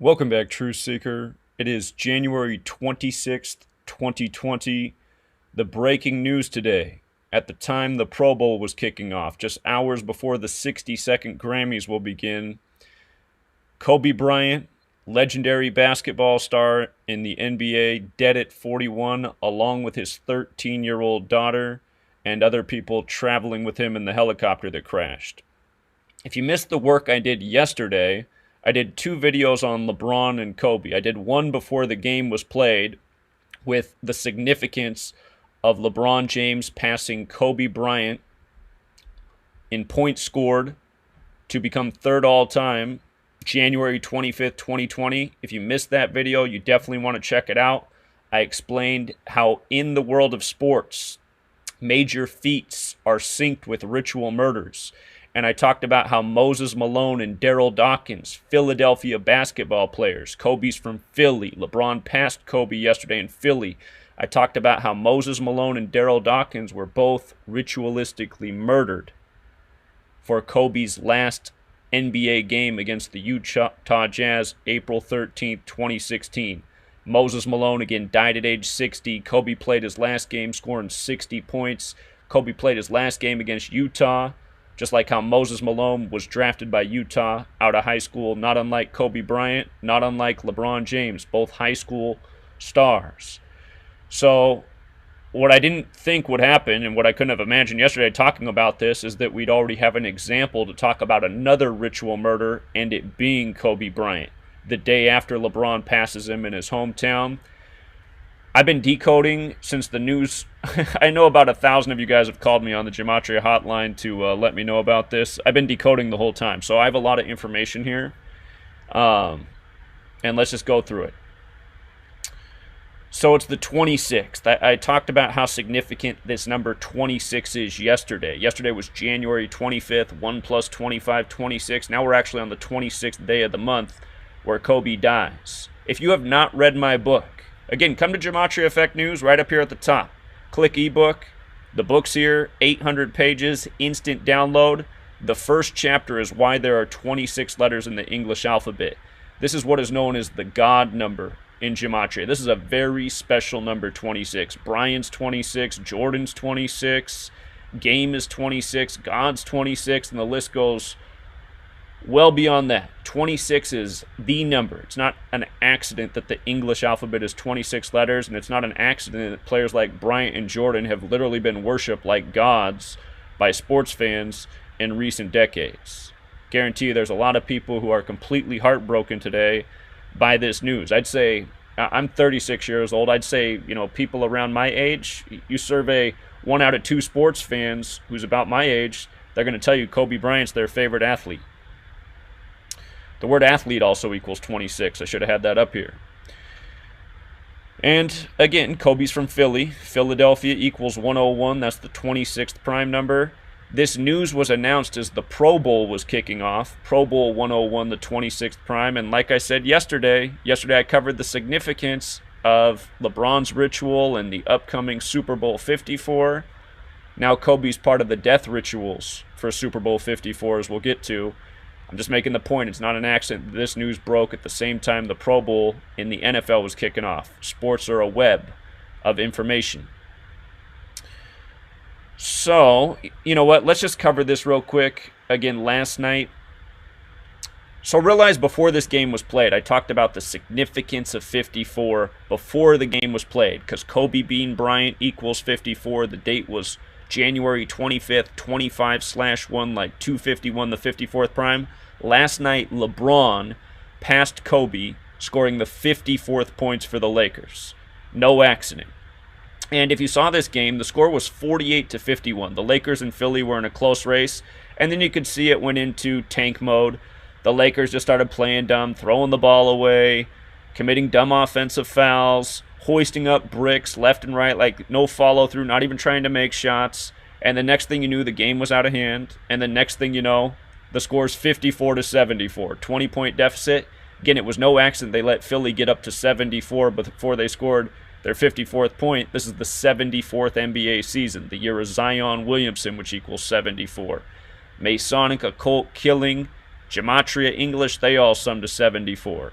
Welcome back, Truth Seeker. It is January 26th, 2020. The breaking news today. At the time the Pro Bowl was kicking off, just hours before the 60-second Grammys will begin, Kobe Bryant, legendary basketball star in the NBA, dead at 41, along with his 13-year-old daughter and other people traveling with him in the helicopter that crashed. If you missed the work I did yesterday, I did two videos on LeBron and Kobe. I did one before the game was played with the significance of LeBron James passing Kobe Bryant in points scored to become third all-time, January 25th, 2020. If you missed that video, you definitely want to check it out. I explained how in the world of sports, major feats are synced with ritual murders. And I talked about how Moses Malone and Daryl Dawkins, Philadelphia basketball players, Kobe's from Philly. LeBron passed Kobe yesterday in Philly. I talked about how Moses Malone and Daryl Dawkins were both ritualistically murdered for Kobe's last NBA game against the Utah Jazz, April 13th, 2016. Moses Malone again died at age 60. Kobe played his last game scoring 60 points. Kobe played his last game against Utah, just like how Moses Malone was drafted by Utah out of high school, not unlike Kobe Bryant, not unlike LeBron James, both high school stars. So what I didn't think would happen, and what I couldn't have imagined yesterday talking about this, is that we'd already have an example to talk about another ritual murder, and it being Kobe Bryant, the day after LeBron passes him in his hometown. I've been decoding since the news. I know about 1,000 of you guys have called me on the Gematria hotline to let me know about this. I've been decoding the whole time, so I have a lot of information here. And let's just go through it. So it's the 26th. I talked about how significant this number 26 is yesterday. Yesterday was January 25th, 1 plus 25, 26. Now we're actually on the 26th day of the month where Kobe dies. If you have not read my book, again, come to Gematria Effect News right up here at the top. Click ebook. The book's here, 800 pages, instant download. The first chapter is why there are 26 letters in the English alphabet. This is what is known as the God number in Gematria. This is a very special number, 26. Bryant's 26, Jordan's 26, Game is 26, God's 26, and the list goes well beyond that. 26 is the number. It's not an accident that the English alphabet is 26 letters, and it's not an accident that players like Bryant and Jordan have literally been worshipped like gods by sports fans in recent decades. Guarantee you there's a lot of people who are completely heartbroken today by this news. I'd say, I'm 36 years old, I'd say, people around my age, you survey 1 out of 2 sports fans who's about my age, they're going to tell you Kobe Bryant's their favorite athlete. The word athlete also equals 26. I should have had that up here. And again, Kobe's from Philly. Philadelphia equals 101. That's the 26th prime number. This news was announced as the Pro Bowl was kicking off. Pro Bowl 101, the 26th prime. And like I said yesterday I covered the significance of LeBron's ritual and the upcoming Super Bowl 54. Now Kobe's part of the death rituals for Super Bowl 54, as we'll get to. I'm just making the point, it's not an accident this news broke at the same time the Pro Bowl in the NFL was kicking off. Sports are a web of information. So, you know what? Let's just cover this real quick. Again, last night. So realize before this game was played, I talked about the significance of 54 before the game was played, because Kobe being Bryant equals 54. The date was January 25th, 25/1, like 251, the 54th prime. Last night, LeBron passed Kobe, scoring the 54th points for the Lakers. No accident. And if you saw this game, the score was 48-51. The Lakers and Philly were in a close race, and then you could see it went into tank mode. The Lakers just started playing dumb, throwing the ball away, committing dumb offensive fouls, hoisting up bricks left and right, like no follow-through, not even trying to make shots. And the next thing you knew, the game was out of hand. And the next thing you know, the score's 54-74, 20-point deficit. Again, it was no accident they let Philly get up to 74 before they scored their 54th point. This is the 74th NBA season, the year of Zion Williamson, which equals 74. Masonic, occult, killing, Gematria, English, they all sum to 74.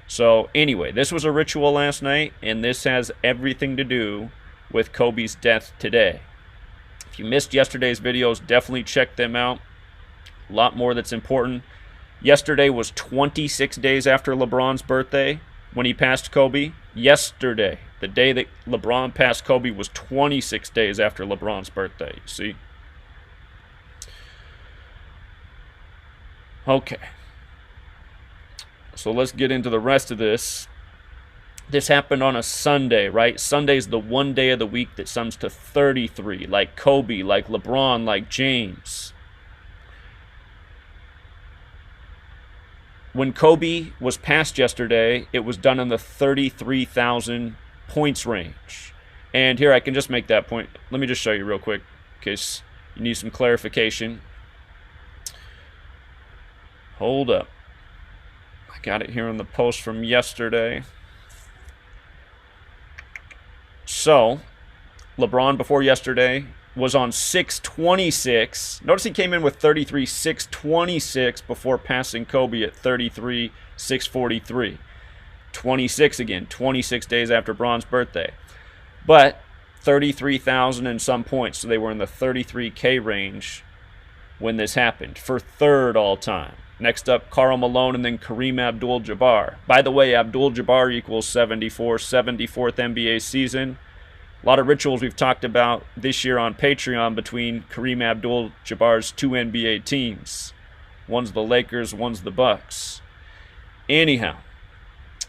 So anyway, this was a ritual last night, and this has everything to do with Kobe's death today. If you missed yesterday's videos, definitely check them out. A lot more that's important. Yesterday was 26 days after LeBron's birthday when he passed Kobe. Yesterday, the day that LeBron passed Kobe, was 26 days after LeBron's birthday. You see? Okay. So let's get into the rest of this. This happened on a Sunday, right? Sunday's the one day of the week that sums to 33, like Kobe, like LeBron, like James. When Kobe was passed yesterday, it was done in the 33,000 points range. And here, I can just make that point. Let me just show you real quick in case you need some clarification. Hold up. I got it here in the post from yesterday. So, LeBron before yesterday was on 626. Notice he came in with 33,626 before passing Kobe at 33,643. 26 again, 26 days after Bron's birthday. But 33,000 and some points, so they were in the 33K range when this happened, for third all time. Next up, Karl Malone, and then Kareem Abdul-Jabbar. By the way, Abdul-Jabbar equals 74, 74th NBA season. A lot of rituals we've talked about this year on Patreon between Kareem Abdul-Jabbar's two NBA teams. One's the Lakers, one's the Bucks. Anyhow,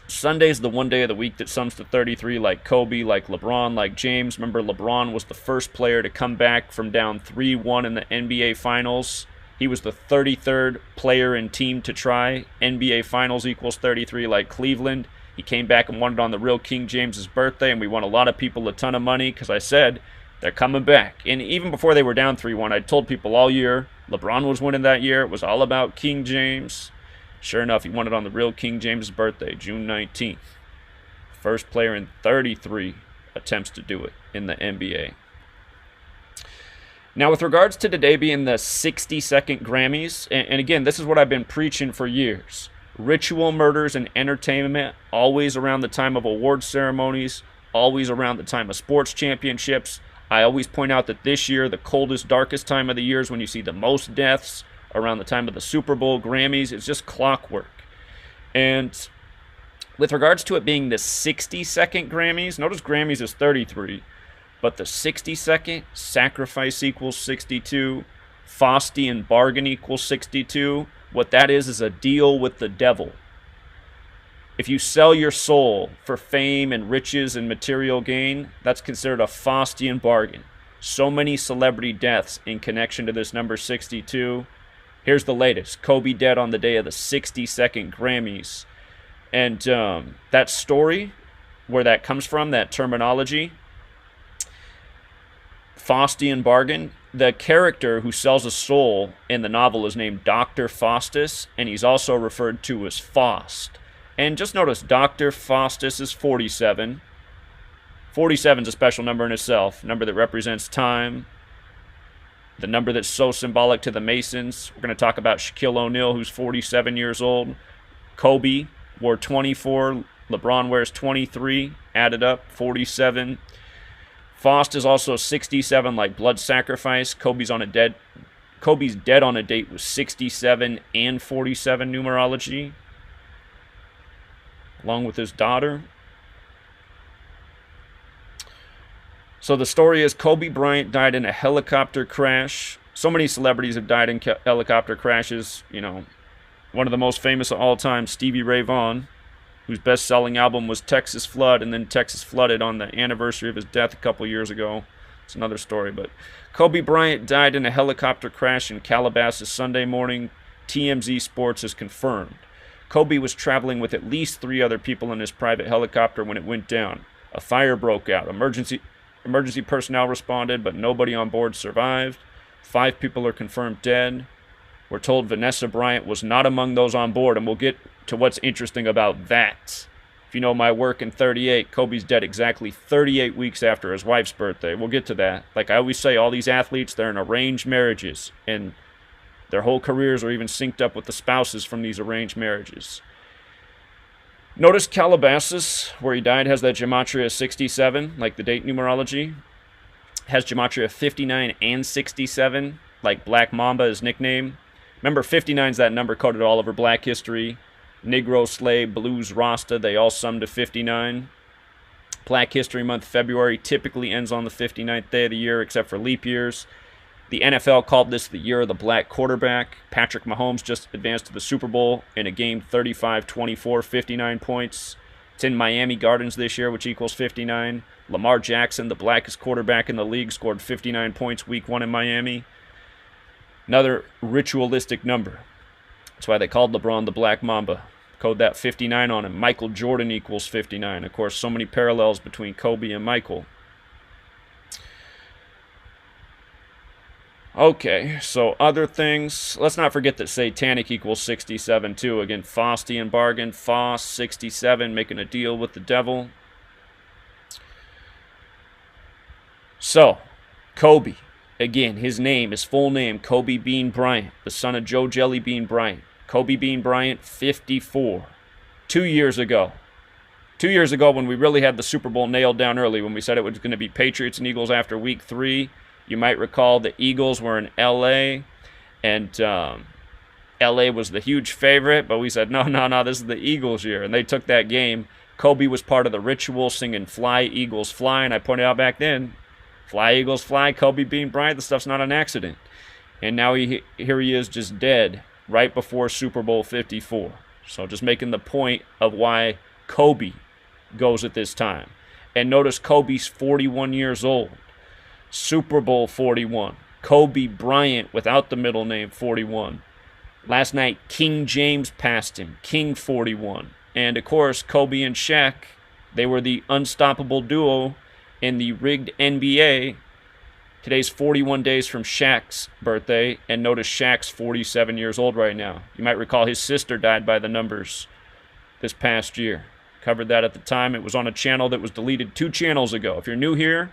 Sunday's the one day of the week that sums to 33, like Kobe, like LeBron, like James. Remember, LeBron was the first player to come back from down 3-1 in the NBA Finals. He was the 33rd player and team to try. NBA Finals equals 33, like Cleveland. He came back and won it on the real King James's birthday, and we won a lot of people a ton of money because I said they're coming back. And even before they were down 3-1, I told people all year LeBron was winning that year. It was all about King James. Sure enough, he won it on the real King James's birthday, June 19th. First player in 33 attempts to do it in the NBA. Now, with regards to today being the 62nd Grammys, and again, this is what I've been preaching for years. Ritual murders and entertainment, always around the time of award ceremonies, always around the time of sports championships. I always point out that this year, the coldest, darkest time of the year is when you see the most deaths, around the time of the Super Bowl, Grammys. It's just clockwork. And with regards to it being the 62nd Grammys, notice Grammys is 33. But the 62nd, sacrifice equals 62. Faustian bargain equals 62. What that is a deal with the devil. If you sell your soul for fame and riches and material gain, that's considered a Faustian bargain. So many celebrity deaths in connection to this number 62. Here's the latest. Kobe dead on the day of the 62nd Grammys. And that story, where that comes from, that terminology, Faustian bargain, the character who sells a soul in the novel is named Dr. Faustus, and he's also referred to as Faust. And just notice, Dr. Faustus is 47. 47 is a special number in itself, a number that represents time, the number that's so symbolic to the Masons. We're going to talk about Shaquille O'Neal, who's 47 years old. Kobe wore 24. LeBron wears 23. Added up, 47. Faust is also 67, like blood sacrifice. Kobe's dead on a date with 67 and 47 numerology, along with his daughter. So the story is Kobe Bryant died in a helicopter crash. So many celebrities have died in helicopter crashes. You know, one of the most famous of all time, Stevie Ray Vaughan, whose best-selling album was Texas Flood, and then Texas flooded on the anniversary of his death a couple years ago. It's another story, but Kobe Bryant died in a helicopter crash in Calabasas Sunday morning. TMZ Sports has confirmed. Kobe was traveling with at least 3 other people in his private helicopter when it went down. A fire broke out. Emergency personnel responded, but nobody on board survived. 5 people are confirmed dead. We're told Vanessa Bryant was not among those on board, and we'll get to what's interesting about that. If you know my work in 38, Kobe's dead exactly 38 weeks after his wife's birthday. We'll get to that. Like I always say, all these athletes, they're in arranged marriages, and their whole careers are even synced up with the spouses from these arranged marriages. Notice Calabasas, where he died, has that gematria 67, like the date numerology. Has gematria 59 and 67, like Black Mamba is nickname. Remember, 59 is that number coded all over Black history. Negro, Slave, Blues, Rasta, they all sum to 59. Black History Month, February, typically ends on the 59th day of the year, except for leap years. The NFL called this the year of the black quarterback. Patrick Mahomes just advanced to the Super Bowl in a game 35-24, 59 points. It's in Miami Gardens this year, which equals 59. Lamar Jackson, the blackest quarterback in the league, scored 59 points week 1 in Miami. Another ritualistic number. That's why they called LeBron the Black Mamba. Code that 59 on him. Michael Jordan equals 59. Of course, so many parallels between Kobe and Michael. Okay, so other things. Let's not forget that Satanic equals 67 too. Again, Faustian bargain. Faust, 67, making a deal with the devil. So, Kobe. Again, his name, his full name, Kobe Bean Bryant, the son of Joe Jelly Bean Bryant. Kobe Bean Bryant, 54. 2 years ago. 2 years ago when we really had the Super Bowl nailed down early, when we said it was going to be Patriots and Eagles after week 3. You might recall the Eagles were in L.A., and L.A. was the huge favorite, but we said, no, this is the Eagles' year, and they took that game. Kobe was part of the ritual singing Fly, Eagles, Fly, and I pointed out back then, Fly, Eagles, Fly, Kobe Bean Bryant, the stuff's not an accident. And now here he is just dead right before Super Bowl 54. So just making the point of why Kobe goes at this time. And notice Kobe's 41 years old. Super Bowl 41. Kobe Bryant without the middle name 41. Last night, King James passed him. King 41. And of course, Kobe and Shaq, they were the unstoppable duo in the rigged NBA. Today's 41 days from Shaq's birthday, and notice Shaq's 47 years old right now. You might recall his sister died by the numbers this past year. Covered that at the time. It was on a channel that was deleted 2 channels ago. If you're new here,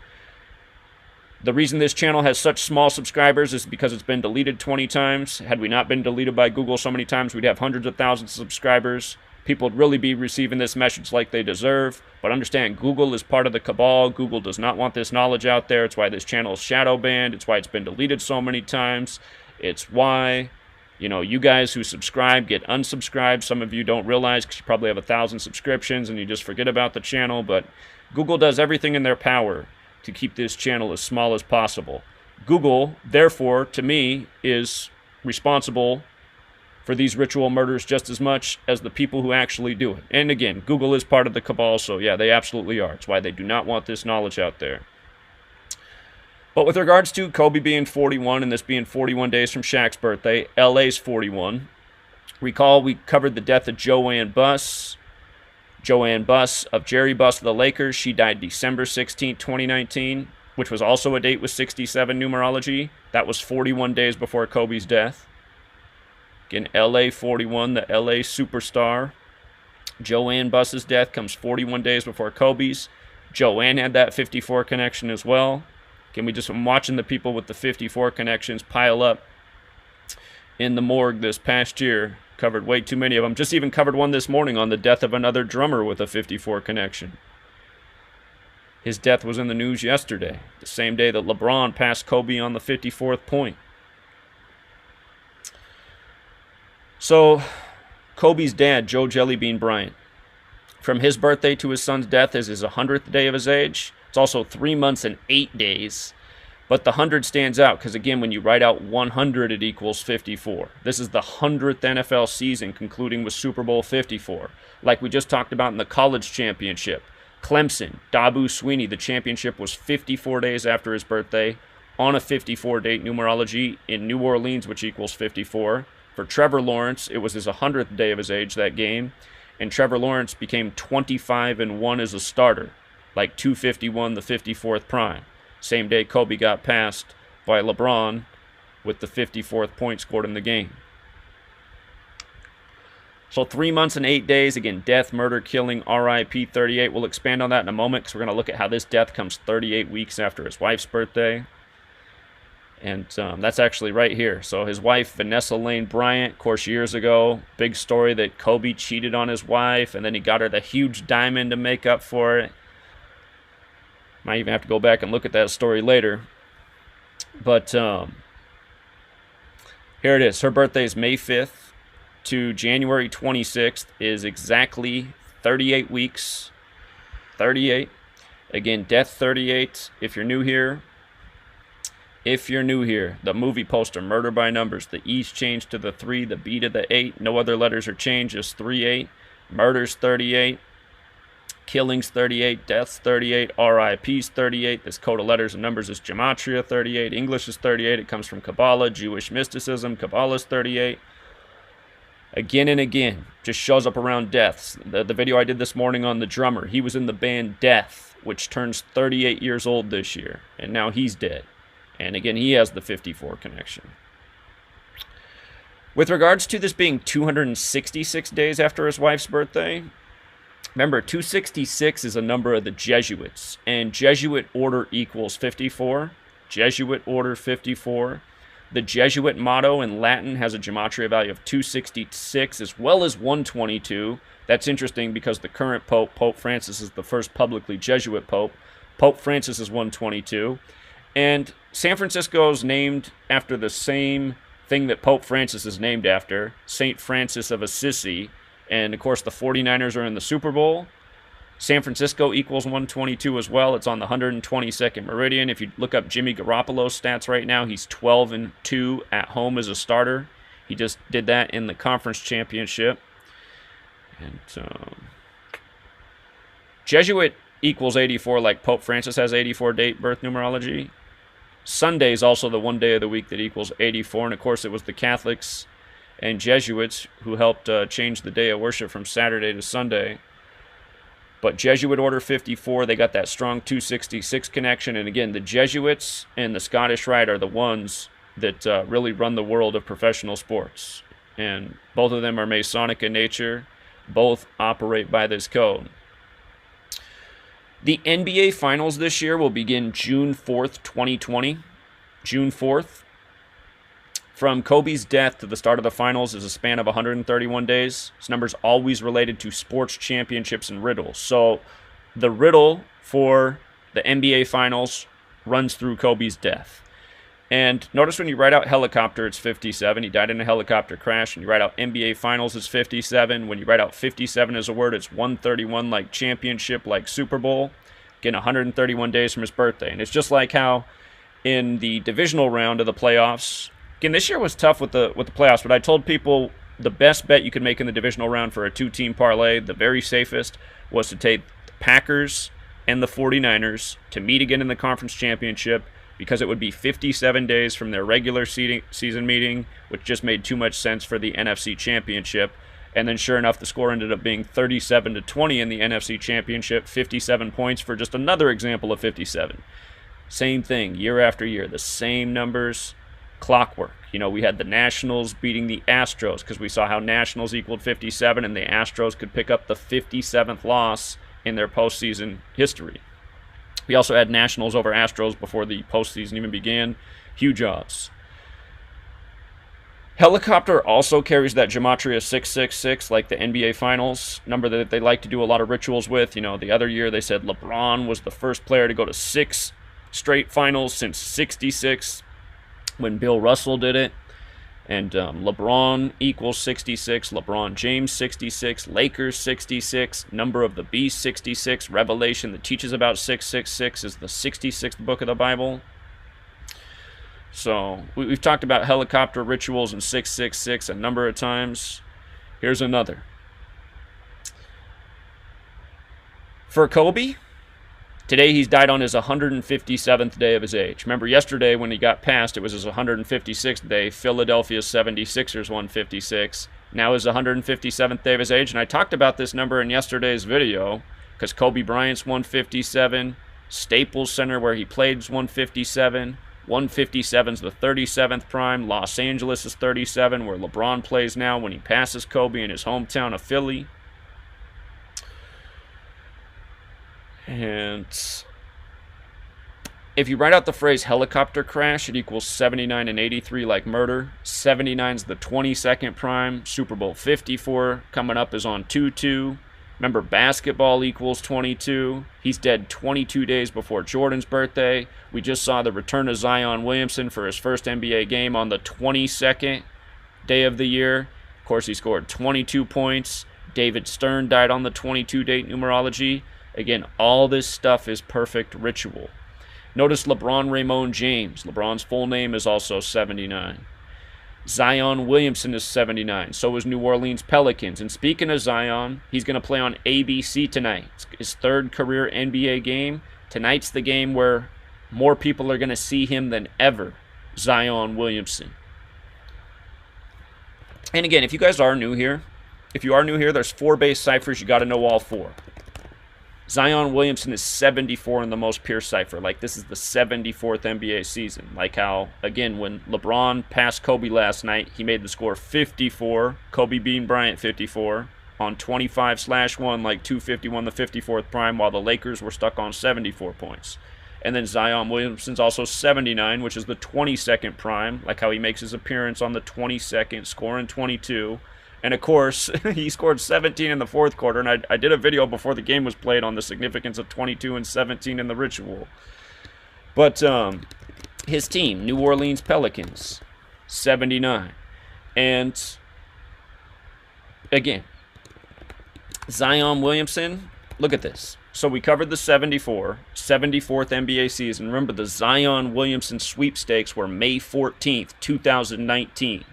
the reason this channel has such small subscribers is because it's been deleted 20 times. Had we not been deleted by Google so many times, we'd have hundreds of thousands of subscribers. People would really be receiving this message like they deserve. But understand, Google is part of the cabal. Google does not want this knowledge out there. It's why this channel is shadow banned. It's why it's been deleted so many times. It's why, you guys who subscribe get unsubscribed. Some of you don't realize because you probably have 1,000 subscriptions and you just forget about the channel. But Google does everything in their power to keep this channel as small as possible. Google, therefore, to me, is responsible for these ritual murders just as much as the people who actually do it. And again, Google is part of the cabal, so yeah, they absolutely are. It's why they do not want this knowledge out there. But with regards to Kobe being 41 and this being 41 days from Shaq's birthday, LA's 41. Recall we covered the death of Joanne Buss. Joanne Buss of Jerry Buss of the Lakers. She died December 16, 2019, which was also a date with 67 numerology. That was 41 days before Kobe's death. Again, LA 41, the LA superstar. Joanne Buss's death comes 41 days before Kobe's. Joanne had that 54 connection as well. Again, I'm watching the people with the 54 connections pile up in the morgue this past year. Covered way too many of them. Just even covered one this morning on the death of another drummer with a 54 connection. His death was in the news yesterday, the same day that LeBron passed Kobe on the 54th point. So, Kobe's dad, Joe Jellybean Bryant, from his birthday to his son's death is his 100th day of his age. It's also 3 months and 8 days. But the 100 stands out because, again, when you write out 100, it equals 54. This is the 100th NFL season, concluding with Super Bowl 54. Like we just talked about in the college championship. Clemson, Dabu Sweeney, the championship was 54 days after his birthday on a 54-date numerology in New Orleans, which equals 54. For Trevor Lawrence, it was his 100th day of his age that game, and Trevor Lawrence became 25-1 as a starter, like 251, the 54th prime. Same day Kobe got passed by LeBron with the 54th point scored in the game. So 3 months and 8 days, again, death, murder, killing, RIP 38. We'll expand on that in a moment because we're going to look at how this death comes 38 weeks after his wife's birthday. And that's actually right here. So his wife, Vanessa Lane Bryant, of course, years ago, big story that Kobe cheated on his wife, and then he got her the huge diamond to make up for it. Might even have to go back and look at that story later. But here it is. Her birthday is May 5th to January 26th is exactly 38 weeks. 38. Again, death 38. If you're new here, the movie poster, Murder by Numbers, the E's changed to the 3, the B to the 8. No other letters are changed, just 3-8. Murder's 38. Killings 38, deaths 38, RIP's 38. This code of letters and numbers is Gematria 38. English is 38. It comes from Kabbalah, Jewish mysticism. Kabbalah's 38. Again and again, just shows up around deaths. The video I did this morning on the drummer, he was in the band Death, which turns 38 years old this year, and now he's dead. And again, he has the 54 connection. With regards to this being 266 days after his wife's birthday, remember, 266 is a number of the Jesuits, and Jesuit order equals 54. Jesuit order 54. The Jesuit motto in Latin has a gematria value of 266 as well as 122. That's interesting because the current pope, Pope Francis, is the first publicly Jesuit pope. Pope Francis is 122. And San Francisco is named after the same thing that Pope Francis is named after, St. Francis of Assisi. And, of course, the 49ers are in the Super Bowl. San Francisco equals 122 as well. It's on the 122nd meridian. If you look up Jimmy Garoppolo's stats right now, he's 12-2 at home as a starter. He just did that in the conference championship. And Jesuit equals 84, like Pope Francis has 84 date birth numerology. Sunday is also the one day of the week that equals 84. And, of course, it was the Catholics and Jesuits who helped change the day of worship from Saturday to Sunday. But Jesuit Order 54, they got that strong 266 connection. And again, the Jesuits and the Scottish Rite are the ones that really run the world of professional sports. And both of them are Masonic in nature. Both operate by this code. The NBA Finals this year will begin June 4th, 2020. June 4th. From Kobe's death to the start of the finals is a span of 131 days. This number is always related to sports championships and riddles. So the riddle for the NBA Finals runs through Kobe's death. And notice when you write out helicopter, it's 57. He died in a helicopter crash. When you write out NBA Finals, it's 57. When you write out 57 as a word, it's 131 like championship, like Super Bowl. Again, 131 days from his birthday. And it's just like how in the divisional round of the playoffs, again, this year was tough with the playoffs, but I told people the best bet you could make in the divisional round for a two-team parlay, the very safest, was to take the Packers and the 49ers to meet again in the conference championship, because it would be 57 days from their regular season meeting, which just made too much sense for the NFC championship. And then sure enough, the score ended up being 37-20 in the NFC championship, 57 points for just another example of 57. Same thing, year after year, the same numbers. Clockwork. You know, we had the Nationals beating the Astros because we saw how Nationals equaled 57 and the Astros could pick up the 57th loss in their postseason history. We also had Nationals over Astros before the postseason even began. Huge odds. Helicopter also carries that gematria 666 like the NBA Finals, number that they like to do a lot of rituals with. You know, the other year they said LeBron was the first player to go to 6 straight finals since 66. When Bill Russell did it. And LeBron equals 66, LeBron James 66, Lakers 66, number of the beast 66, Revelation that teaches about 666 is the 66th book of the Bible. So we've talked about helicopter rituals and 666 a number of times. Here's another. For Kobe, today he's died on his 157th day of his age. Remember yesterday when he got passed, it was his 156th day. Philadelphia 76ers 156. Now is 157th day of his age. And I talked about this number in yesterday's video because Kobe Bryant's 157. Staples Center where he played is 157. 157's the 37th prime. Los Angeles is 37 where LeBron plays now when he passes Kobe in his hometown of Philly. And If you write out the phrase helicopter crash, it equals 79 and 83 like murder. 79 is the 22nd prime. Super Bowl 54 coming up is on 2/2. Remember, basketball equals 22. He's dead 22 days before Jordan's birthday. We just saw the return of Zion Williamson for his first NBA game on the 22nd day of the year. Of course, he scored 22 points. David Stern died on the 22 date numerology. Again, all this stuff is perfect ritual. Notice LeBron Raymond James. LeBron's full name is also 79. Zion Williamson is 79. So is New Orleans Pelicans. And speaking of Zion, he's going to play on ABC tonight. It's his third career NBA game. Tonight's the game where more people are going to see him than ever. Zion Williamson. And again, if you guys are new here, there's 4 base ciphers. You got to know all 4. Zion Williamson is 74 in the most pure cipher. Like, this is the 74th NBA season. Like how, again, when LeBron passed Kobe last night, he made the score 54. Kobe beating Bryant 54 on 25/1, like 251 the 54th prime, while the Lakers were stuck on 74 points. And then Zion Williamson's also 79, which is the 22nd prime, like how he makes his appearance on the 22nd, scoring 22. And, of course, he scored 17 in the fourth quarter, and I did a video before the game was played on the significance of 22 and 17 in the ritual. But his team, New Orleans Pelicans, 79. And, again, Zion Williamson, look at this. So we covered the 74, 74th NBA season. Remember, the Zion Williamson sweepstakes were May 14th, 2019.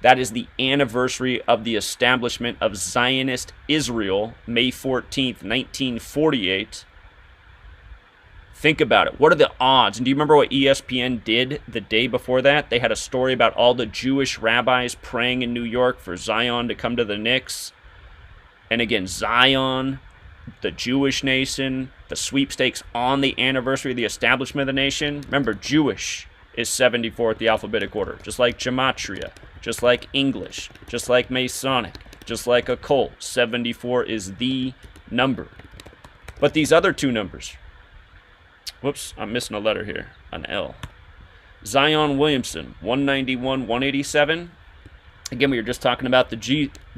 That is the anniversary of the establishment of Zionist Israel, May 14th, 1948. Think about it. What are the odds? And do you remember what ESPN did the day before that? They had a story about all the Jewish rabbis praying in New York for Zion to come to the Knicks. And again, Zion, the Jewish nation, the sweepstakes on the anniversary of the establishment of the nation. Remember, Jewish is 74th, the alphabetic order, just like Gematria, just like English, just like Masonic, just like occult. 74 is the number. But these other 2 numbers, whoops, I'm missing a letter here, an L. Zion Williamson, 191, 187. Again, we were just talking about the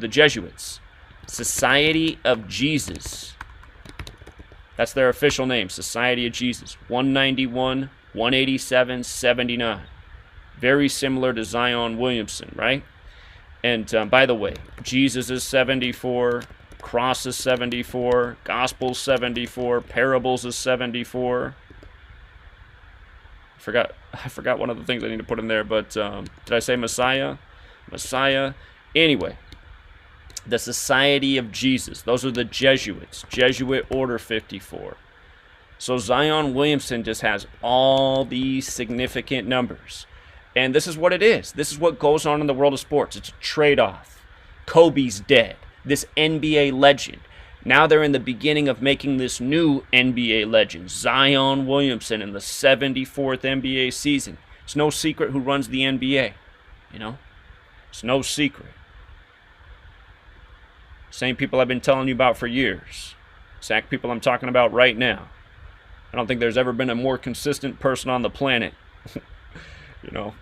Jesuits. Society of Jesus. That's their official name, Society of Jesus. 191, 187, 79. Very similar to Zion Williamson, right? And by the way, Jesus is 74, Cross is 74, Gospel 74, Parables is 74. I forgot one of the things I need to put in there, but did I say Messiah? Messiah. Anyway, the Society of Jesus. Those are the Jesuits. Jesuit Order 54. So Zion Williamson just has all these significant numbers. And this is what it is. This is what goes on in the world of sports. It's a trade-off. Kobe's dead. This NBA legend. Now they're in the beginning of making this new NBA legend, Zion Williamson, in the 74th NBA season. It's no secret who runs the NBA. You know? It's no secret. Same people I've been telling you about for years. Exact people I'm talking about right now. I don't think there's ever been a more consistent person on the planet. You know?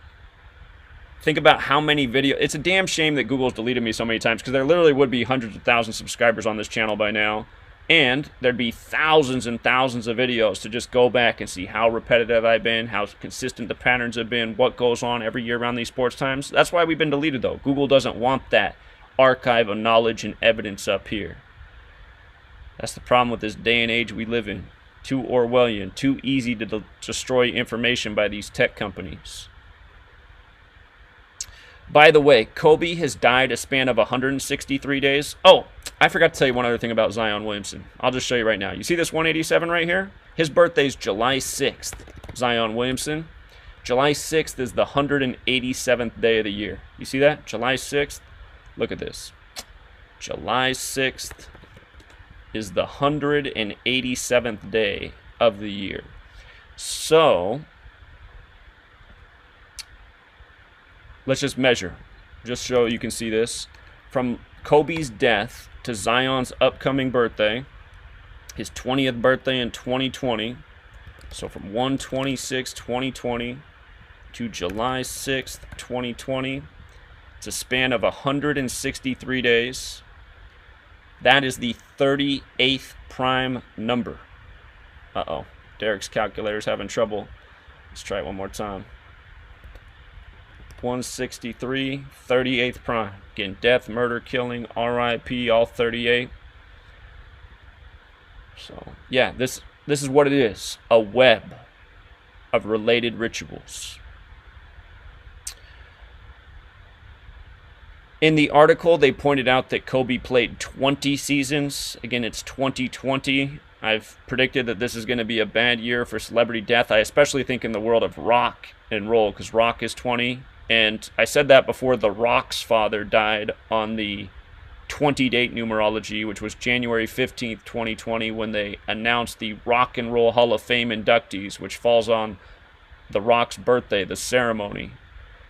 Think about how many videos. It's a damn shame that Google's deleted me so many times, because there literally would be hundreds of thousands of subscribers on this channel by now. And there'd be thousands and thousands of videos to just go back and see how repetitive I've been, how consistent the patterns have been, what goes on every year around these sports times. That's why we've been deleted, though. Google doesn't want that archive of knowledge and evidence up here. That's the problem with this day and age we live in. Too Orwellian, too easy to destroy information by these tech companies. By the way, Kobe has died a span of 163 days. Oh, I forgot to tell you one other thing about Zion Williamson. I'll just show you right now. You see this 187 right here? His birthday's July 6th, Zion Williamson. July 6th is the 187th day of the year. You see that? July 6th. Look at this. July 6th is the 187th day of the year. So, let's just measure. Just so you can see this. From Kobe's death to Zion's upcoming birthday, his 20th birthday in 2020, So from 1/26/2020 to July 6th, 2020, it's a span of 163 days. That is the 38th prime number. Uh-oh. Derek's calculator's having trouble. Let's try it one more time. 163, 38th prime. Again, death, murder, killing, RIP, all 38. So, yeah, this is what it is. A web of related rituals. In the article, they pointed out that Kobe played 20 seasons. Again, it's 2020. I've predicted that this is going to be a bad year for celebrity death. I especially think in the world of rock and roll, because rock is 20. And I said that before The Rock's father died on the 20-date numerology, which was January 15th, 2020, when they announced the Rock and Roll Hall of Fame inductees, which falls on The Rock's birthday, the ceremony.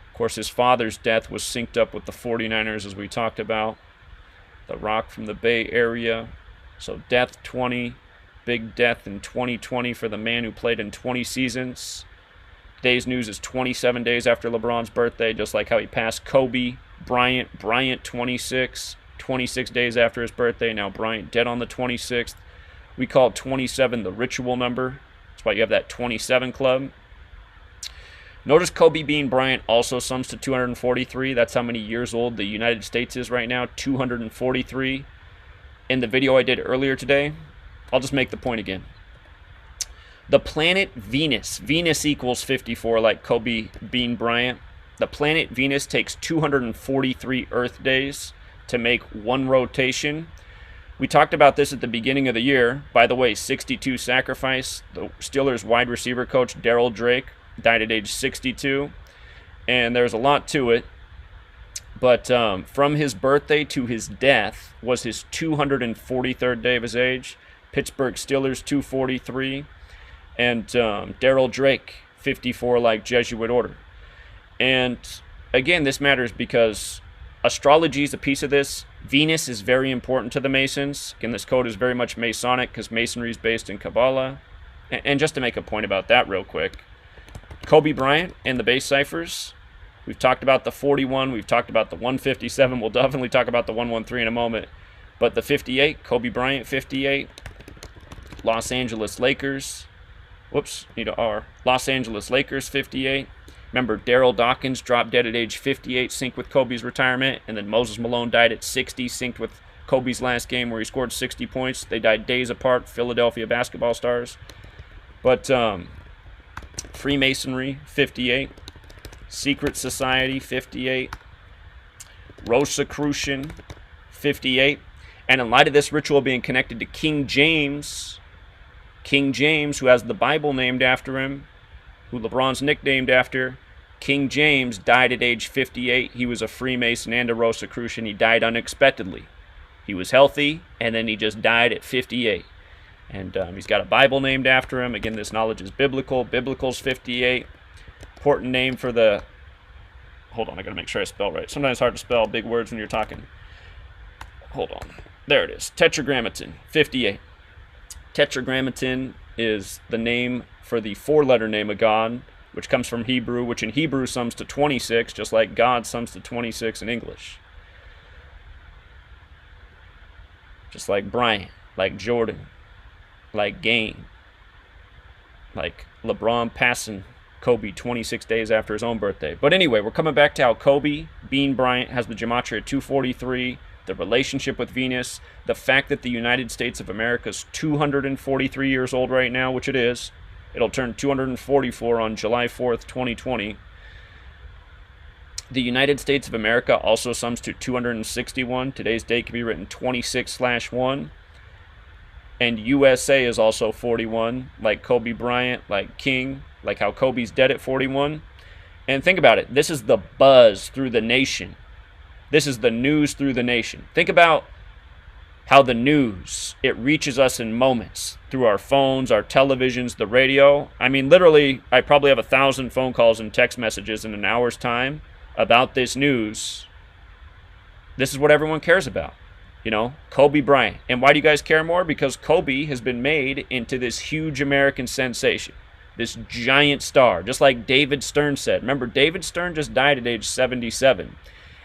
Of course, his father's death was synced up with the 49ers, as we talked about. The Rock from the Bay Area. So death 20, big death in 2020 for the man who played in 20 seasons. Today's news is 27 days after LeBron's birthday, just like how he passed Kobe Bryant. Bryant 26 days after his birthday. Now Bryant dead on the 26th. We call 27 the ritual number. That's why you have that 27 club. Notice Kobe Bean Bryant also sums to 243. That's how many years old the United States is right now, 243. In the video I did earlier today, I'll just make the point again. The planet Venus, Venus equals 54 like Kobe Bean Bryant. The planet Venus takes 243 Earth days to make one rotation. We talked about this at the beginning of the year. By the way, 62 sacrifice. The Steelers wide receiver coach Daryl Drake died at age 62, and there's a lot to it. But from his birthday to his death was his 243rd day of his age. Pittsburgh Steelers 243, and Daryl Drake 54 like Jesuit order. And again, this matters because astrology is a piece of this. Venus is very important to the Masons. Again, this code is very much Masonic because Masonry is based in Kabbalah. And just to make a point about that real quick, Kobe Bryant and the base ciphers. We've talked about the 41. We've talked about the 157. We'll definitely talk about the 113 in a moment. But the 58, Kobe Bryant 58, Los Angeles Lakers. Whoops, need a R. Los Angeles Lakers 58. Remember, Daryl Dawkins dropped dead at age 58, synced with Kobe's retirement. And then Moses Malone died at 60, synced with Kobe's last game where he scored 60 points. They died days apart, Philadelphia basketball stars. But Freemasonry, 58. Secret Society, 58. Rosicrucian, 58. And in light of this ritual being connected to King James, who has the Bible named after him, who LeBron's nicknamed after, King James died at age 58. He was a Freemason and a Rosicrucian. He died unexpectedly. He was healthy, and then he just died at 58. And he's got a Bible named after him. Again, this knowledge is biblical. Biblical's 58. Important name for the... Hold on, I got to make sure I spell right. Sometimes it's hard to spell big words when you're talking. Hold on. There it is. Tetragrammaton, 58. Tetragrammaton is the name for the four-letter name of God, which comes from Hebrew, which in Hebrew sums to 26, just like God sums to 26 in English. Just like Bryant, like Jordan, like Game, like LeBron passing Kobe 26 days after his own birthday. But anyway, we're coming back to how Kobe Bean Bryant has the gematria at 243, the relationship with Venus, the fact that the United States of America is 243 years old right now, which it is. It'll turn 244 on July 4th, 2020. The United States of America also sums to 261. Today's date can be written 26/1. And USA is also 41, like Kobe Bryant, like King, like how Kobe's dead at 41. And think about it. This is the buzz through the nation. This is the news through the nation. Think about how the news, it reaches us in moments through our phones, our televisions, the radio. I mean, literally, I probably have 1,000 phone calls and text messages in an hour's time about this news. This is what everyone cares about. You know, Kobe Bryant. And why do you guys care more? Because Kobe has been made into this huge American sensation. This giant star, just like David Stern said. Remember, David Stern just died at age 77.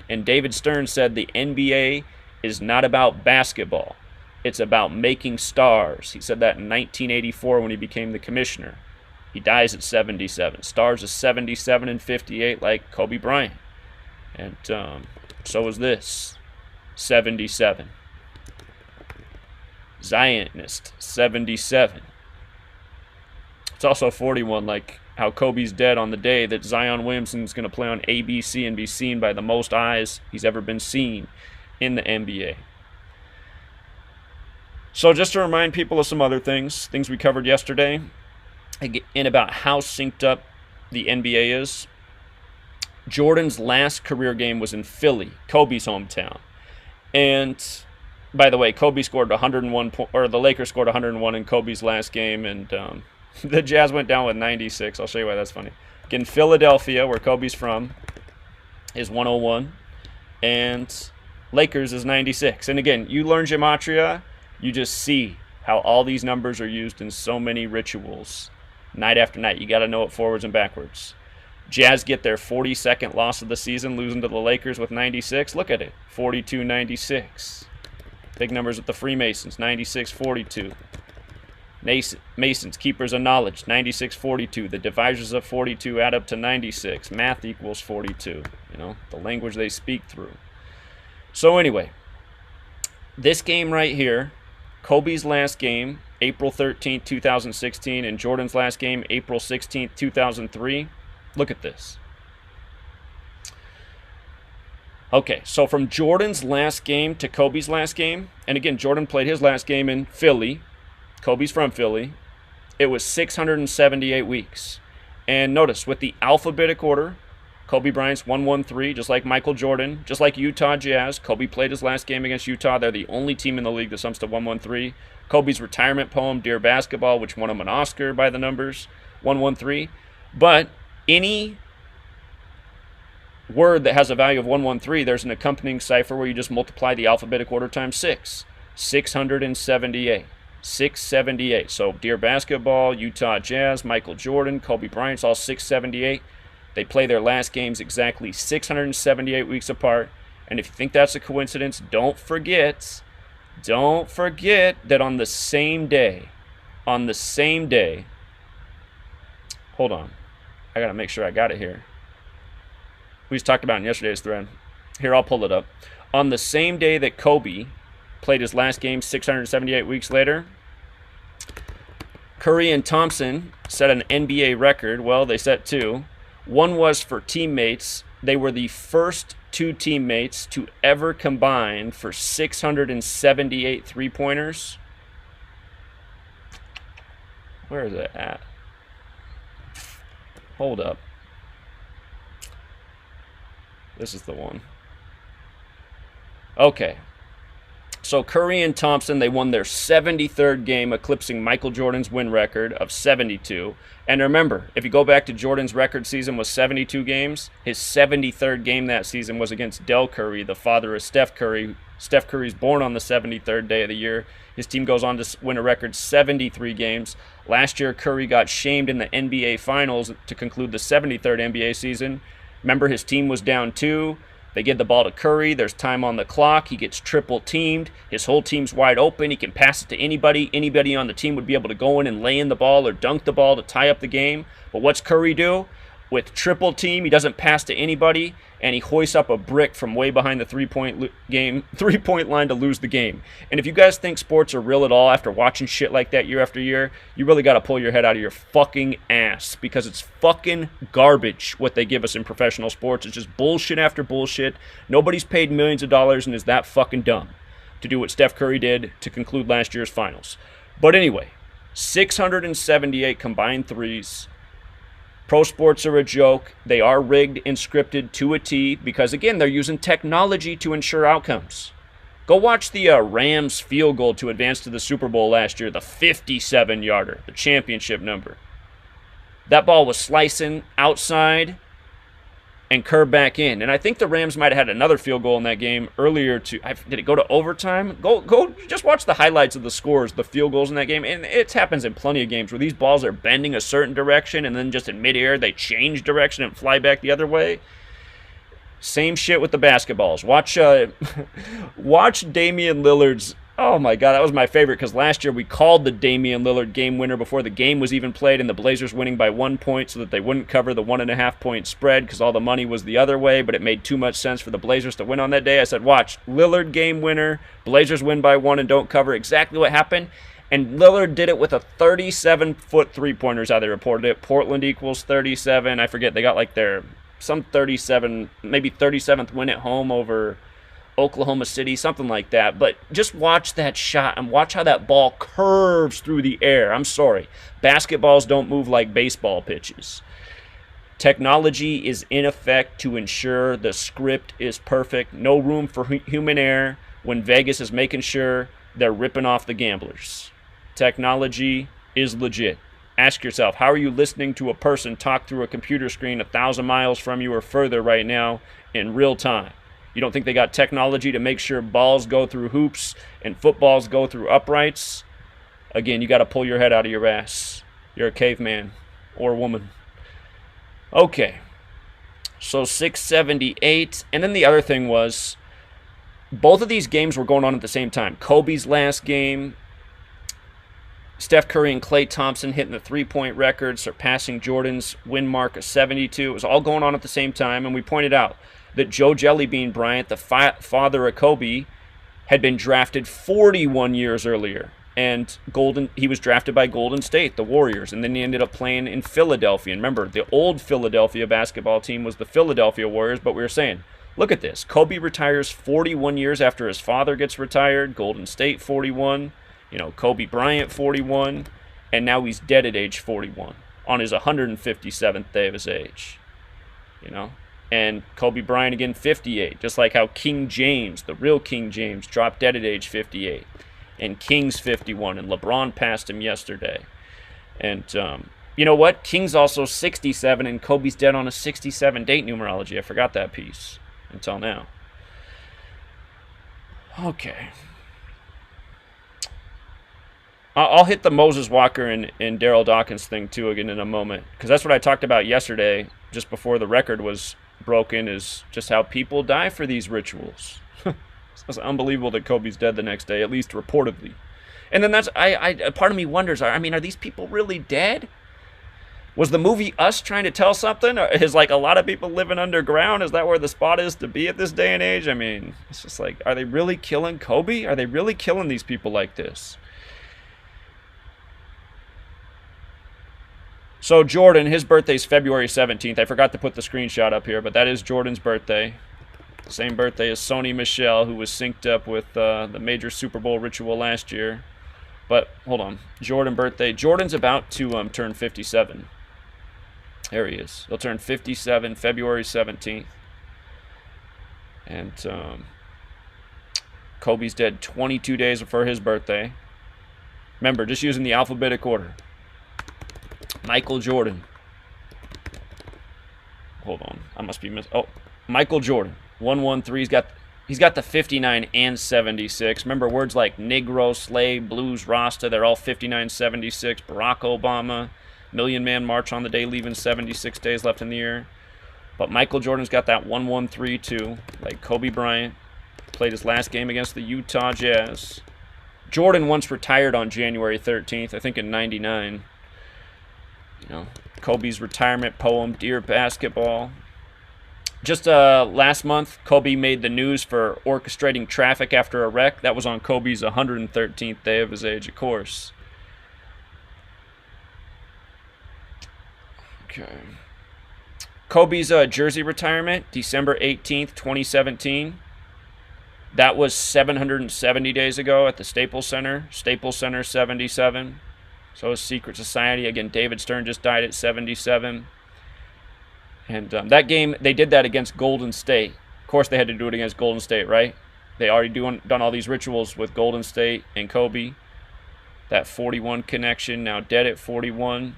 And David Stern said the NBA is not about basketball. It's about making stars. He said that in 1984 when he became the commissioner. He dies at 77. Stars is 77 and 58 like Kobe Bryant. And so is this. 77. Zionist, 77. It's also 41, like how Kobe's dead on the day that Zion Williamson's going to play on ABC and be seen by the most eyes he's ever been seen in the NBA. So just to remind people of some other things we covered yesterday, and about how synced up the NBA is. Jordan's last career game was in Philly, Kobe's hometown. And by the way, Kobe scored 101, or the Lakers scored 101 in Kobe's last game, and the Jazz went down with 96. I'll show you why that's funny. Again, Philadelphia, where Kobe's from, is 101, and Lakers is 96. And again, you learn gematria, you just see how all these numbers are used in so many rituals, night after night. You got to know it forwards and backwards. Jazz get their 42nd loss of the season, losing to the Lakers with 96. Look at it, 42-96. Big numbers with the Freemasons, 96-42. Masons, keepers of knowledge, 96-42. The divisors of 42 add up to 96. Math equals 42. You know, the language they speak through. So anyway, this game right here, Kobe's last game, April 13th, 2016, and Jordan's last game, April 16th, 2003. Look at this. Okay, so from Jordan's last game to Kobe's last game, and again, Jordan played his last game in Philly. Kobe's from Philly. It was 678 weeks. And notice, with the alphabetic order, Kobe Bryant's 113, just like Michael Jordan, just like Utah Jazz. Kobe played his last game against Utah. They're the only team in the league that sums to 113. Kobe's retirement poem, Dear Basketball, which won him an Oscar by the numbers, 113. But any word that has a value of 113, there's an accompanying cipher where you just multiply the alphabetic order times 6. 678. 678. So Dear Basketball, Utah Jazz, Michael Jordan, Kobe Bryant's all 678. They play their last games exactly 678 weeks apart. And if you think that's a coincidence, don't forget that on the same day, hold on, I gotta make sure I got it here. We just talked about it in yesterday's thread. Here, I'll pull it up. On the same day that Kobe played his last game 678 weeks later, Curry and Thompson set an NBA record. Well, they set two. One was for teammates. They were the first two teammates to ever combine for 678 three-pointers. Where is it at? Hold up. This is the one. Okay. So Curry and Thompson, they won their 73rd game, eclipsing Michael Jordan's win record of 72. And remember, if you go back to Jordan's record season was 72 games, his 73rd game that season was against Del Curry, the father of Steph Curry. Steph Curry's born on the 73rd day of the year. His team goes on to win a record 73 games. Last year, Curry got shamed in the NBA Finals to conclude the 73rd NBA season. Remember, his team was down 2. They give the ball to Curry. There's time on the clock. He gets triple teamed. His whole team's wide open. He can pass it to anybody. Anybody on the team would be able to go in and lay in the ball or dunk the ball to tie up the game. But what's Curry do? With triple team, he doesn't pass to anybody, and he hoists up a brick from way behind the three-point line to lose the game. And if you guys think sports are real at all after watching shit like that year after year, you really got to pull your head out of your fucking ass, because it's fucking garbage what they give us in professional sports. It's just bullshit after bullshit. Nobody's paid millions of dollars and is that fucking dumb to do what Steph Curry did to conclude last year's finals. But anyway, 678 combined threes. Pro sports are a joke. They are rigged and scripted to a T because, again, they're using technology to ensure outcomes. Go watch the Rams field goal to advance to the Super Bowl last year, the 57-yarder, the championship number. That ball was slicing outside, and curve back in. And I think the Rams might have had another field goal in that game earlier. Did it go to overtime? Go just watch the highlights of the scores, the field goals in that game. And it happens in plenty of games where these balls are bending a certain direction and then just in midair they change direction and fly back the other way. Same shit with the basketballs. Watch Damian Lillard's. Oh my God, that was my favorite because last year we called the Damian Lillard game winner before the game was even played, and the Blazers winning by 1 point so that they wouldn't cover the 1.5 point spread because all the money was the other way, but it made too much sense for the Blazers to win on that day. I said, watch, Lillard game winner, Blazers win by 1 and don't cover. Exactly what happened. And Lillard did it with a 37-foot three-pointer is how they reported it. Portland equals 37. I forget, they got like some 37, maybe 37th win at home over Oklahoma City, something like that. But just watch that shot and watch how that ball curves through the air. I'm sorry. Basketballs don't move like baseball pitches. Technology is in effect to ensure the script is perfect. No room for human error when Vegas is making sure they're ripping off the gamblers. Technology is legit. Ask yourself, how are you listening to a person talk through a computer screen 1,000 miles from you or further right now in real time? You don't think they got technology to make sure balls go through hoops and footballs go through uprights? Again, you got to pull your head out of your ass. You're a caveman or woman. Okay, so 678. And then the other thing was, both of these games were going on at the same time. Kobe's last game, Steph Curry and Klay Thompson hitting the three-point record, surpassing Jordan's win mark of 72. It was all going on at the same time, and we pointed out that Joe Jellybean Bryant, the father of Kobe, had been drafted 41 years earlier. And he was drafted by Golden State, the Warriors, and then he ended up playing in Philadelphia. And remember, the old Philadelphia basketball team was the Philadelphia Warriors, but we were saying, look at this. Kobe retires 41 years after his father gets retired. Golden State 41. Kobe Bryant 41. And now he's dead at age 41 on his 157th day of his age. And Kobe Bryant again 58, just like how King James, the real King James, dropped dead at age 58. And King's 51, and LeBron passed him yesterday. And you know what? King's also 67, and Kobe's dead on a 67 date numerology. I forgot that piece until now. Okay. I'll hit the Moses Walker and Daryl Dawkins thing too again in a moment, because that's what I talked about yesterday, just before the record was broken, is just how people die for these rituals. It's unbelievable that Kobe's dead the next day, at least reportedly. And then part of me wonders, are these people really dead? Was the movie Us trying to tell something? Or is like a lot of people living underground? Is that where the spot is to be at this day and age? It's just like, are they really killing Kobe? Are they really killing these people like this? So Jordan, his birthday's February 17th. I forgot to put the screenshot up here, but that is Jordan's birthday. Same birthday as Sony Michel, who was synced up with the major Super Bowl ritual last year. But hold on, Jordan birthday. Jordan's about to turn 57. There he is. He'll turn 57 February 17th. And Kobe's dead 22 days before his birthday. Remember, just using the alphabetic order. Michael Jordan. Hold on, I must be Michael Jordan. 113. He's got the 59 and 76. Remember words like Negro, slave, blues, Rasta. They're all 59, 76. Barack Obama, Million Man March on the day, leaving 76 days left in the year. But Michael Jordan's got that 113 too. Like Kobe Bryant played his last game against the Utah Jazz. Jordan once retired on January 13th, I think in '99. Kobe's retirement poem, Dear Basketball. Just last month, Kobe made the news for orchestrating traffic after a wreck. That was on Kobe's 113th day of his age, of course. Okay. Kobe's jersey retirement, December 18th, 2017. That was 770 days ago at the Staples Center. Staples Center 77. So his Secret Society, again, David Stern just died at 77. And that game, they did that against Golden State. Of course, they had to do it against Golden State, right? They already done all these rituals with Golden State and Kobe. That 41 connection, now dead at 41.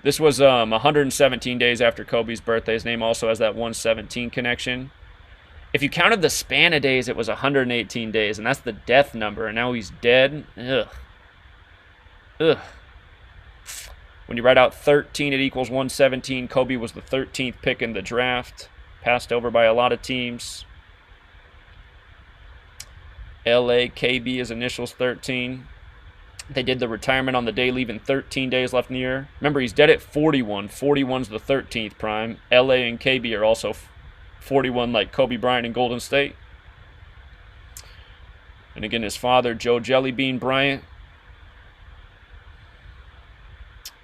This was 117 days after Kobe's birthday. His name also has that 117 connection. If you counted the span of days, it was 118 days, and that's the death number, and now he's dead. Ugh. Ugh. When you write out 13, it equals 117. Kobe was the 13th pick in the draft. Passed over by a lot of teams. LA, KB, his initials 13. They did the retirement on the day, leaving 13 days left in the year. Remember, he's dead at 41. 41's the 13th prime. LA and KB are also 41 like Kobe Bryant and Golden State. And again, his father, Joe Jellybean Bryant.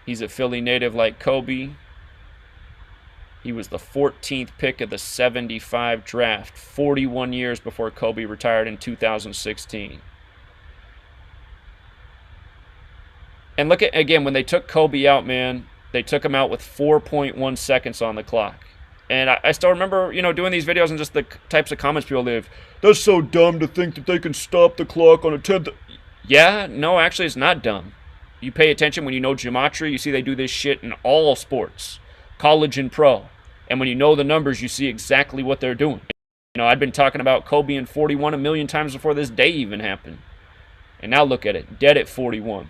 He's a Philly native like Kobe. He was the 14th pick of the 75 draft, 41 years before Kobe retired in 2016. And look at, again, when they took Kobe out, man, they took him out with 4.1 seconds on the clock. And I still remember, doing these videos and just the types of comments people leave. That's so dumb to think that they can stop the clock on a 10th. Yeah, no, actually, it's not dumb. You pay attention when you know gematria. You see they do this shit in all sports, college and pro. And when you know the numbers, you see exactly what they're doing. I'd been talking about Kobe in 41 a million times before this day even happened. And now look at it, dead at 41.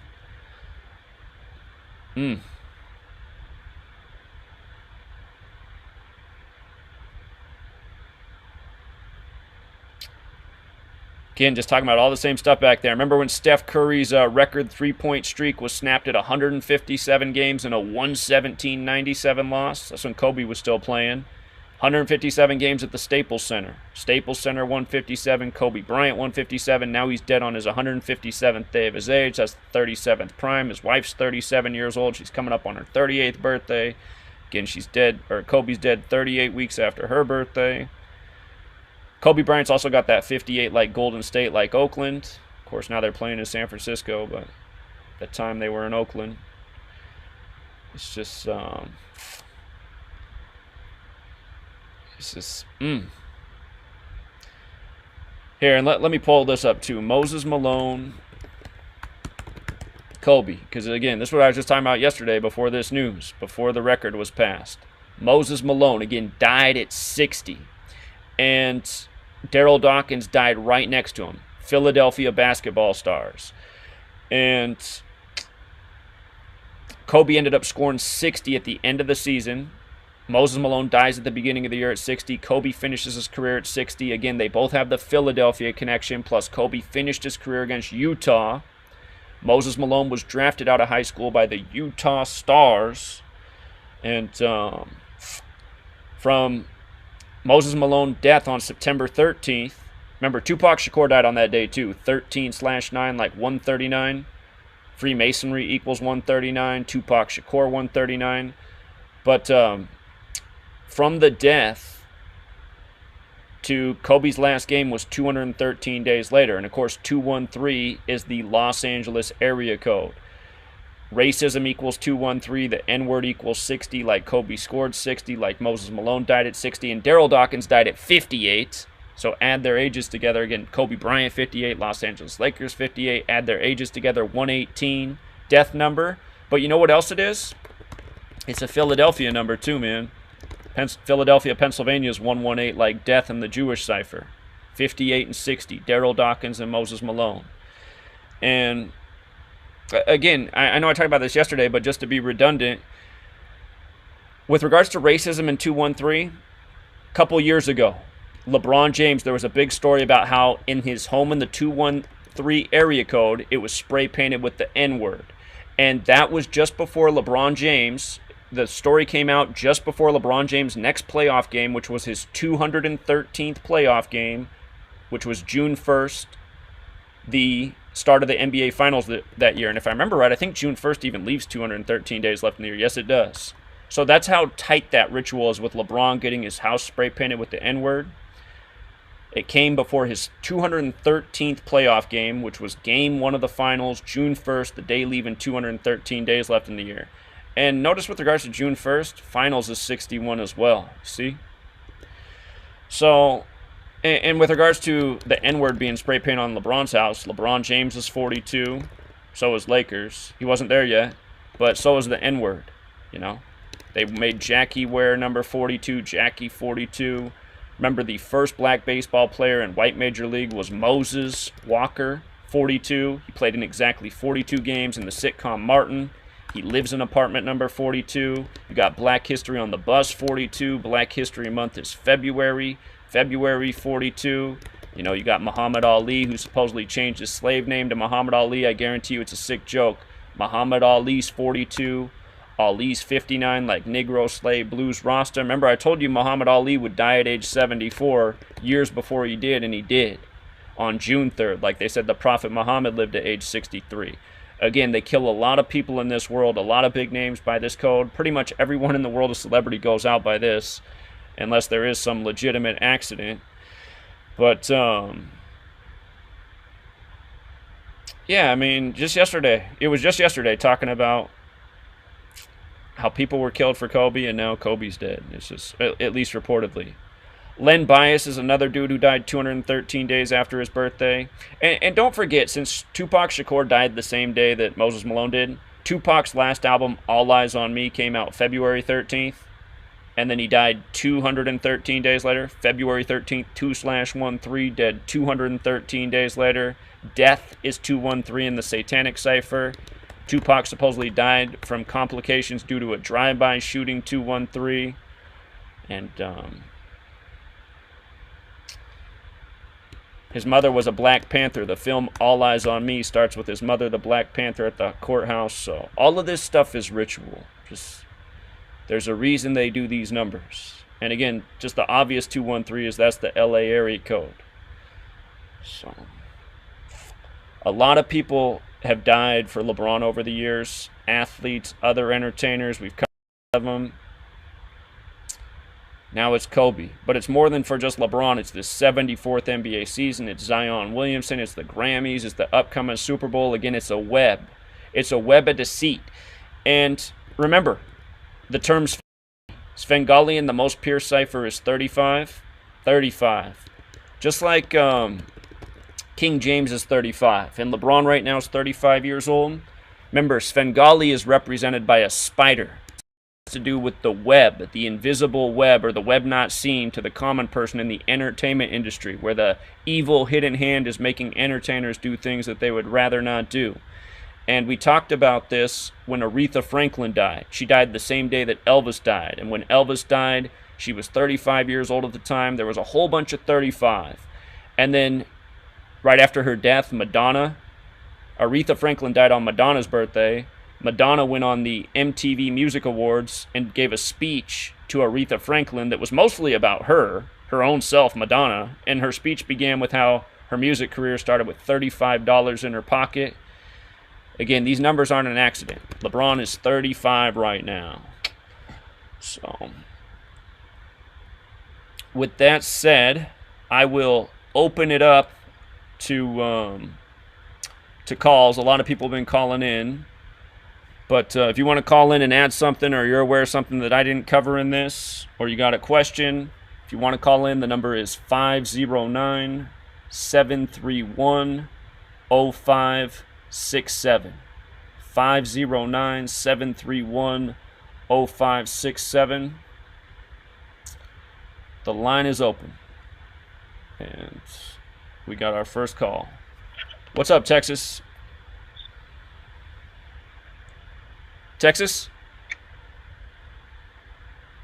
Again, just talking about all the same stuff back there. Remember when Steph Curry's record three-point streak was snapped at 157 games in a 117-97 loss? That's when Kobe was still playing. 157 games at the Staples Center. Staples Center 157, Kobe Bryant 157. Now he's dead on his 157th day of his age. That's the 37th prime. His wife's 37 years old. She's coming up on her 38th birthday. Again, she's dead, or Kobe's dead 38 weeks after her birthday. Kobe Bryant's also got that 58 like Golden State, like Oakland. Of course, now they're playing in San Francisco, but at the time they were in Oakland. It's just, Here, and let me pull this up too. Moses Malone, Kobe. Because again, this is what I was just talking about yesterday before this news, before the record was passed. Moses Malone, again, died at 60. And Daryl Dawkins died right next to him. Philadelphia basketball stars. And Kobe ended up scoring 60 at the end of the season. Moses Malone dies at the beginning of the year at 60. Kobe finishes his career at 60. Again, they both have the Philadelphia connection, plus Kobe finished his career against Utah. Moses Malone was drafted out of high school by the Utah Stars. And from Moses Malone death on September 13th, remember Tupac Shakur died on that day too, 13/9, like 139. Freemasonry equals 139, Tupac Shakur 139. But from the death to Kobe's last game was 213 days later. And of course, 213 is the Los Angeles area code. Racism equals 213. The N-word equals 60, like Kobe scored 60, like Moses Malone died at 60. And Daryl Dawkins died at 58. So add their ages together. Again, Kobe Bryant, 58. Los Angeles Lakers, 58. Add their ages together, 118. Death number. But you know what else it is? It's a Philadelphia number too, man. Philadelphia, Pennsylvania is 118, like death in the Jewish cipher. 58 and 60, Daryl Dawkins and Moses Malone. And again, I know I talked about this yesterday, but just to be redundant, with regards to racism in 213, a couple years ago, LeBron James, there was a big story about how in his home in the 213 area code, it was spray painted with the N-word. And that was just before LeBron James. The story came out just before LeBron James' next playoff game, which was his 213th playoff game, which was June 1st, the start of the NBA Finals that year. And if I remember right, I think June 1st even leaves 213 days left in the year. Yes, it does. So that's how tight that ritual is with LeBron getting his house spray painted with the N-word. It came before his 213th playoff game, which was game 1 of the finals, June 1st, the day leaving 213 days left in the year. And notice with regards to June 1st, finals is 61 as well. See? So, and with regards to the N-word being spray painted on LeBron's house, LeBron James is 42. So is Lakers. He wasn't there yet. But so is the N-word. You know, they made Jackie wear number 42, Jackie 42. Remember, the first black baseball player in white major league was Moses Walker, 42. He played in exactly 42 games in the sitcom Martin. He lives in apartment number 42. You got Black History on the Bus, 42. Black History Month is February, 42. You know, you got Muhammad Ali, who supposedly changed his slave name to Muhammad Ali. I guarantee you it's a sick joke. Muhammad Ali's 42. Ali's 59, like Negro Slave Blues Rasta. Remember, I told you Muhammad Ali would die at age 74 years before he did, and he did. On June 3rd, like they said, the Prophet Muhammad lived at age 63. Again, they kill a lot of people in this world, a lot of big names by this code. Pretty much everyone in the world of celebrity goes out by this, unless there is some legitimate accident. But, yeah, I mean, just yesterday, it was just yesterday talking about how people were killed for Kobe, and now Kobe's dead. It's just, at least reportedly. Len Bias is another dude who died 213 days after his birthday. And don't forget, since Tupac Shakur died the same day that Moses Malone did, Tupac's last album, All Eyes on Me, came out February 13th. And then he died 213 days later. February 13th, 2/13, dead 213 days later. Death is 213 in the Satanic Cipher. Tupac supposedly died from complications due to a drive-by shooting, 213. And his mother was a Black Panther. The film All Eyes on Me starts with his mother, the Black Panther, at the courthouse. So all of this stuff is ritual. Just, there's a reason they do these numbers. And again, just the obvious 213 is that's the LA area code. So a lot of people have died for LeBron over the years. Athletes, other entertainers, we've covered of them. Now it's Kobe. But it's more than for just LeBron. It's the 74th NBA season. It's Zion Williamson. It's the Grammys. It's the upcoming Super Bowl. Again, it's a web. It's a web of deceit. And remember, the term Svengalian, the most pure cipher, is 35. 35. Just like King James is 35, and LeBron right now is 35 years old. Remember, Svengali is represented by a spider. It has to do with the web, the invisible web, or the web not seen to the common person in the entertainment industry, where the evil hidden hand is making entertainers do things that they would rather not do. And we talked about this when Aretha Franklin died. She died the same day that Elvis died. And when Elvis died, she was 35 years old at the time. There was a whole bunch of 35. And then right after her death, Madonna, Aretha Franklin died on Madonna's birthday. Madonna went on the MTV Music Awards and gave a speech to Aretha Franklin that was mostly about her own self, Madonna. And her speech began with how her music career started with $35 in her pocket. Again, these numbers aren't an accident. LeBron is 35 right now. So, with that said, I will open it up to calls. A lot of people have been calling in. But if you want to call in and add something, or you're aware of something that I didn't cover in this, or you got a question, if you want to call in, the number is 509-731-0567. 509-731-0567. The line is open. And we got our first call. What's up, Texas? Texas?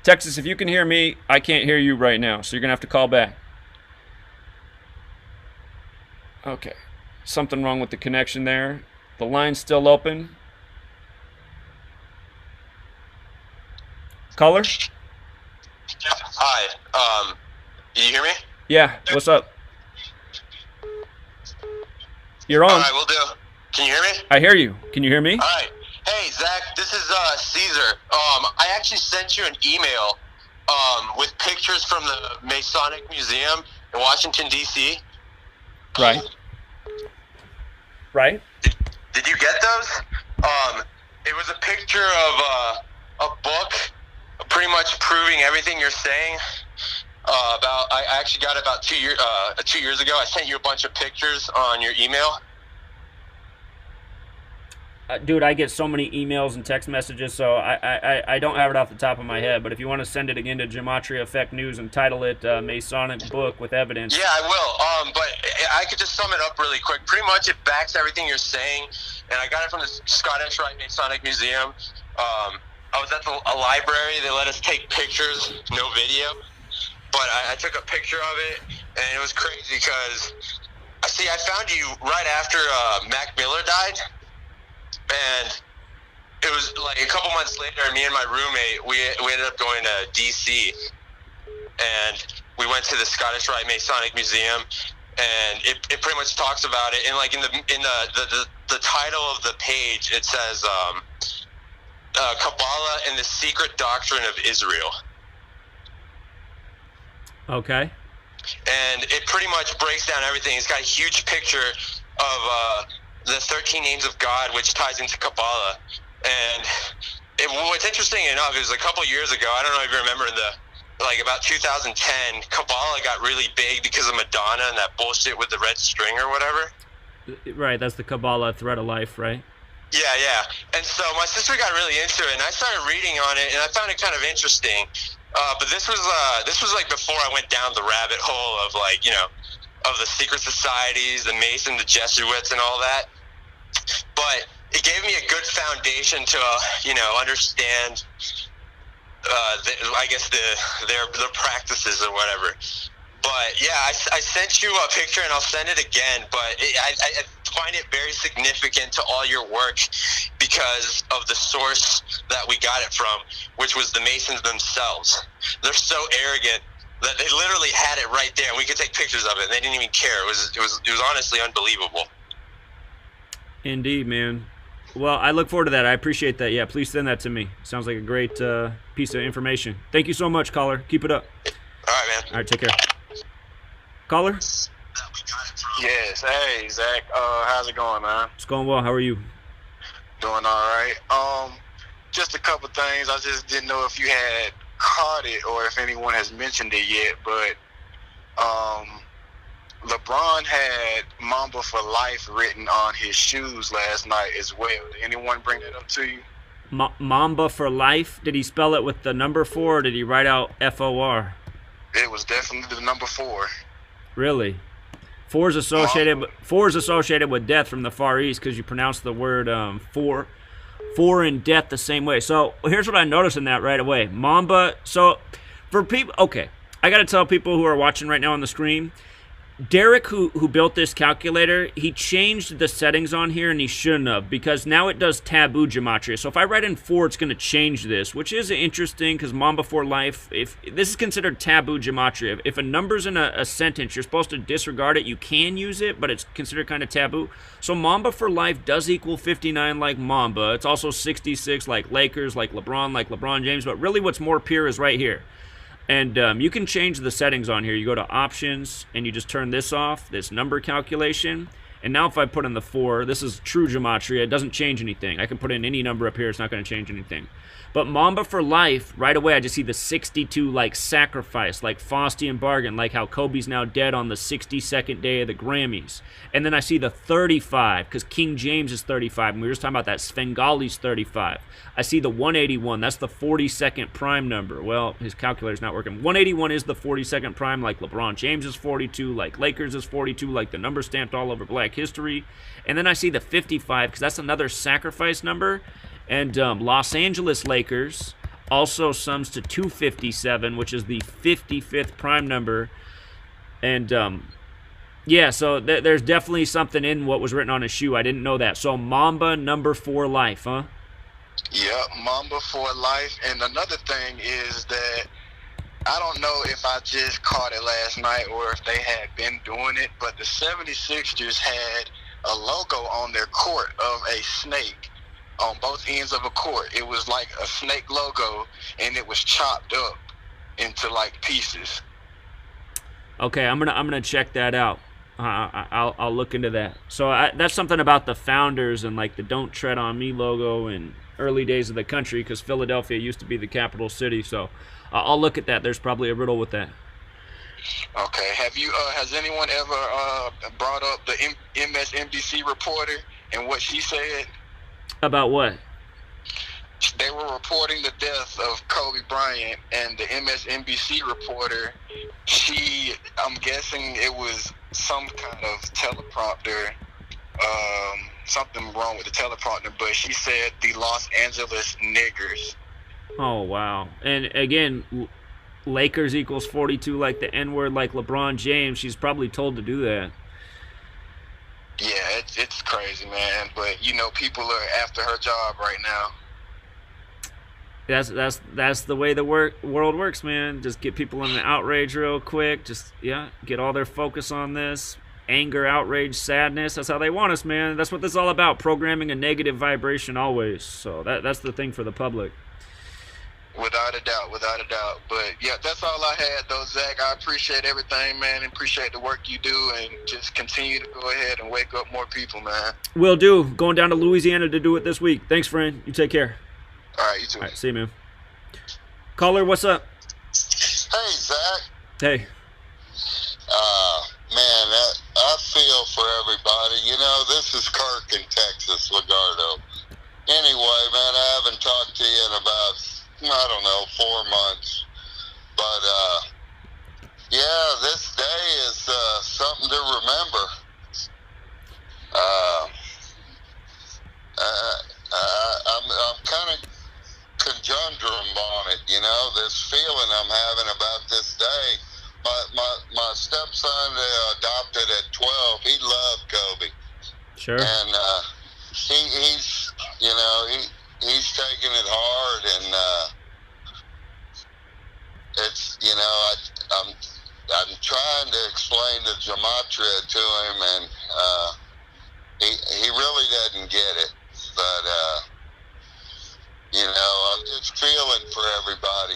Texas, if you can hear me, I can't hear you right now, so you're going to have to call back. Okay. Something wrong with the connection there. The line's still open. Caller? Hi. Can you hear me? Yeah. What's up? You're on. All right, will do. Can you hear me? I hear you. Can you hear me? All right. Hey, Zach, this is Caesar. I actually sent you an email with pictures from the Masonic Museum in Washington, D.C. Right. Right. Did you get those? It was a picture of a book pretty much proving everything you're saying. I actually got it about 2 years ago. I sent you a bunch of pictures on your email. Dude, I get so many emails and text messages, so I don't have it off the top of my head. But if you want to send it again to Gematria Effect News and title it Masonic Book with Evidence. Yeah, I will. But I could just sum it up really quick. Pretty much it backs everything you're saying, and I got it from the Scottish Rite Masonic Museum. I was at a library. They let us take pictures, no video. But I took a picture of it, and it was crazy because, I found you right after Mac Miller died. And it was like a couple months later, me and my roommate, we ended up going to D.C. and we went to the Scottish Rite Masonic Museum, and it pretty much talks about it. And like in the title of the page, it says Kabbalah and the Secret Doctrine of Israel. Okay. And it pretty much breaks down everything. It's got a huge picture of the 13 names of God, which ties into Kabbalah. And what's interesting enough is a couple years ago, I don't know if you remember, about 2010, Kabbalah got really big because of Madonna and that bullshit with the red string or whatever. Right, that's the Kabbalah Thread of Life, right? Yeah. And so my sister got really into it, and I started reading on it, and I found it kind of interesting. But this was like before I went down the rabbit hole of of the secret societies, the Masons, the Jesuits, and all that. But it gave me a good foundation to, understand, their practices or whatever. But yeah, I sent you a picture, and I'll send it again. But I find it very significant to all your work because of the source that we got it from, which was the Masons themselves. They're so arrogant that they literally had it right there, and we could take pictures of it, and they didn't even care. It was honestly unbelievable. Indeed, man. Well, I look forward to that. I appreciate that. Yeah, please send that to me. Sounds like a great piece of information. Thank you so much, caller. Keep it up. All right, man. All right, take care. Caller? Yes. Hey, Zach. How's it going, man? It's going well. How are you? Doing all right. Just a couple things. I just didn't know if you had caught it or if anyone has mentioned it yet, but LeBron had Mamba for Life written on his shoes last night as well. Did anyone bring that up to you? Mamba for Life? Did he spell it with the number 4, or did he write out FOR? It was definitely the number 4. Really? 4 is associated with death from the Far East because you pronounce the word four and death the same way. So here's what I noticed in that right away. Mamba. So for people, okay, I got to tell people who are watching right now on the screen, Derek, who built this calculator, he changed the settings on here, and he shouldn't have, because now it does taboo gematria. So if I write in 4, it's going to change this, which is interesting, because Mamba for Life, if this is considered taboo gematria. If a number's in a sentence, you're supposed to disregard it. You can use it, but it's considered kind of taboo. So Mamba for Life does equal 59 like Mamba. It's also 66 like Lakers, like LeBron James, but really what's more pure is right here. And you can change the settings on here. You go to options and you just turn this off, this number calculation. And now if I put in the 4, this is true gematria. It doesn't change anything. I can put in any number up here. It's not going to change anything. But Mamba for Life, right away I just see the 62 like sacrifice, like Faustian bargain, like how Kobe's now dead on the 62nd day of the Grammys. And then I see the 35, because King James is 35, and we were just talking about that. Svengali's 35. I see the 181, that's the 42nd prime number. Well, his calculator's not working. 181 is the 42nd prime, like LeBron James is 42, like Lakers is 42, like the number stamped all over Black history. And then I see the 55, because that's another sacrifice number. And Los Angeles Lakers also sums to 257, which is the 55th prime number. And, yeah, so there's definitely something in what was written on his shoe. I didn't know that. So Mamba number 4 Life, huh? Yeah, Mamba for Life. And another thing is that I don't know if I just caught it last night or if they had been doing it, but the 76ers had a logo on their court of a snake on both ends of a court. It was like a snake logo, and it was chopped up into like pieces. Okay, I'm gonna check that out. I'll look into that. So that's something about the founders and like the "Don't Tread on Me" logo in early days of the country, because Philadelphia used to be the capital city. So I'll look at that. There's probably a riddle with that. Okay. Have you? Has anyone ever brought up the MSNBC reporter and what she said? About what? They were reporting the death of Kobe Bryant, and the MSNBC reporter, I'm guessing it was some kind of teleprompter, something wrong with the teleprompter, but she said the Los Angeles Niggers. Oh, wow. And again, Lakers equals 42 like the N-word like LeBron James. She's probably told to do that. Yeah, it's crazy, man. But, people are after her job right now. That's the way the world works, man. Just get people in the outrage real quick. Just, get all their focus on this. Anger, outrage, sadness. That's how they want us, man. That's what this is all about. Programming a negative vibration always. So that's the thing for the public. Without a doubt. But, yeah, that's all I had, though, Zach. I appreciate everything, man, and appreciate the work you do, and just continue to go ahead and wake up more people, man. Will do. Going down to Louisiana to do it this week. Thanks, friend. You take care. All right, you too. All right, see you, man. Caller, what's up? Hey, Zach. Hey. Man, I feel for everybody. This is Kirk in Texas, Legardo. Anyway, man, I haven't talked to you in about, 4 months. But, this day is something to remember. I'm kind of conundrum on it, this feeling I'm having about this day. My stepson adopted at 12. He loved Kobe. Sure. And he's taking it hard, and it's I'm trying to explain the gematria to him, and he really doesn't get it. But I'm just feeling for everybody.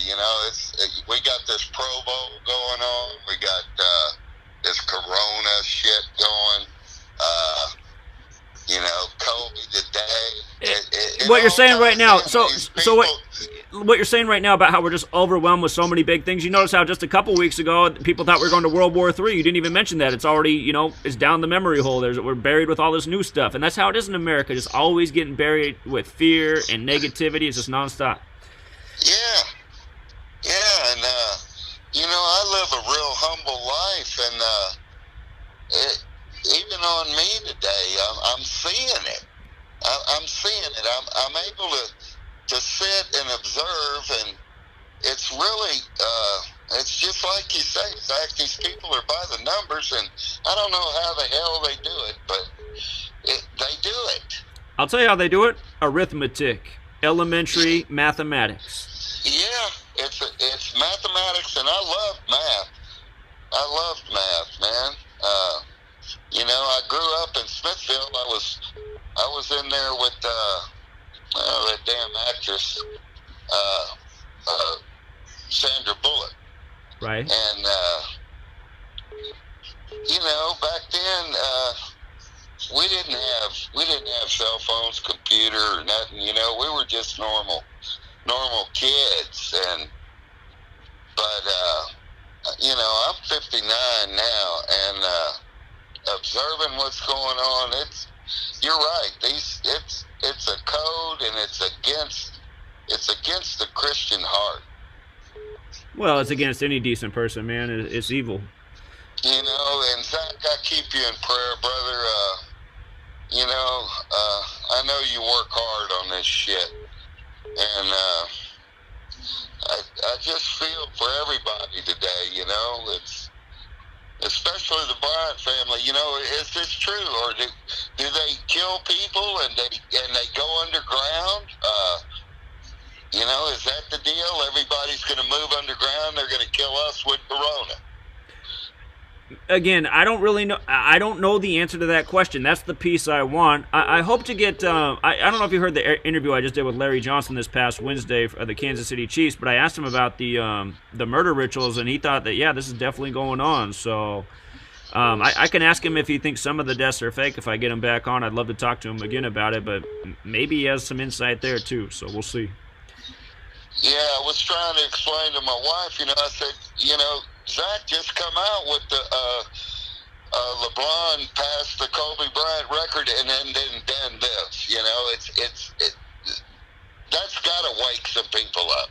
We got this Pro Bowl going on. We got this Corona shit going. Kobe today. What you're saying right now. What you're saying right now about how we're just overwhelmed with so many big things. You notice how just a couple weeks ago people thought we were going to World War III. You didn't even mention that. It's already, it's down the memory hole. We're buried with all this new stuff, and that's how it is in America. Just always getting buried with fear and negativity. It's just nonstop. Yeah, and I live a real humble life, and even on me today, I'm seeing it. I'm seeing it. I'm able to sit and observe, and it's really, it's just like you say, Zach, these people are by the numbers, and I don't know how the hell they do it, but they do it. I'll tell you how they do it. Arithmetic. Elementary mathematics. Yeah, it's mathematics, and I love math. I loved math, man. I grew up in Smithfield. I was in there with that damn actress, Sandra Bullock. Right. And back then we didn't have cell phones, computer, or nothing. We were just normal kids. But I'm 59 now, and observing what's going on, you're right. It's a code, and it's against the Christian heart. Well, it's against any decent person, man. It's evil. And Zach, I keep you in prayer, brother. I know you work hard on this shit, and I just feel for everybody today. It's especially the Bryant family. Is this true, or do they kill people and they go underground? Is that the deal? Everybody's going to move underground. They're going to kill us with Corona. Again, I don't really know. I don't know the answer to that question. That's the piece I want. I hope to get. I don't know if you heard the interview I just did with Larry Johnson this past Wednesday for the Kansas City Chiefs, but I asked him about the murder rituals, and he thought that this is definitely going on. So I can ask him if he thinks some of the deaths are fake. If I get him back on, I'd love to talk to him again about it. But maybe he has some insight there too. So we'll see. Yeah, I was trying to explain to my wife. I said, Zach just come out with LeBron passed the Kobe Bryant record and then this. You know, that's got to wake some people up.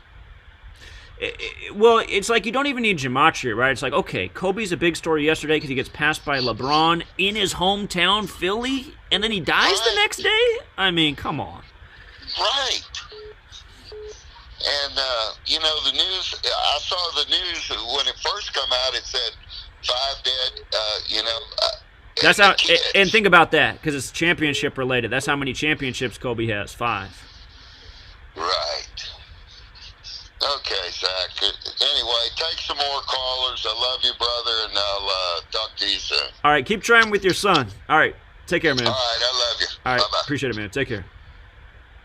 Well, it's like you don't even need gematria, right? It's like, okay, Kobe's a big story yesterday because he gets passed by LeBron in his hometown, Philly, and then he dies the next day? I mean, come on. Right. And, you know, the news, I saw the news when it first come out, it said 5 dead, you know. That's how, and think about that, because it's championship related. That's how many championships Kobe has, 5. Right. Okay, Zach. Anyway, take some more callers. I love you, brother, and I'll talk to you soon. All right, keep trying with your son. All right, take care, man. All right, I love you. All right, Bye-bye. appreciate it, man. Take care.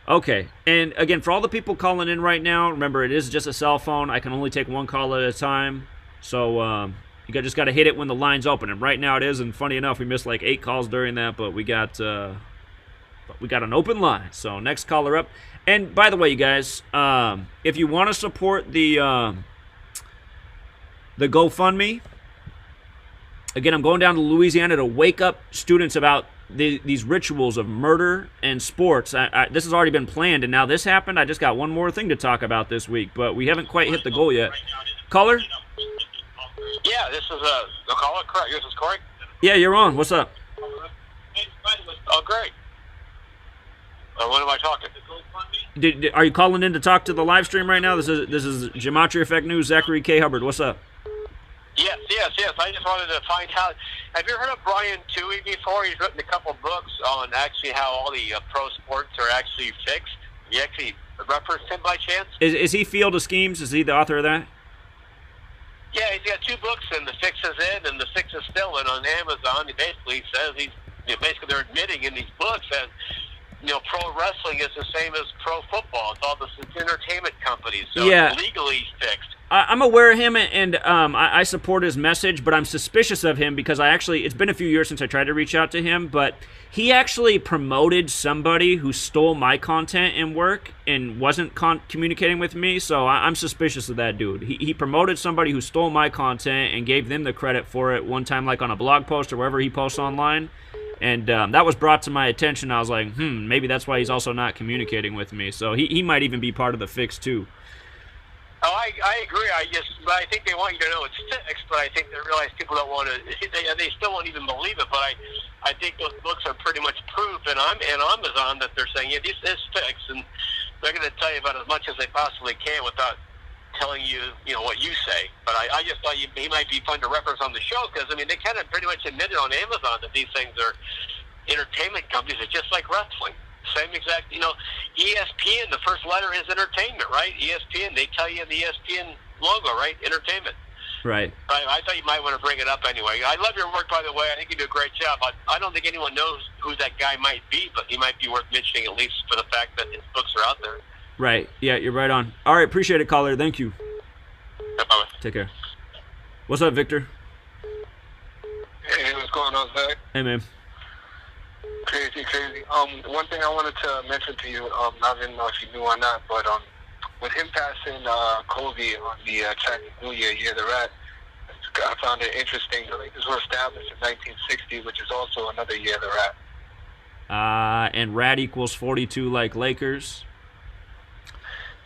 Okay, and again, for all the people calling in right now, remember, it is just a cell phone. I can only take one call at a time, so you just got to hit it when the line's open. And right now it is, and funny enough, we missed like 8 calls during that, but we got an open line. So next caller up. And by the way, you guys, if you want to support the GoFundMe, again, I'm going down to Louisiana to wake up students about these rituals of murder and sports. This has already been planned, and now this happened. I just got one more thing to talk about this week, but we haven't quite hit the goal yet. Caller? Yeah, this is the caller. Correct. This is Corey. Yeah, you're on. What's up? Oh, great. What am I talking? Are you calling in to talk to the live stream right now? This is Gematria Effect News. Zachary K. Hubbard. What's up? Yes. I just wanted to find out. Have you heard of Bryant Toohey before? He's written a couple books on actually how all the pro sports are actually fixed. You actually referenced him by chance? Is he Field of Schemes? Is he the author of that? Yeah, he's got 2 books, and The Fix is In and The Fix is Still In on Amazon. He basically says basically they're admitting in these books that pro wrestling is the same as pro football. It's all this entertainment companies, so it's legally fixed. I'm aware of him, and I support his message, but I'm suspicious of him because it's been a few years since I tried to reach out to him, but he actually promoted somebody who stole my content and work and wasn't communicating with me, so I'm suspicious of that dude. He promoted somebody who stole my content and gave them the credit for it one time, like on a blog post or wherever he posts online. And that was brought to my attention. I was like, maybe that's why he's also not communicating with me. So he might even be part of the fix, too. Oh, I agree. But I think they want you to know it's fixed, but I think they realize people don't want to, they still won't even believe it. But I think those books are pretty much proof, and I'm Amazon that they're saying, yeah, this is fixed, and they're going to tell you about as much as they possibly can without telling you, what you say. But I just thought he might be fun to reference on the show because, they kind of pretty much admitted on Amazon that these things are entertainment companies. Are just like wrestling. Same exact, ESPN, the first letter is entertainment, right? ESPN, they tell you in the ESPN logo, right? Entertainment. Right. I thought you might want to bring it up anyway. I love your work, by the way. I think you do a great job. I don't think anyone knows who that guy might be, but he might be worth mentioning at least for the fact that his books are out there. Right. Yeah, you're right on. All right, appreciate it, caller. Thank you. Bye-bye. Take care. What's up, Victor? Hey, what's going on, Zach? Hey, man. Crazy. One thing I wanted to mention to you, I didn't know if you knew or not, but with him passing Kobe on the Chinese New Year of the Rat, I found it interesting. The Lakers were established in 1960, which is also another year of the Rat. And Rat equals 42 like Lakers.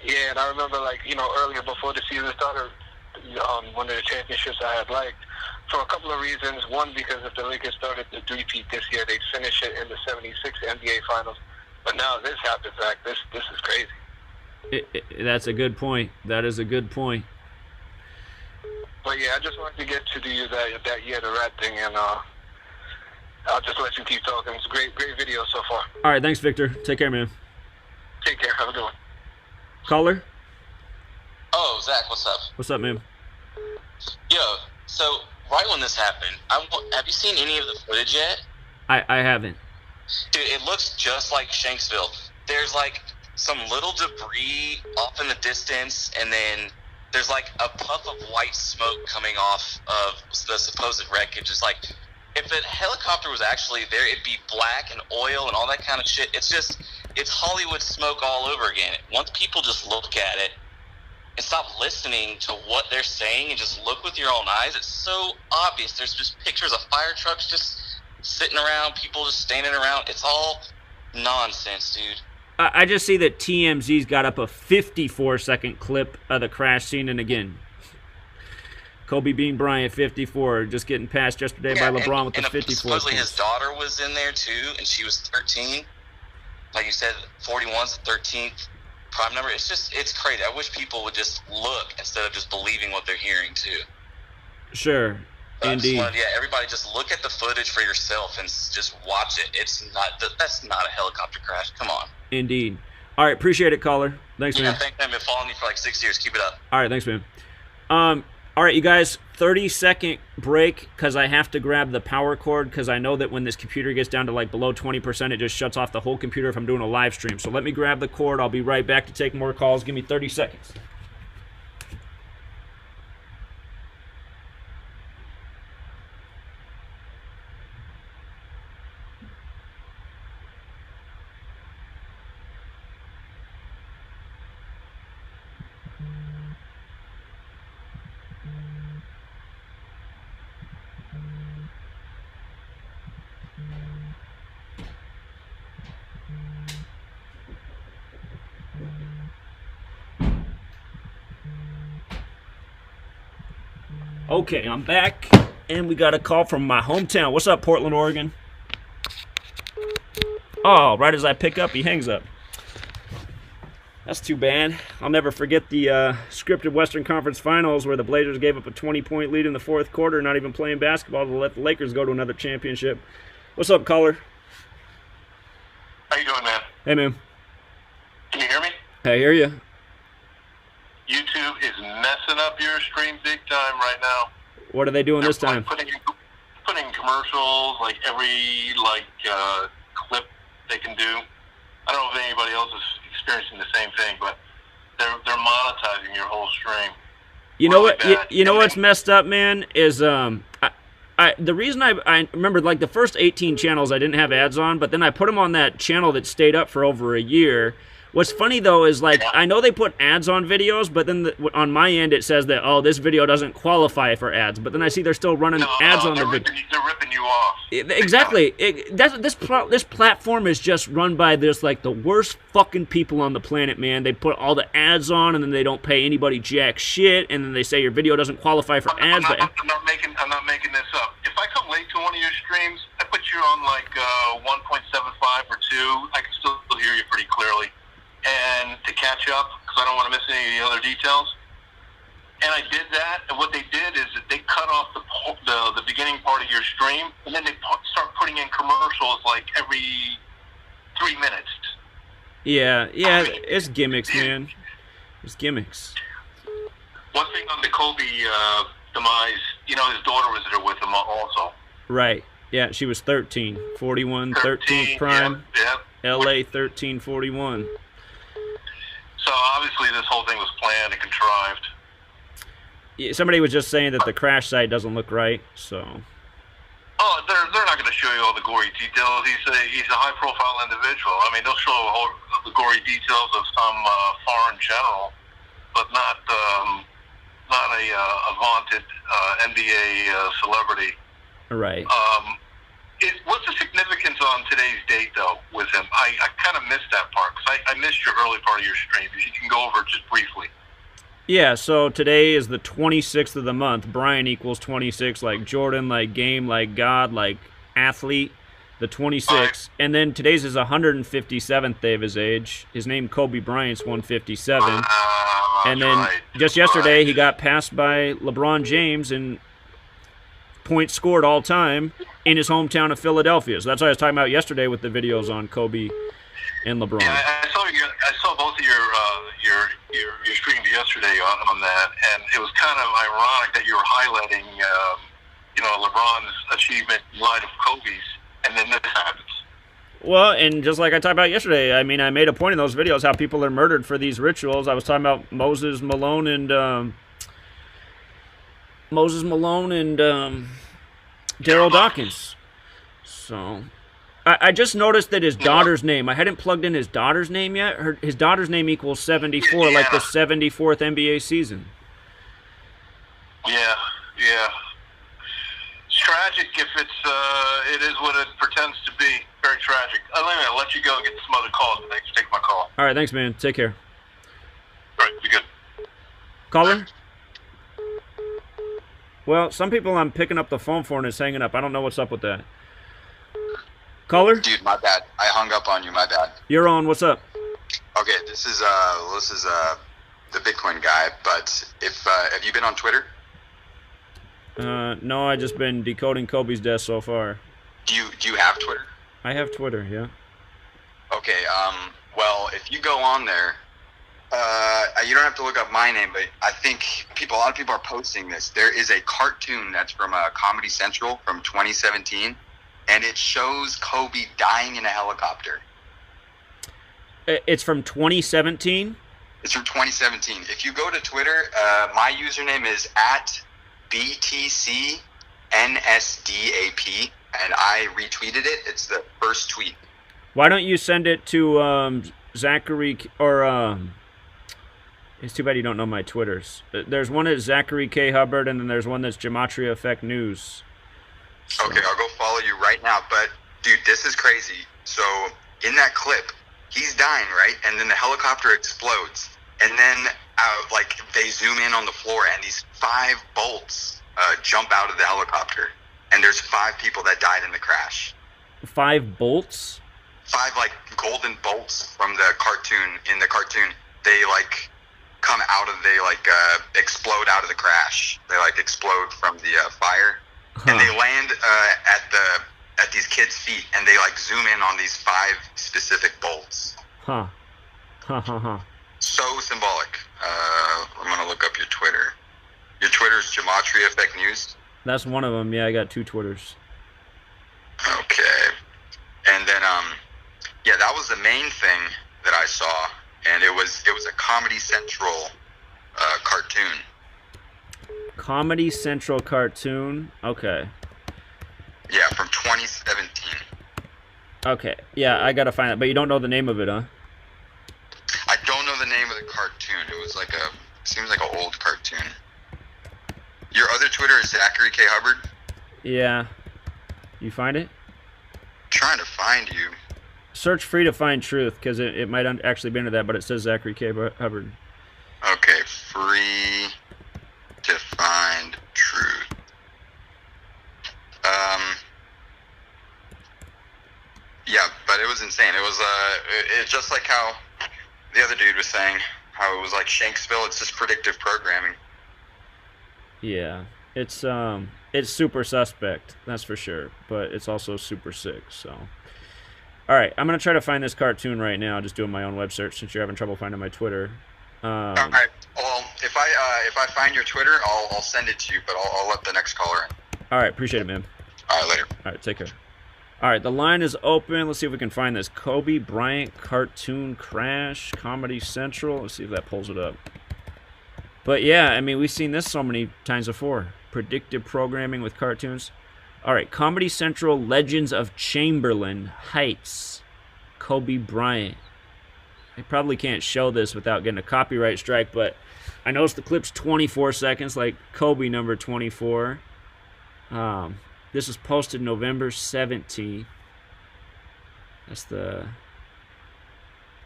Yeah, and I remember, earlier before the season started, one of the championships I had liked, for a couple of reasons. One, because if the Lakers started the three-peat this year, they'd finish it in the 76 NBA Finals. But now this happens, Zach. This is crazy. That's a good point. That is a good point. But, yeah, I just wanted to get to that year the Rat thing, and I'll just let you keep talking. It's a great video so far. All right, thanks, Victor. Take care, man. Take care. Have a good one. Caller? Oh, Zach, what's up? What's up, man? Yo, so right when this happened, have you seen any of the footage yet? I haven't. Dude, it looks just like Shanksville. There's some little debris off in the distance, and then there's a puff of white smoke coming off of the supposed wreckage. It's if the helicopter was actually there, it'd be black and oil and all that kind of shit. It's Hollywood smoke all over again. Once people just look at it, and stop listening to what they're saying and just look with your own eyes. It's so obvious. There's just pictures of fire trucks just sitting around, people just standing around. It's all nonsense, dude. I just see that TMZ's got up a 54-second clip of the crash scene, and again, Kobe Bean Bryant, 54, just getting passed yesterday by LeBron with the 54. Supposedly his daughter was in there too, and she was 13. Like you said, 41's the 13th prime number. It's crazy. I wish people would just look instead of just believing what they're hearing too. Sure. Indeed. Everybody just look at the footage for yourself and just watch it. That's not a helicopter crash. Come on. Indeed. All right, appreciate it, caller. Thanks, man. Thanks, man. I've been following you for like 6 years. Keep it up. All right, thanks, man. All right, you guys, 30-second break because I have to grab the power cord because I know that when this computer gets down to like below 20%, it just shuts off the whole computer if I'm doing a live stream. So let me grab the cord. I'll be right back to take more calls. Give me 30 seconds. Okay, I'm back, and we got a call from my hometown. What's up, Portland, Oregon? Oh, right as I pick up, he hangs up. That's too bad. I'll never forget the scripted Western Conference Finals where the Blazers gave up a 20-point lead in the fourth quarter, not even playing basketball, to let the Lakers go to another championship. What's up, caller? How you doing, man? Hey, man. Can you hear me? I hear you. YouTube is messing up your stream big time right now. What are they doing this time? Putting commercials, like every clip they can do. I don't know if anybody else is experiencing the same thing, but they're monetizing your whole stream. You know what? You know what's messed up, man, is the reason I remember, like, the first 18 channels I didn't have ads on, but then I put them on that channel that stayed up for over a year. What's funny, though, is, like, I know they put ads on videos, but then on my end it says that, oh, this video doesn't qualify for ads. But then I see they're still running ads on the video. They're ripping you off. Exactly. This platform is just run by the worst fucking people on the planet, man. They put all the ads on, and then they don't pay anybody jack shit, and then they say your video doesn't qualify for ads. I'm not making this up. If I come late to one of your streams, I put you on like 1.75 or 2. I can still hear you pretty clearly. And to catch up, because I don't want to miss any of the other details. And I did that, and what they did is that they cut off the beginning part of your stream, and then they start putting in commercials like every 3 minutes. Yeah, it's gimmicks, man. It's gimmicks. One thing on the Kobe demise, his daughter was there with him also. Right. Yeah, she was 13, 41, 13th prime. Yep. LA 1341. So obviously this whole thing was planned and contrived. Yeah, somebody was just saying that the crash site doesn't look right, so. Oh, they're not going to show you all the gory details. He's a high-profile individual. I mean, they'll show the gory details of some foreign general, but not a vaunted NBA celebrity. Right. What's the significance on today's date, though, with him? I kind of missed that part, because I missed your early part of your stream. If you can go over it just briefly. Yeah, so today is the 26th of the month. Bryant equals 26, like Jordan, like game, like God, like athlete, the 26th. Right. And then today's his 157th day of his age. His name, Kobe Bryant's 157. And then just yesterday, he got passed by LeBron James in points scored all time in his hometown of Philadelphia. So that's what I was talking about yesterday with the videos on Kobe and LeBron. Yeah, I saw both of your streams yesterday on that, and it was kind of ironic that you were highlighting LeBron's achievement in light of Kobe's, and then this happens. Well, and just like I talked about yesterday, I mean, I made a point in those videos how people are murdered for these rituals. I was talking about Moses Malone and Daryl Dawkins. So, I just noticed that his daughter's name. I hadn't plugged in his daughter's name yet. His daughter's name equals 74, like the 74th NBA season. Yeah. It's tragic if it is what it pretends to be. Very tragic. I'll let you go and get some other calls. Thanks for taking my call. All right, thanks, man. Take care. All right, be good. Caller? Well, some people I'm picking up the phone for and it's hanging up. I don't know what's up with that. Caller? Dude, my bad. I hung up on you. My bad. You're on. What's up? Okay, this is the Bitcoin guy. But if have you been on Twitter? No, I just been decoding Kobe's death so far. Do you have Twitter? I have Twitter, yeah. Okay. Well, if you go on there, you don't have to look up my name, but I think a lot of people are posting this. There is a cartoon that's from Comedy Central from 2017, and it shows Kobe dying in a helicopter. It's from 2017? It's from 2017. If you go to Twitter, my username is @BTCNSDAP, and I retweeted it. It's the first tweet. Why don't you send it to Zachary or it's too bad you don't know my Twitters. There's one that's Zachary K. Hubbard, and then there's one that's Gematria Effect News. So. Okay, I'll go follow you right now. But, dude, this is crazy. So, in that clip, he's dying, right? And then the helicopter explodes. And then, they zoom in on the floor, and these 5 bolts jump out of the helicopter. And there's 5 people that died in the crash. 5 bolts? 5, golden bolts from the cartoon. In the cartoon, they, come out of, explode out of the crash. They, explode from the fire. Huh. And they land at these kids' feet, and they, zoom in on these 5 specific bolts. Huh. So symbolic. I'm going to look up your Twitter. Your Twitter's Gematria Effect News? That's one of them. Yeah, I got 2 Twitters. Okay. And then, that was the main thing that I saw, and it was a Comedy Central cartoon. Comedy Central cartoon? Okay. Yeah, from 2017. Okay. Yeah, I gotta find it. But you don't know the name of it, huh? I don't know the name of the cartoon. It was seems like an old cartoon. Your other Twitter is Zachary K. Hubbard? Yeah. You find it? I'm trying to find you. Search Free to Find Truth, because it might actually be under that, but it says Zachary K. Hubbard. Okay, Free to Find Truth. Yeah, but it was insane. It was it's just like how the other dude was saying, how it was like Shanksville. It's just predictive programming. Yeah, it's super suspect, that's for sure, but it's also super sick. So, all right, I'm gonna try to find this cartoon right now. Just doing my own web search since you're having trouble finding my Twitter. All right. Well, if I find your Twitter, I'll send it to you, but I'll let the next caller in. All right, appreciate it, man. All right, later. All right, take care. All right, the line is open. Let's see if we can find this Kobe Bryant cartoon crash, Comedy Central. Let's see if that pulls it up. But yeah, I mean, we've seen this so many times before. Predictive programming with cartoons. All right, Comedy Central, Legends of Chamberlain Heights, Kobe Bryant. I probably can't show this without getting a copyright strike, but I noticed the clip's 24 seconds, like Kobe number 24. This was posted November 17th. That's the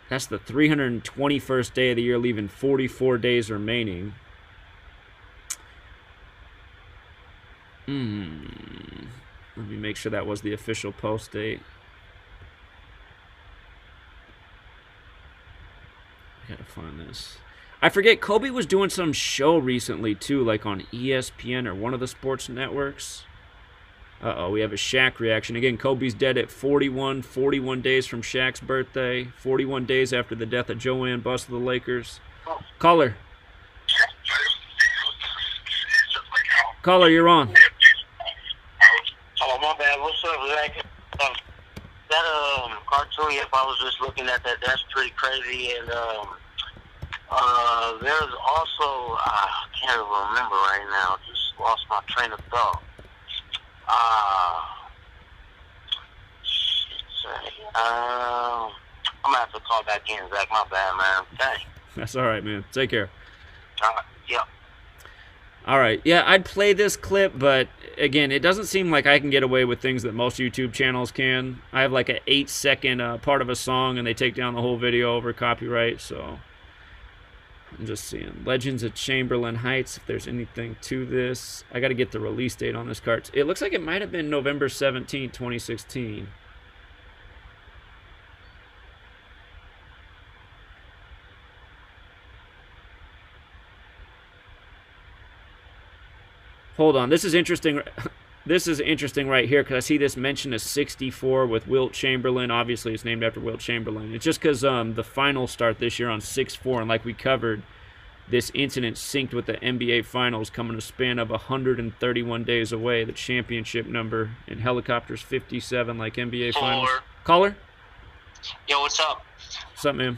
321st day of the year, leaving 44 days remaining. Let me make sure that was the official post date. I gotta find this. I forget, Kobe was doing some show recently too, like on ESPN or one of the sports networks. Uh-oh, we have a Shaq reaction. Again, Kobe's dead at 41 days from Shaq's birthday, 41 days after the death of Joanne Buss of the Lakers. Caller. Caller, you're on. Oh, my bad. What's up, Zach? That cartoon, if I was just looking at that, that's pretty crazy. And there's also, I can't remember right now, just lost my train of thought. I'm gonna have to call back in, Zach. My bad, man. Dang. That's all right, man. Take care. Yep. All right. Yeah, I'd play this clip, but again, it doesn't seem like I can get away with things that most YouTube channels can. I have like an 8-second part of a song, and they take down the whole video over copyright, so I'm just seeing. Legends of Chamberlain Heights, if there's anything to this. I got to get the release date on this card. It looks like it might have been November 17, 2016. Hold on, this is interesting. This is interesting right here because I see this mention as 64 with Wilt Chamberlain. Obviously, it's named after Wilt Chamberlain. It's just because the finals start this year on 6-4, and like we covered, this incident synced with the NBA Finals coming a span of 131 days away. The championship number in helicopters 57, like NBA Finals. Caller? Yo, what's up? What's up, man?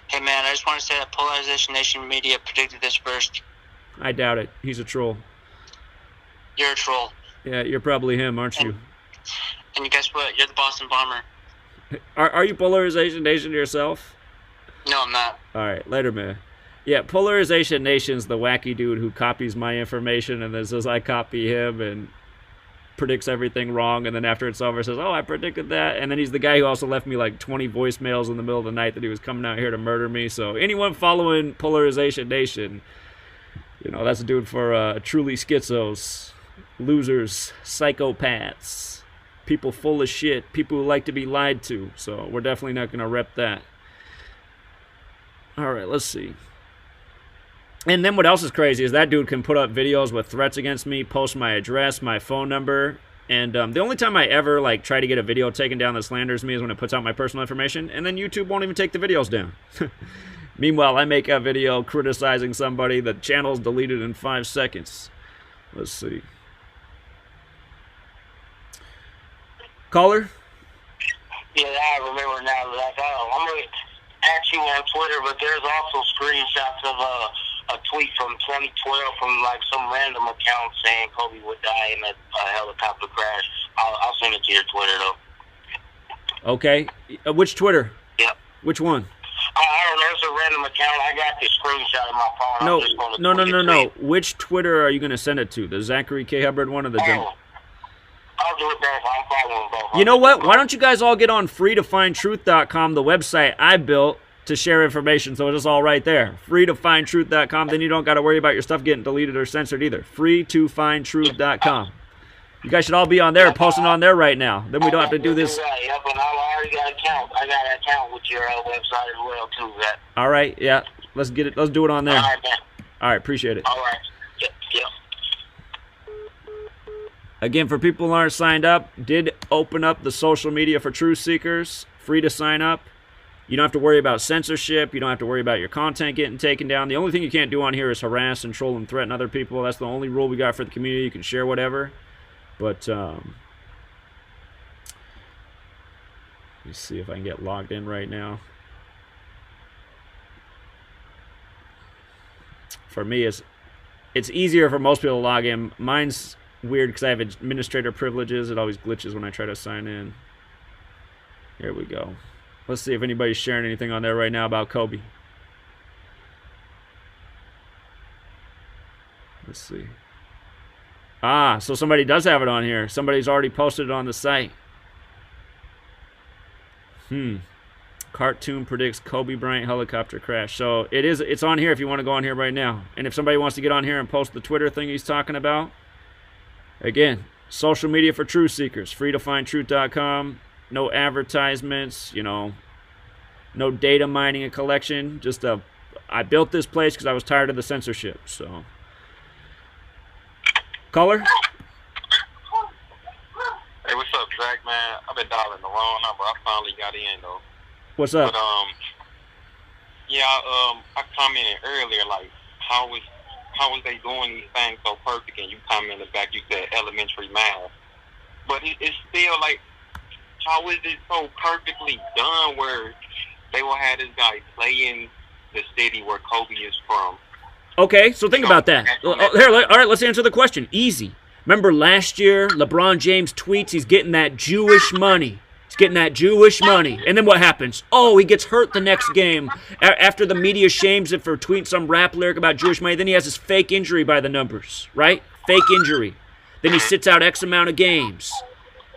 Hey, man, I just want to say that Polarization Nation Media predicted this first. I doubt it. He's a troll. You're a troll. Yeah, you're probably him, aren't you? And guess what? You're the Boston Bomber. Are you Polarization Nation yourself? No, I'm not. All right, later, man. Yeah, Polarization Nation's the wacky dude who copies my information and then says I copy him and predicts everything wrong, and then after it's over says, oh, I predicted that. And then he's the guy who also left me like 20 voicemails in the middle of the night that he was coming out here to murder me. So anyone following Polarization Nation, you know, that's a dude for truly schizos, losers, psychopaths, people full of shit, people who like to be lied to. So we're definitely not going to rep that. All right, let's see. And then what else is crazy is that dude can put up videos with threats against me, post my address, my phone number. And the only time I ever like try to get a video taken down that slanders me is when it puts out my personal information, and then YouTube won't even take the videos down. Meanwhile, I make a video criticizing somebody, the channel's deleted in 5 seconds. Let's see. Caller? Yeah, I remember now. Like, I'm going to at you on Twitter, but there's also screenshots of a tweet from 2012 from like some random account saying Kobe would die in a helicopter crash. I'll send it to your Twitter, though. Okay. Which Twitter? Yep. Which one? I don't know. It's a random account. I got the screenshot in my phone. No. Which Twitter are you going to send it to? The Zachary K. Hubbard one or the... I'll do it both. I'm following both. You know what? Why don't you guys all get on freetofindtruth.com, the website I built to share information, so it's just all right there. freetofindtruth.com. Then you don't got to worry about your stuff getting deleted or censored either. freetofindtruth.com. You guys should all be on there, posting on there right now. Then we don't have to do this. Yep, and I already got an account. I got an account with your website as well, too, Zach. All right, yeah. Let's get it. Let's do it on there. All right, man. All right, appreciate it. All right. Yep. Again, for people who aren't signed up, did open up the social media for truth seekers. Free to sign up. You don't have to worry about censorship. You don't have to worry about your content getting taken down. The only thing you can't do on here is harass and troll and threaten other people. That's the only rule we got for the community. You can share whatever. But, let me see if I can get logged in right now. For me, it's easier for most people to log in. Mine's weird because I have administrator privileges. It always glitches when I try to sign in. Here we go. Let's see if anybody's sharing anything on there right now about Kobe. Let's see. Ah, so somebody does have it on here. Somebody's already posted it on the site. Cartoon predicts Kobe Bryant helicopter crash. So it's on here if you want to go on here right now. And if somebody wants to get on here and post the Twitter thing he's talking about, again, social media for truth seekers, freetofindtruth.com. No advertisements, you know, no data mining and collection. Just I built this place because I was tired of the censorship. So, caller. Hey, what's up, Zach? Man, I've been dialing the wrong number. I finally got in though. What's up? But I commented earlier, like how was they doing these things so perfect? And you commented back, you said elementary math, but it's still like, how is it so perfectly done where they will have this guy play in the city where Kobe is from? Okay, so think about that. All right, let's answer the question. Easy. Remember last year, LeBron James tweets he's getting that Jewish money. He's He's getting that Jewish money. And then what happens? Oh, he gets hurt the next game. After the media shames him for tweeting some rap lyric about Jewish money, then he has his fake injury by the numbers, right? Fake injury. Then he sits out X amount of games.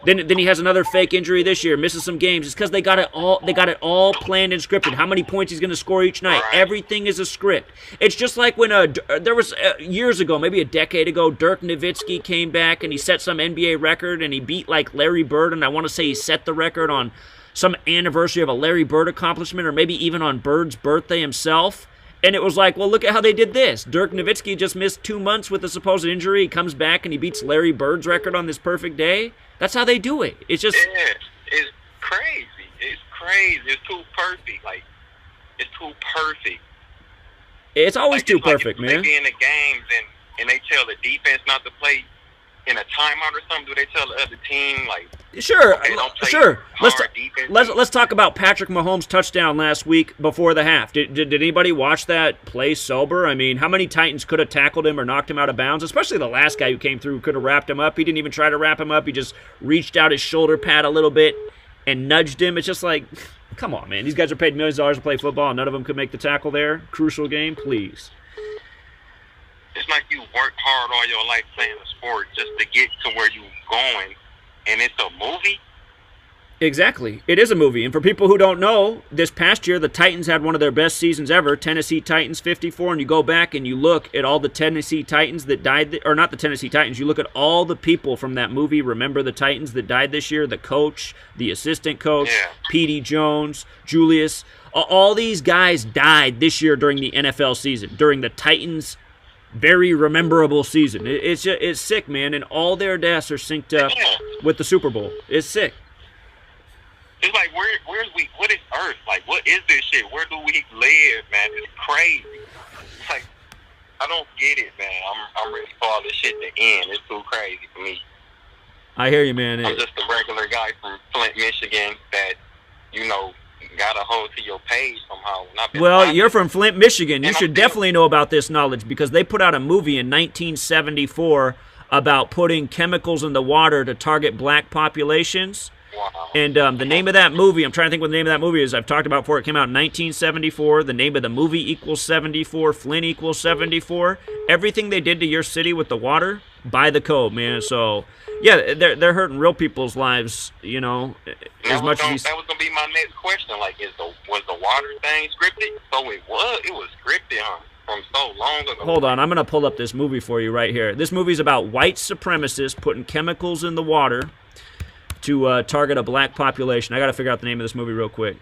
Then he has another fake injury this year, misses some games. It's because they got it all planned and scripted. How many points he's going to score each night? Everything is a script. It's just like when there was years ago, maybe a decade ago, Dirk Nowitzki came back and he set some NBA record and he beat like Larry Bird, and I want to say he set the record on some anniversary of a Larry Bird accomplishment, or maybe even on Bird's birthday himself. And it was like, well, look at how they did this. Dirk Nowitzki just missed 2 months with a supposed injury. He comes back and he beats Larry Bird's record on this perfect day. That's how they do it. It's just... Yeah, it's crazy. It's crazy. It's too perfect. Like, it's too perfect. It's always like, too it's like perfect, if man. They be in the games and they tell the defense not to play in a timeout or something. Do they tell the other team, like... Sure, okay, don't play sure. hard defense? Let's talk about Patrick Mahomes' touchdown last week before the half. Did anybody watch that play sober? I mean, how many Titans could have tackled him or knocked him out of bounds? Especially the last guy who came through could have wrapped him up. He didn't even try to wrap him up. He just reached out his shoulder pad a little bit and nudged him. It's just like, come on, man. These guys are paid millions of dollars to play football, and none of them could make the tackle there. Crucial game, please. It's like you worked hard all your life playing a sport just to get to where you're going, and it's a movie? Exactly. It is a movie. And for people who don't know, this past year, the Titans had one of their best seasons ever, Tennessee Titans 54, and you go back and you look at all the Tennessee Titans that died, or not the Tennessee Titans, you look at all the people from that movie, Remember the Titans, that died this year, the coach, the assistant coach, Petey Jones, Julius, all these guys died this year during the NFL season, during the Titans' very rememberable season. It's sick, man, and all their deaths are synced up with the Super Bowl. It's sick. It's like, what is Earth? Like, what is this shit? Where do we live, man? It's crazy. It's like, I don't get it, man. I'm ready for all this shit to end. It's too crazy for me. I hear you, man. I'm just a regular guy from Flint, Michigan that, got a hold to your page somehow. Well, you're from Flint, Michigan. You should definitely know about this knowledge because they put out a movie in 1974 about putting chemicals in the water to target black populations. Wow. And the name of that movie, I'm trying to think what the name of that movie is. I've talked about before. It came out in 1974. The name of the movie equals 74. Flint equals 74. Everything they did to your city with the water, by the code, man. So, yeah, they're hurting real people's lives, as much as that was going to be my next question. Like, was the water thing scripted? So it was scripted, huh? From so long ago. Hold on, I'm going to pull up this movie for you right here. This movie's about white supremacists putting chemicals in the water to target a black population. I got to figure out the name of this movie real quick.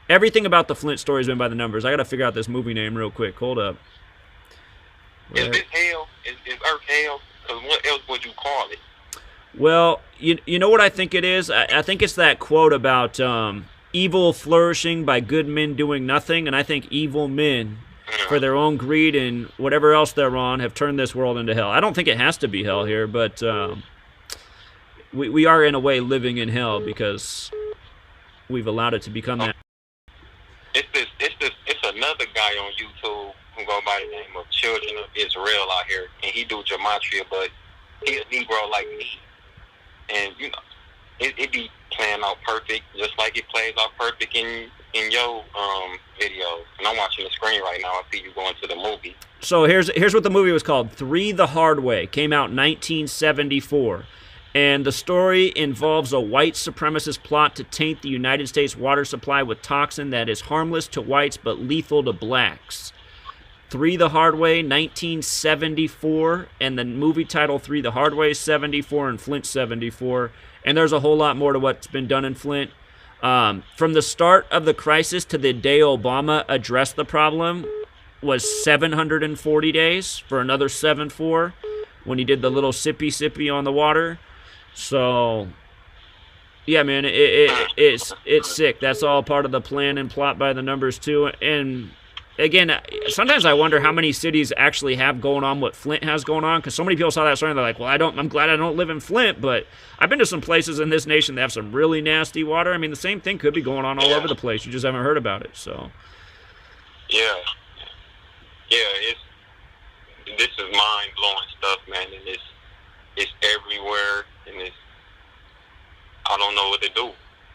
Everything about the Flint story has been by the numbers. I got to figure out this movie name real quick. Hold up. Is this hell? Is Earth hell? Because what else would you call it? Well, you know what I think it is? I think it's that quote about evil flourishing by good men doing nothing, and I think evil men, for their own greed and whatever else they're on, have turned this world into hell. I don't think it has to be hell here, but we are in a way living in hell because we've allowed it to become that. It's another guy on YouTube who go by the name of Children of Israel out here, and he do gematria, but he a Negro like me, and it be playing out perfect, just like it plays out perfect in your videos. And I'm watching the screen right now. I see you going to the movie. So here's what the movie was called: 3 the Hard Way. Came out in 1974. And the story involves a white supremacist plot to taint the United States water supply with toxin that is harmless to whites but lethal to blacks. 3 the Hard Way, 1974, and the movie title 3 the Hard Way, 74, and Flint, 74. And there's a whole lot more to what's been done in Flint. From the start of the crisis to the day Obama addressed the problem was 740 days for another 7-4 when he did the little sippy on the water. So, yeah, man, it's sick. That's all part of the plan and plot by the numbers, too. And, again, sometimes I wonder how many cities actually have going on what Flint has going on, because so many people saw that story and they're like, well, I'm glad I don't live in Flint, but I've been to some places in this nation that have some really nasty water. I mean, the same thing could be going on all over the place. You just haven't heard about it, so. Yeah, this is mind-blowing stuff, man, and it's everywhere, and I don't know what to do.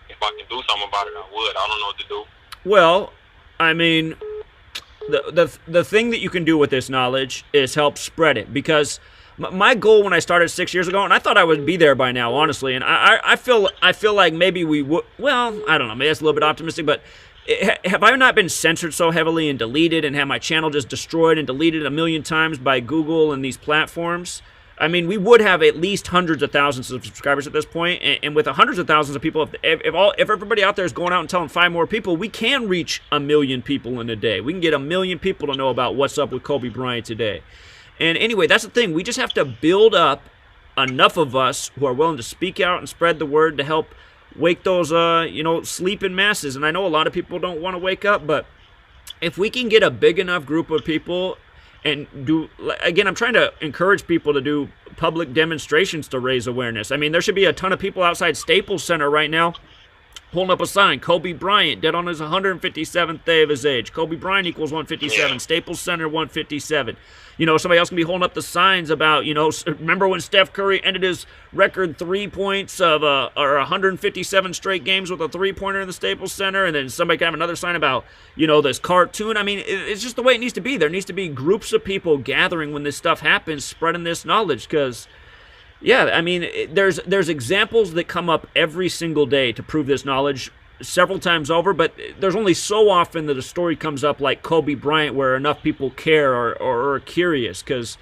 if I can do something about it, I would. I don't know what to do. Well, I mean, the thing that you can do with this knowledge is help spread it, because my goal when I started 6 years ago, and I thought I would be there by now, honestly, and I feel like maybe we would. Well, I don't know, maybe that's a little bit optimistic, but have I not been censored so heavily and deleted, and have my channel just destroyed and deleted a million times by Google and these platforms? I mean, we would have at least hundreds of thousands of subscribers at this point, and with hundreds of thousands of people, if everybody out there is going out and telling 5 more people, we can reach 1 million people in a day. We can get 1 million people to know about what's up with Kobe Bryant today. And anyway, that's the thing. We just have to build up enough of us who are willing to speak out and spread the word to help wake those, sleeping masses. And I know a lot of people don't want to wake up, but if we can get a big enough group of people and do, again, I'm trying to encourage people to do public demonstrations to raise awareness. I mean, there should be a ton of people outside Staples Center right now holding up a sign, Kobe Bryant, dead on his 157th day of his age. Kobe Bryant equals 157. Yeah. Staples Center, 157. Somebody else can be holding up the signs about, remember when Steph Curry ended his record 3 points of or 157 straight games with a three-pointer in the Staples Center, and then somebody can have another sign about, this cartoon. I mean, it's just the way it needs to be. There needs to be groups of people gathering when this stuff happens, spreading this knowledge, because yeah, I mean, there's examples that come up every single day to prove this knowledge several times over, but there's only so often that a story comes up like Kobe Bryant where enough people care or are curious, because,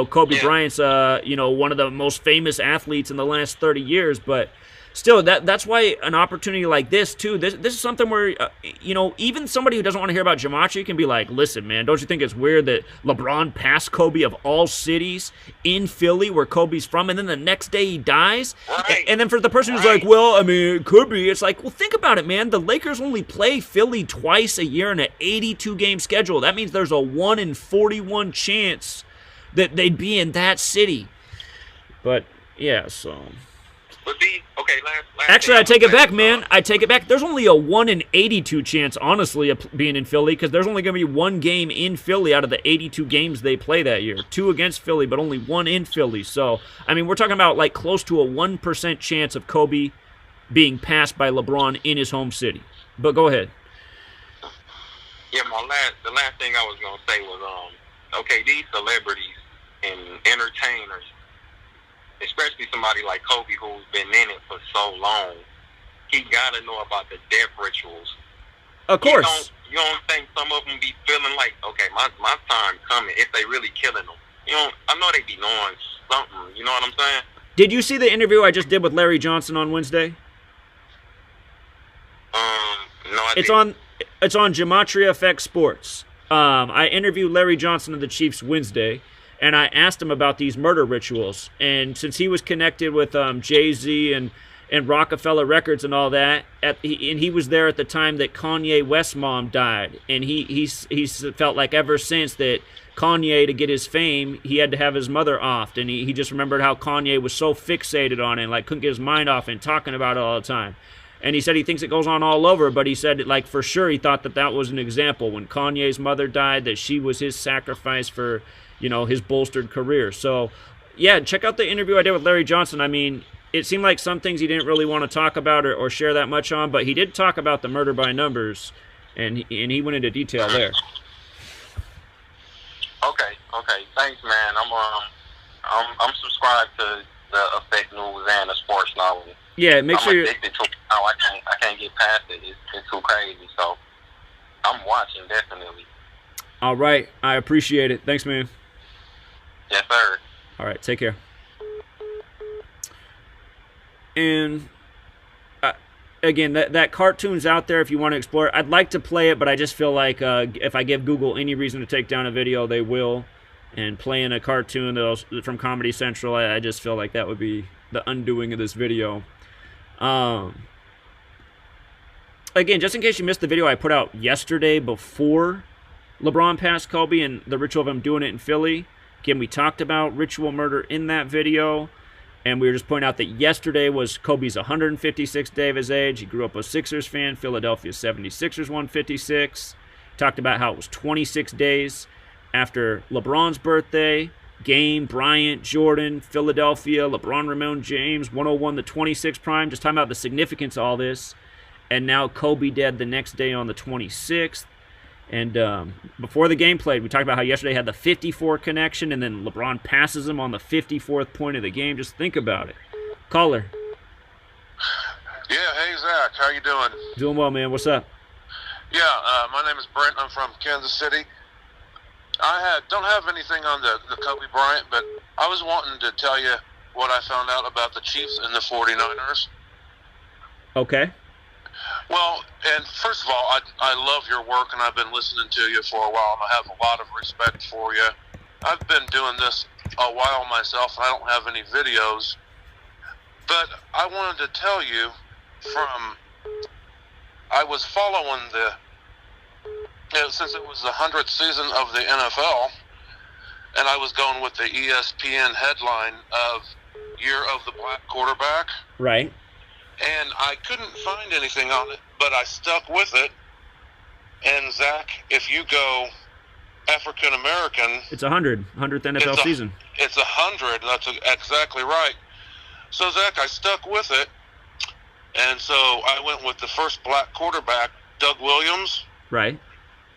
Kobe Bryant's, one of the most famous athletes in the last 30 years, but still, that's why an opportunity like this, too, this is something where, even somebody who doesn't want to hear about gematria can be like, listen, man, don't you think it's weird that LeBron passed Kobe of all cities in Philly, where Kobe's from, and then the next day he dies? Right. And then for the person who's like, well, I mean, it could be, it's like, well, think about it, man. The Lakers only play Philly twice a year in an 82-game schedule. That means there's a 1 in 41 chance that they'd be in that city. But, yeah, so... Actually, I take it back, man. I take it back. There's only a 1 in 82 chance, honestly, of being in Philly, because there's only going to be 1 game in Philly out of the 82 games they play that year. 2 against Philly, but only 1 in Philly. So, I mean, we're talking about like close to a 1% chance of Kobe being passed by LeBron in his home city. But go ahead. Yeah, the last thing I was going to say was, these celebrities and entertainers, especially somebody like Kobe who's been in it for so long, he gotta know about the death rituals. Of course. You don't think some of them be feeling like, okay, my time coming if they really killing them? I know they be knowing something. You know what I'm saying? Did you see the interview I just did with Larry Johnson on Wednesday? No, I didn't. It's on Gematria Effect Sports. I interviewed Larry Johnson of the Chiefs Wednesday, and I asked him about these murder rituals. And since he was connected with Jay-Z and Rockefeller Records and all that, and he was there at the time that Kanye West's mom died, and he felt like ever since that Kanye, to get his fame, he had to have his mother offed, and he just remembered how Kanye was so fixated on it, and like couldn't get his mind off and talking about it all the time. And he said he thinks it goes on all over, but he said, like, for sure he thought that was an example. When Kanye's mother died, that she was his sacrifice for, his bolstered career. So, yeah, check out the interview I did with Larry Johnson. I mean, it seemed like some things he didn't really want to talk about or share that much on, but he did talk about the murder by numbers, and he went into detail there. Okay. Thanks, man. I'm subscribed to the Effect News and the Sports Knowledge. Yeah, make sure you're addicted to it. No, I can't get past it. It's too crazy. So I'm watching, definitely. All right, I appreciate it. Thanks, man. Yes, sir. All right, take care. And again, that cartoon's out there if you want to explore it. I'd like to play it, but I just feel like if I give Google any reason to take down a video, they will. And playing a cartoon from Comedy Central, I just feel like that would be the undoing of this video. Again, just in case you missed the video I put out yesterday before LeBron passed Kobe and the ritual of him doing it in Philly. Again, we talked about ritual murder in that video, and we were just pointing out that yesterday was Kobe's 156th day of his age. He grew up a Sixers fan, Philadelphia 76ers 156. Talked about how it was 26 days after LeBron's birthday. Game, Bryant, Jordan, Philadelphia, LeBron, Ramon, James, 101 to 26 prime. Just talking about the significance of all this. and now Kobe dead the next day on the 26th. And before the game played, we talked about how yesterday had the 54 connection, and then LeBron passes him on the 54th point of the game. Just think about it. Caller. Yeah, hey Zach, how you doing? Doing well, man. What's up? Yeah, my name is Brent. I'm from Kansas City. I don't have anything on the Kobe Bryant, but I was wanting to tell you what I found out about the Chiefs and the 49ers. Okay. Well, and first of all, I love your work, and I've been listening to you for a while, and I have a lot of respect for you. I've been doing this a while myself, and I don't have any videos. But I wanted to tell you I was following since it was the 100th season of the NFL, and I was going with the ESPN headline of Year of the Black Quarterback. Right. And I couldn't find anything on it, but I stuck with it. And Zach, if you go African American, it's 100th NFL season. It's 100. That's exactly right. So Zach, I stuck with it, and so I went with the first black quarterback, Doug Williams. Right.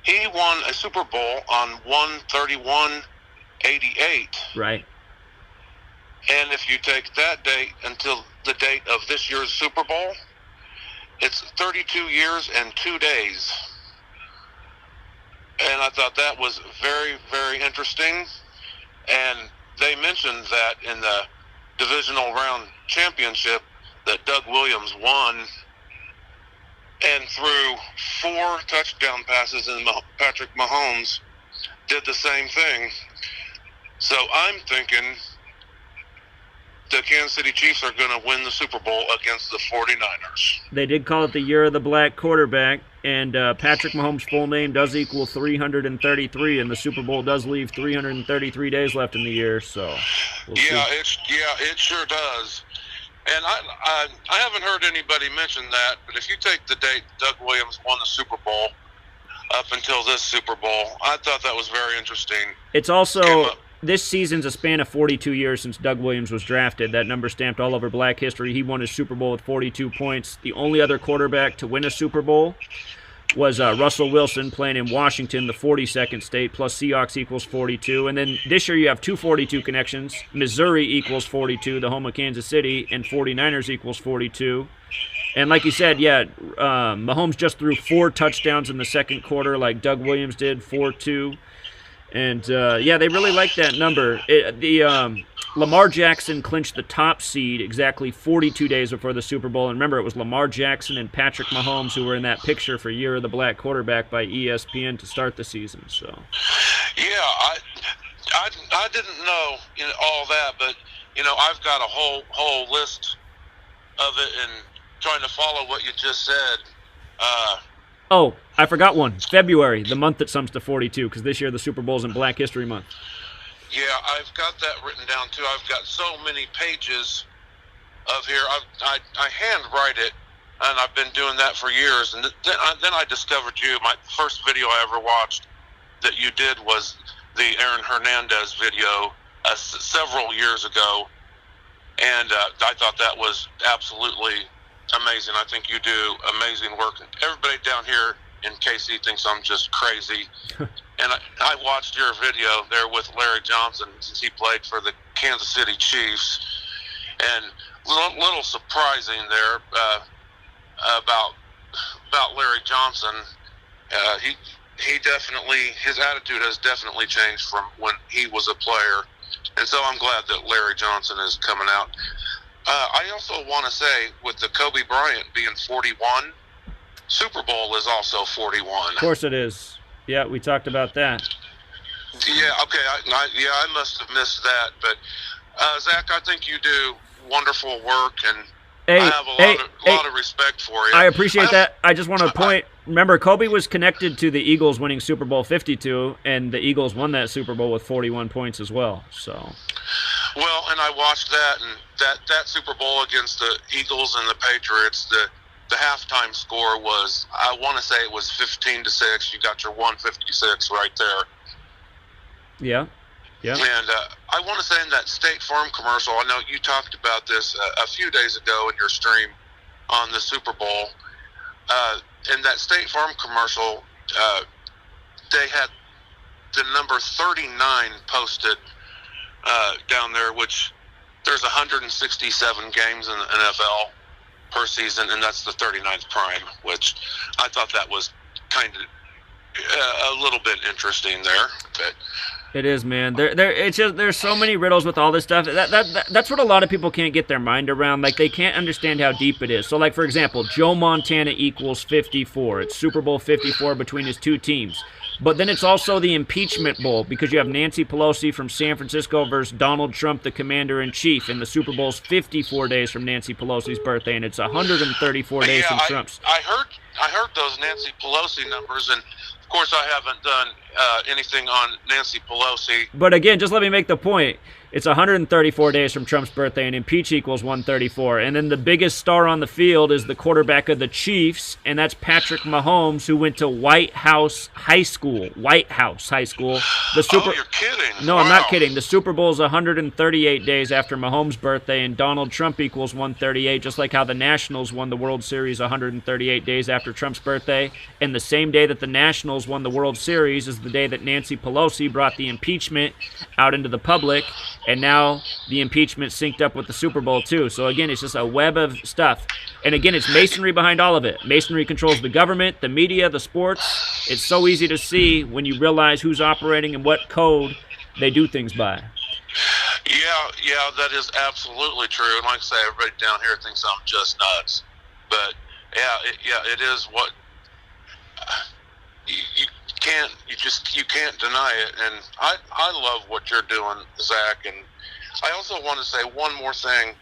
He won a Super Bowl on 1/31/88. Right. And if you take that date until the date of this year's Super Bowl, it's 32 years and 2 days. And I thought that was very, very interesting. And they mentioned that in the divisional round championship that Doug Williams won and threw 4 touchdown passes, and Patrick Mahomes did the same thing. So I'm thinking the Kansas City Chiefs are going to win the Super Bowl against the 49ers. They did call it the Year of the Black Quarterback, and Patrick Mahomes' full name does equal 333, and the Super Bowl does leave 333 days left in the year. So we'll see. It sure does. And I haven't heard anybody mention that, but if you take the date Doug Williams won the Super Bowl up until this Super Bowl, I thought that was very interesting. It's also, this season's a span of 42 years since Doug Williams was drafted. That number stamped all over Black history. He won his Super Bowl with 42 points. The only other quarterback to win a Super Bowl was Russell Wilson playing in Washington, the 42nd state, plus Seahawks equals 42. And then this year you have two 42 connections. Missouri equals 42, the home of Kansas City, and 49ers equals 42. And like you said, Mahomes just threw 4 touchdowns in the second quarter like Doug Williams did, 4-2. And, they really like that number. Lamar Jackson clinched the top seed exactly 42 days before the Super Bowl. And remember, it was Lamar Jackson and Patrick Mahomes who were in that picture for Year of the Black Quarterback by ESPN to start the season. So, yeah, I didn't know all that, but, I've got a whole list of it and trying to follow what you just said. Oh, I forgot one. February, the month that sums to 42, because this year the Super Bowl's in Black History Month. Yeah, I've got that written down too. I've got so many pages of here. I handwrite it, and I've been doing that for years. And then I discovered you. My first video I ever watched that you did was the Aaron Hernandez video several years ago, and I thought that was absolutely amazing. I think you do amazing work. Everybody down here in KC thinks I'm just crazy. And I watched your video there with Larry Johnson since he played for the Kansas City Chiefs. And a little surprising there about Larry Johnson. He definitely, his attitude has definitely changed from when he was a player. And so I'm glad that Larry Johnson is coming out. I also want to say, with the Kobe Bryant being 41, Super Bowl is also 41. Of course it is. Yeah, we talked about that. Yeah, okay. I must have missed that. But, Zach, I think you do wonderful work, and I have a lot of respect for you. I appreciate that. I just want to point, remember, Kobe was connected to the Eagles winning Super Bowl 52, and the Eagles won that Super Bowl with 41 points as well. So. Well, and I watched that, and that Super Bowl against the Eagles and the Patriots, the halftime score was, I want to say it was 15-6. You got your 156 right there. Yeah. Yeah. And I want to say in that State Farm commercial, I know you talked about this a few days ago in your stream on the Super Bowl. in that State Farm commercial, they had the number 39 posted down there, which there's 167 games in the NFL per season, and that's the 39th prime, which I thought that was kind of a little bit interesting there. But It is, man. It's just there's so many riddles with all this stuff. That's what a lot of people can't get their mind around. Like, they can't understand how deep it is. So, like, for example, Joe Montana equals 54. It's Super Bowl 54 between his two teams. But then it's also the impeachment bowl, because you have Nancy Pelosi from San Francisco versus Donald Trump, the commander-in-chief, and the Super Bowl's 54 days from Nancy Pelosi's birthday, and it's 134 days from Trump's. I heard those Nancy Pelosi numbers, and of course I haven't done anything on Nancy Pelosi. But again, just let me make the point. It's 134 days from Trump's birthday, and impeach equals 134. And then the biggest star on the field is the quarterback of the Chiefs, and that's Patrick Mahomes, who went to White House High School. White House High School. Oh, you're kidding. No, wow. I'm not kidding. The Super Bowl is 138 days after Mahomes' birthday, and Donald Trump equals 138, just like how the Nationals won the World Series 138 days after Trump's birthday. And the same day that the Nationals won the World Series is the day that Nancy Pelosi brought the impeachment out into the public. And now the impeachment synced up with the Super Bowl, too. So, again, it's just a web of stuff. And, again, it's masonry behind all of it. Masonry controls the government, the media, the sports. It's so easy to see when you realize who's operating and what code they do things by. Yeah, that is absolutely true. And like I say, everybody down here thinks I'm just nuts. But, it is what you can't deny it. And I love what you're doing, Zach. And I also want to say one more thing.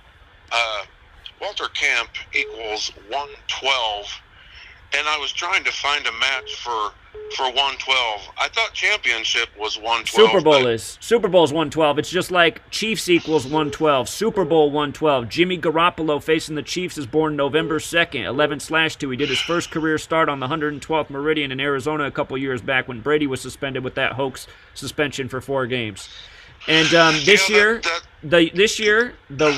Walter Camp equals 112, and I was trying to find a match for 112. I thought championship was 112. Super Bowl is 112. It's just like Chiefs equals 112. Super Bowl 112. Jimmy Garoppolo facing the Chiefs is born November 2nd, 11/2. He did his first career start on the 112th Meridian in Arizona a couple years back when Brady was suspended with that hoax suspension for 4 games. And this year, The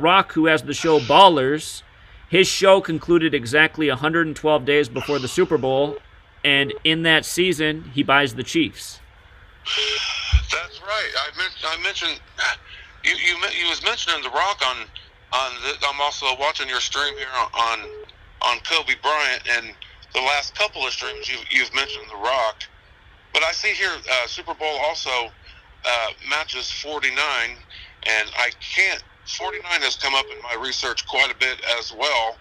Rock, who has the show Ballers, his show concluded exactly 112 days before the Super Bowl, and in that season, he buys the Chiefs. That's right. I mentioned you was mentioning The Rock on I'm also watching your stream here on Kobe Bryant, and the last couple of streams you've mentioned The Rock, but I see here Super Bowl also matches 49, and 49 has come up in my research quite a bit as well,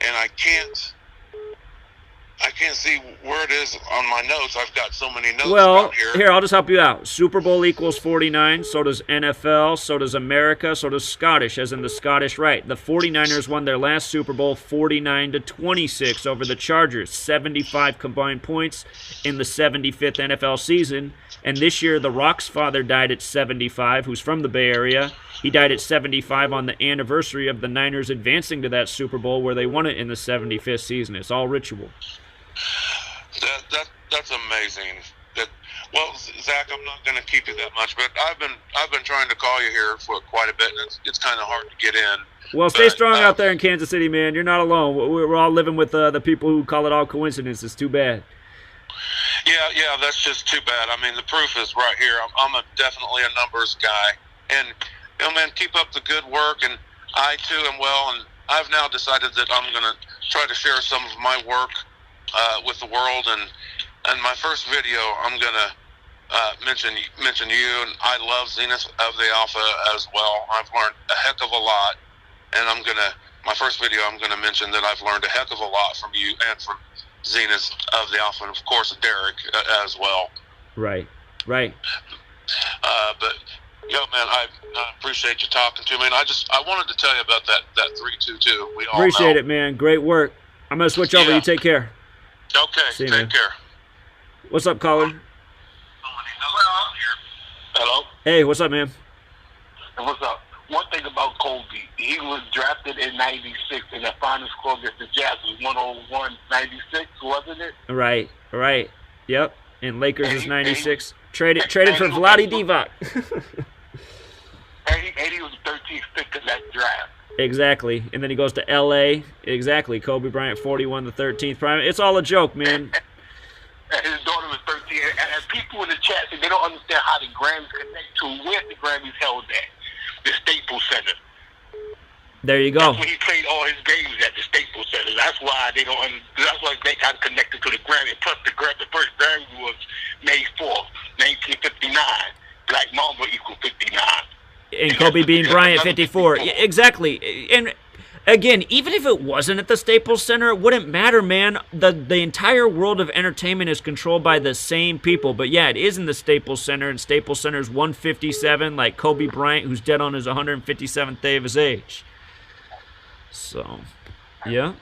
and I can't see where it is on my notes. I've got so many notes out here. Here, I'll just help you out. Super Bowl equals 49, so does NFL, so does America, so does Scottish, as in the Scottish Rite. The 49ers won their last Super Bowl 49-26 over the Chargers, 75 combined points in the 75th NFL season. And this year, The Rock's father died at 75, who's from the Bay Area. He died at 75 on the anniversary of the Niners advancing to that Super Bowl where they won it in the 75th season. It's all ritual. That's amazing. Well, Zach, I'm not going to keep you that much, but I've been trying to call you here for quite a bit, and it's kind of hard to get in. Well, stay strong out there in Kansas City, man. You're not alone. We're all living with the people who call it all coincidence. It's too bad. Yeah, that's just too bad. I mean, the proof is right here. I'm definitely a numbers guy, and man, keep up the good work. And I too am well, and I've now decided that I'm going to try to share some of my work with the world. And my first video, I'm going to mention you, and I love Zenith of the Alpha as well. I've learned a heck of a lot, and my first video, I'm going to mention that I've learned a heck of a lot from you and from Zenith of the Alpha, and of course Derek as well. Right. But man, I appreciate you talking to me, and I wanted to tell you about that 322. We all appreciate know. it, man. Great work. I'm gonna switch over. You take care. Okay. See you, take man. care. What's up, caller? Hello? Hey, what's up, man? What's up? One thing about Kobe, he was drafted in 96, and the final score against the Jazz was 101-96, wasn't it? Right. Yep. And Lakers is 96. Traded for Vlade Divac. and he was the 13th pick in that draft. Exactly. And then he goes to L.A. Exactly. Kobe Bryant, 41, the 13th prime. It's all a joke, man. And his daughter was 13. And people in the chat say they don't understand how the Grammys connect to where the Grammys held at. The Staples Center. There you go. That's where he played all his games at the Staples Center. That's why they don't. That's why they got connected to the Grammy. Plus, the first Grammy was May 4th, 1959. Black Mamba equal 59. And Kobe being Bryant, 54. Yeah, exactly. And again, even if it wasn't at the Staples Center, it wouldn't matter, man. The entire world of entertainment is controlled by the same people. But yeah, it is in the Staples Center, and Staples Center is 157, like Kobe Bryant, who's dead on his 157th day of his age. So, yeah.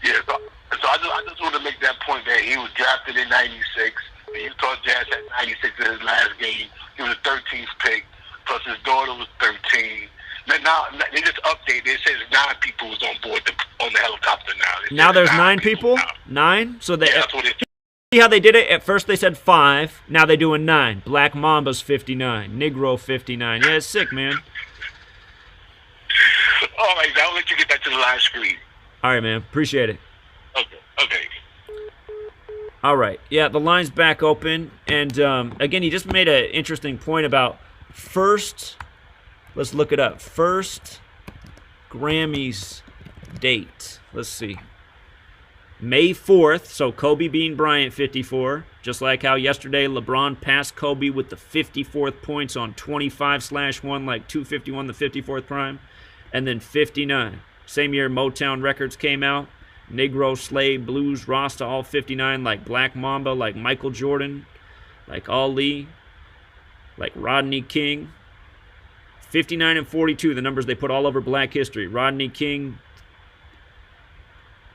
Yeah, so I just want to make that point that he was drafted in 96. The Utah Jazz had 96 in his last game. He was the 13th pick, plus his daughter was 13. Now they just updated. It says 9 people was on board on the helicopter now. Now there's 9 people? 9? So they, yeah, that's what it is. See how they did it? At first they said 5. Now they're doing 9. Black Mamba's 59. Negro 59. Yeah, it's sick, man. All right, I'll let you get back to the live screen. All right, man. Appreciate it. Okay. All right. Yeah, the line's back open. And, again, he just made an interesting point about first, let's look it up, first Grammys date. Let's see. May 4th, so Kobe being Bryant, 54. Just like how yesterday LeBron passed Kobe with the 54th points on 25/1, like 251, the 54th prime. And then 59. Same year Motown Records came out. Negro, Slave, Blues, Rasta, all 59, like Black Mamba, like Michael Jordan, like Ali, like Rodney King. 59 and 42, the numbers they put all over Black history. Rodney King,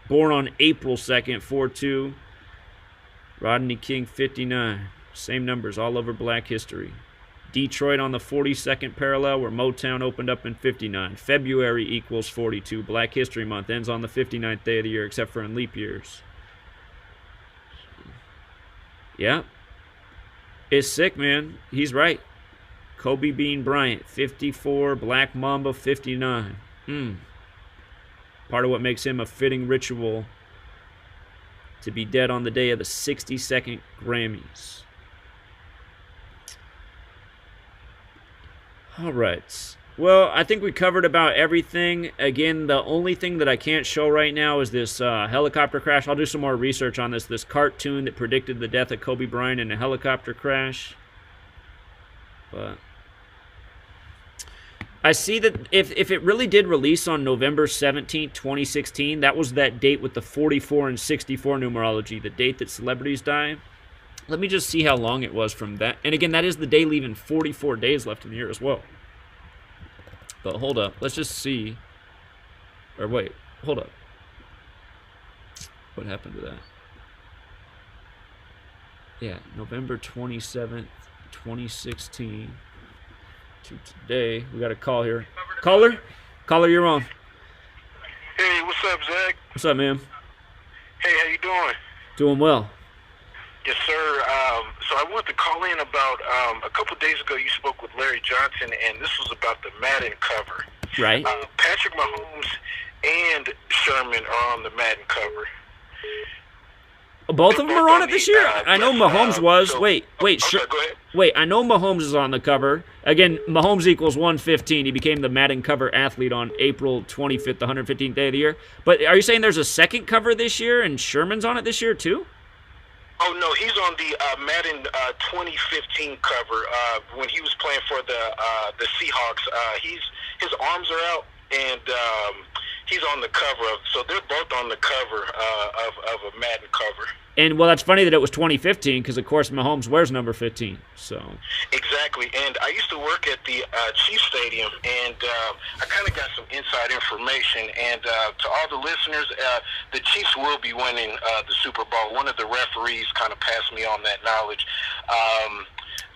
born on April 2nd, 4-2. Rodney King, 59. Same numbers all over Black history. Detroit on the 42nd parallel, where Motown opened up in 59. February equals 42. Black History Month ends on the 59th day of the year, except for in leap years. Yeah. It's sick, man. He's right. Kobe Bean Bryant, 54. Black Mamba, 59. Part of what makes him a fitting ritual to be dead on the day of the 62nd Grammys. All right. Well, I think we covered about everything. Again, the only thing that I can't show right now is this helicopter crash. I'll do some more research on this cartoon that predicted the death of Kobe Bryant in a helicopter crash. But I see that if it really did release on November 17th, 2016, that was that date with the 44 and 64 numerology, the date that celebrities die. Let me just see how long it was from that. And again, that is the day leaving 44 days left in the year as well. But hold up. Let's just see. Or wait. Hold up. What happened to that? Yeah. November 27th, 2016. To today. We got a call here. Caller? Caller, you're on. Hey, what's up, Zach? What's up, man? Hey, how you doing? Doing well. Yes, sir. So I wanted to call in about a couple of days ago. You spoke with Larry Johnson, and this was about the Madden cover. Right. Patrick Mahomes and Sherman are on the Madden cover. Both of them are on it this year? I know Mahomes was. Wait. Go ahead. Wait, I know Mahomes is on the cover. Again, Mahomes equals 115. He became the Madden cover athlete on April 25th, the 115th day of the year. But are you saying there's a second cover this year and Sherman's on it this year too? Oh, no, he's on the Madden 2015 cover when he was playing for the Seahawks. His arms are out, and he's on the cover of. So they're both on the cover of a Madden cover. And, well, that's funny that it was 2015 because, of course, Mahomes wears number 15. So Exactly. And I used to work at the Chiefs Stadium, and I kind of got some inside information. And to all the listeners, the Chiefs will be winning the Super Bowl. One of the referees kind of passed me on that knowledge.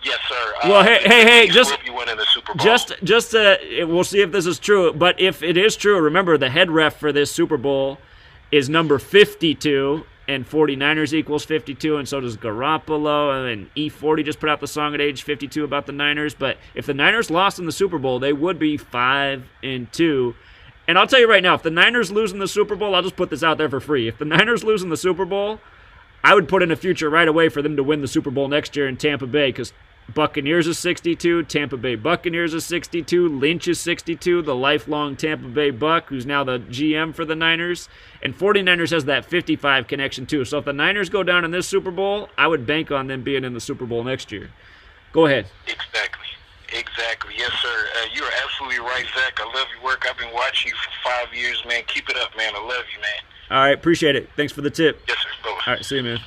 Yes, sir. Well, hey, just will be winning the Super Bowl. just we'll see if this is true. But if it is true, remember the head ref for this Super Bowl is number 52. And 49ers equals 52, and so does Garoppolo. And E40 just put out the song at age 52 about the Niners. But if the Niners lost in the Super Bowl, they would be 5-2. And I'll tell you right now, if the Niners lose in the Super Bowl, I'll just put this out there for free. If the Niners lose in the Super Bowl, I would put in a future right away for them to win the Super Bowl next year in Tampa Bay, because Buccaneers is 62, Tampa Bay Buccaneers is 62, Lynch is 62, the lifelong Tampa Bay Buck, who's now the GM for the Niners, and 49ers has that 55 connection too. So if the Niners go down in this Super Bowl, I would bank on them being in the Super Bowl next year. Go ahead. Exactly. Yes, sir. You are absolutely right, Zach. I love your work. I've been watching you for 5 years, man. Keep it up, man. I love you, man. All right, appreciate it. Thanks for the tip. Yes, sir. Bye. All right, see you, man.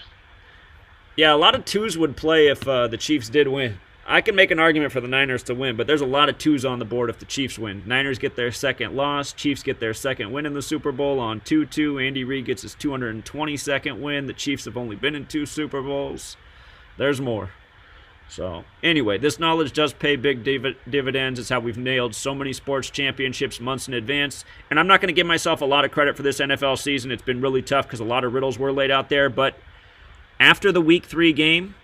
Yeah, a lot of twos would play if the Chiefs did win. I can make an argument for the Niners to win, but there's a lot of twos on the board if the Chiefs win. Niners get their second loss. Chiefs get their second win in the Super Bowl on 2-2. Andy Reid gets his 222nd win. The Chiefs have only been in 2 Super Bowls. There's more. So, anyway, this knowledge does pay big dividends. It's how we've nailed so many sports championships months in advance. And I'm not going to give myself a lot of credit for this NFL season. It's been really tough because a lot of riddles were laid out there. But after the Week 3 game,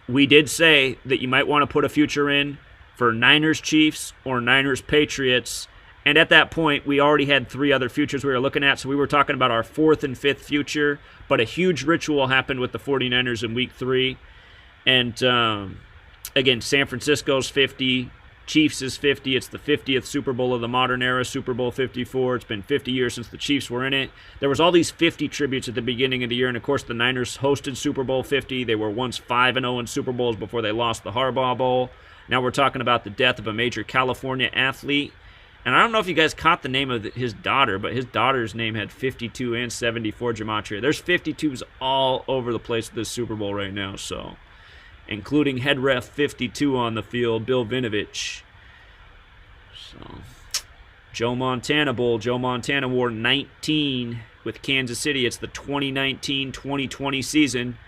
we did say that you might want to put a future in for Niners-Chiefs or Niners-Patriots. And at that point, we already had 3 other futures we were looking at. So we were talking about our 4th and 5th future. But a huge ritual happened with the 49ers in Week 3. And, again, San Francisco's 50, Chiefs is 50. It's the 50th Super Bowl of the modern era, Super Bowl 54. It's been 50 years since the Chiefs were in it. There was all these 50 tributes at the beginning of the year, and, of course, the Niners hosted Super Bowl 50. They were once 5-0 in Super Bowls before they lost the Harbaugh Bowl. Now we're talking about the death of a major California athlete. And I don't know if you guys caught the name of his daughter, but his daughter's name had 52 and 74 gematria. There's 52s all over the place at this Super Bowl right now, so... including head ref 52 on the field, Bill Vinovich. So, Joe Montana Bowl. Joe Montana wore 19 with Kansas City. It's the 2019-2020 season.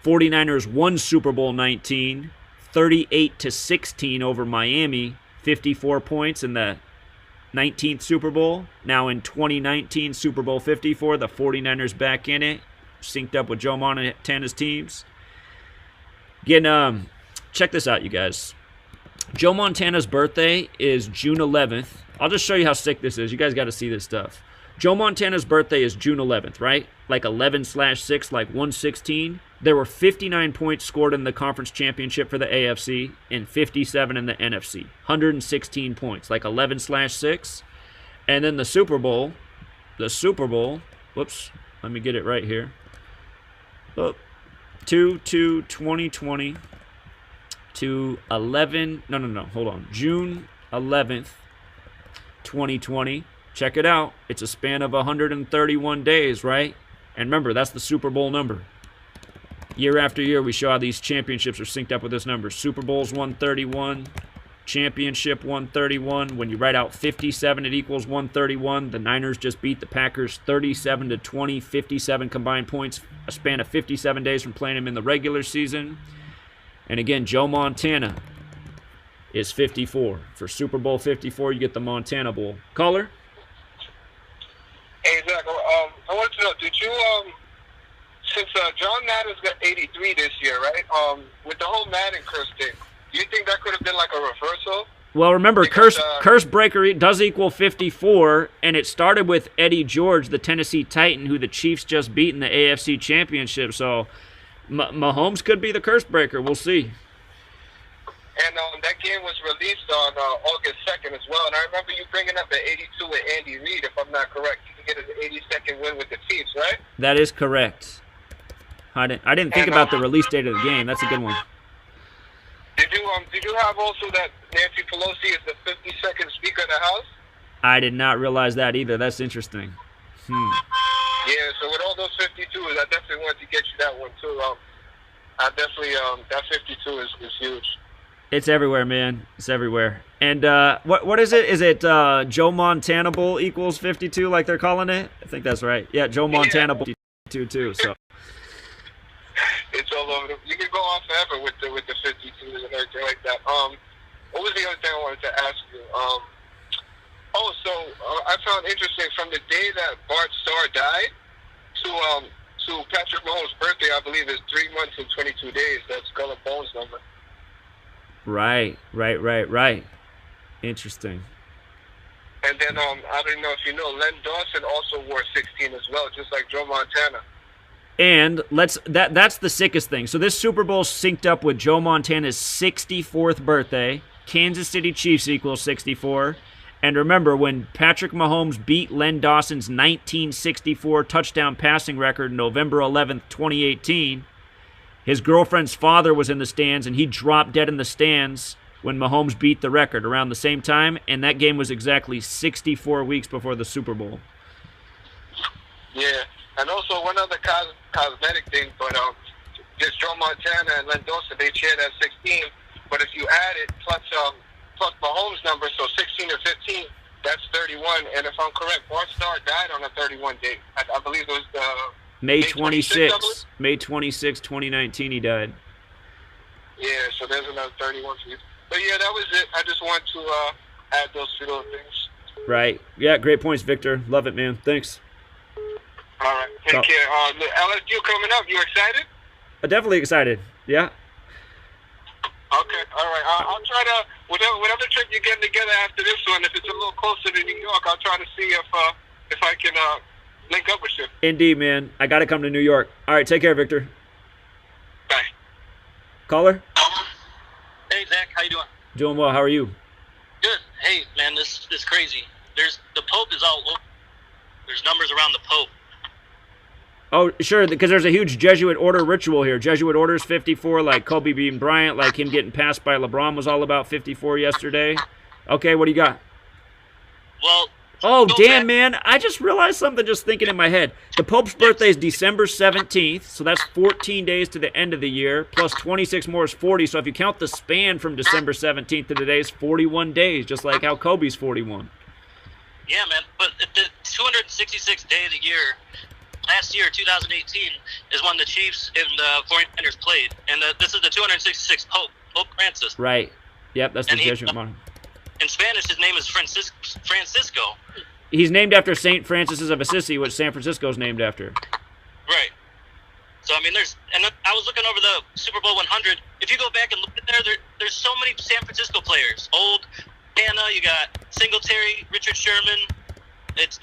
49ers won Super Bowl 19, 38-16 over Miami, 54 points in the 19th Super Bowl. Now in 2019 Super Bowl 54, the 49ers back in it, synced up with Joe Montana's teams. Again, check this out, you guys. Joe Montana's birthday is June 11th. I'll just show you how sick this is. You guys got to see this stuff. Joe Montana's birthday is June 11th, right? Like 11/6, like 116. There were 59 points scored in the conference championship for the AFC and 57 in the NFC. 116 points, like 11/6. And then the Super Bowl, whoops, let me get it right here. Oh. 2/2020 to 11. No. Hold on. June 11th, 2020. Check it out. It's a span of 131 days, right? And remember, that's the Super Bowl number. Year after year, we show how these championships are synced up with this number. Super Bowl's 131. Championship 131. When you write out 57, it equals 131. The Niners just beat the Packers 37-20, 57 combined points, a span of 57 days from playing them in the regular season. And again, Joe Montana is 54. For Super Bowl 54, you get the Montana Bowl. Caller? Hey, Zach, I wanted to know, did you, since John Madden's got 83 this year, right? With the whole Madden curse thing, do you think that could have been like a reversal? Well, remember, curse breaker does equal 54, and it started with Eddie George, the Tennessee Titan, who the Chiefs just beat in the AFC Championship. So Mahomes could be the curse breaker. We'll see. And that game was released on August 2nd as well. And I remember you bringing up the 82 with Andy Reid, if I'm not correct. He could get his 82nd win with the Chiefs, right? That is correct. I didn't think about the release date of the game. That's a good one. Did you have also that Nancy Pelosi is the 52nd Speaker of the House? I did not realize that either. That's interesting. Yeah, so with all those 52s, I definitely wanted to get you that one too. I definitely that 52 is huge. It's everywhere, man. It's everywhere. And what is it? Is it Joe Montana Bowl equals 52, like they're calling it? I think that's right. Yeah, Joe Montana Bowl 52 too. So. It's all over. You can go on forever with the 52s and everything like that. What was the other thing I wanted to ask you? I found interesting from the day that Bart Starr died to Patrick Mahomes' birthday. I believe is 3 months and 22 days. That's Skull and Bones number. Right. Interesting. And then I don't know if you know, Len Dawson also wore 16 as well, just like Joe Montana. And that's the sickest thing. So this Super Bowl synced up with Joe Montana's 64th birthday. Kansas City Chiefs equals 64. And remember, when Patrick Mahomes beat Len Dawson's 1964 touchdown passing record November 11th, 2018, his girlfriend's father was in the stands, and he dropped dead in the stands when Mahomes beat the record around the same time, and that game was exactly 64 weeks before the Super Bowl. Yeah, and also one other cosmetic thing, but just Joe Montana and Len Dawson, they share that 16, but if you add it plus Mahomes' number, so 16 or 15, that's 31, and if I'm correct, Bart Starr died on a 31 date. I believe it was May 26, May 26, 2019, he died. Yeah, so there's another 31 for you. But yeah, that was it. I just want to add those two little things. Right. Yeah, great points, Victor. Love it, man. Thanks. All right. Take care. The LSU coming up. You excited? Definitely excited. Yeah. Okay. All right. I'll try to, whatever trip you're getting together after this one, if it's a little closer to New York, I'll try to see if I can link up with you. Indeed, man. I got to come to New York. All right. Take care, Victor. Bye. Caller? Hey, Zach, how you doing? Doing well. How are you? Good. Hey, man, this is crazy. The Pope is all over. There's numbers around the Pope. Oh, sure, because there's a huge Jesuit order ritual here. Jesuit orders 54, like Kobe beating Bryant, like him getting passed by LeBron was all about 54 yesterday. Okay, what do you got? Well, oh, damn, man. I just realized something just thinking in my head. The Pope's birthday is December 17th, so that's 14 days to the end of the year, plus 26 more is 40. So if you count the span from December 17th to today, it's 41 days, just like how Kobe's 41. Yeah, man, but the 266th day of the year, last year, 2018, is when the Chiefs and the 49ers played, and this is the 266th Pope, Pope Francis. Right. Yep, that's the Jesuit model. In Spanish, his name is Francisco. He's named after St. Francis of Assisi, which San Francisco is named after. Right. So, I mean, I was looking over the Super Bowl 100. If you go back and look at there's so many San Francisco players. Old Hannah, you got Singletary, Richard Sherman. This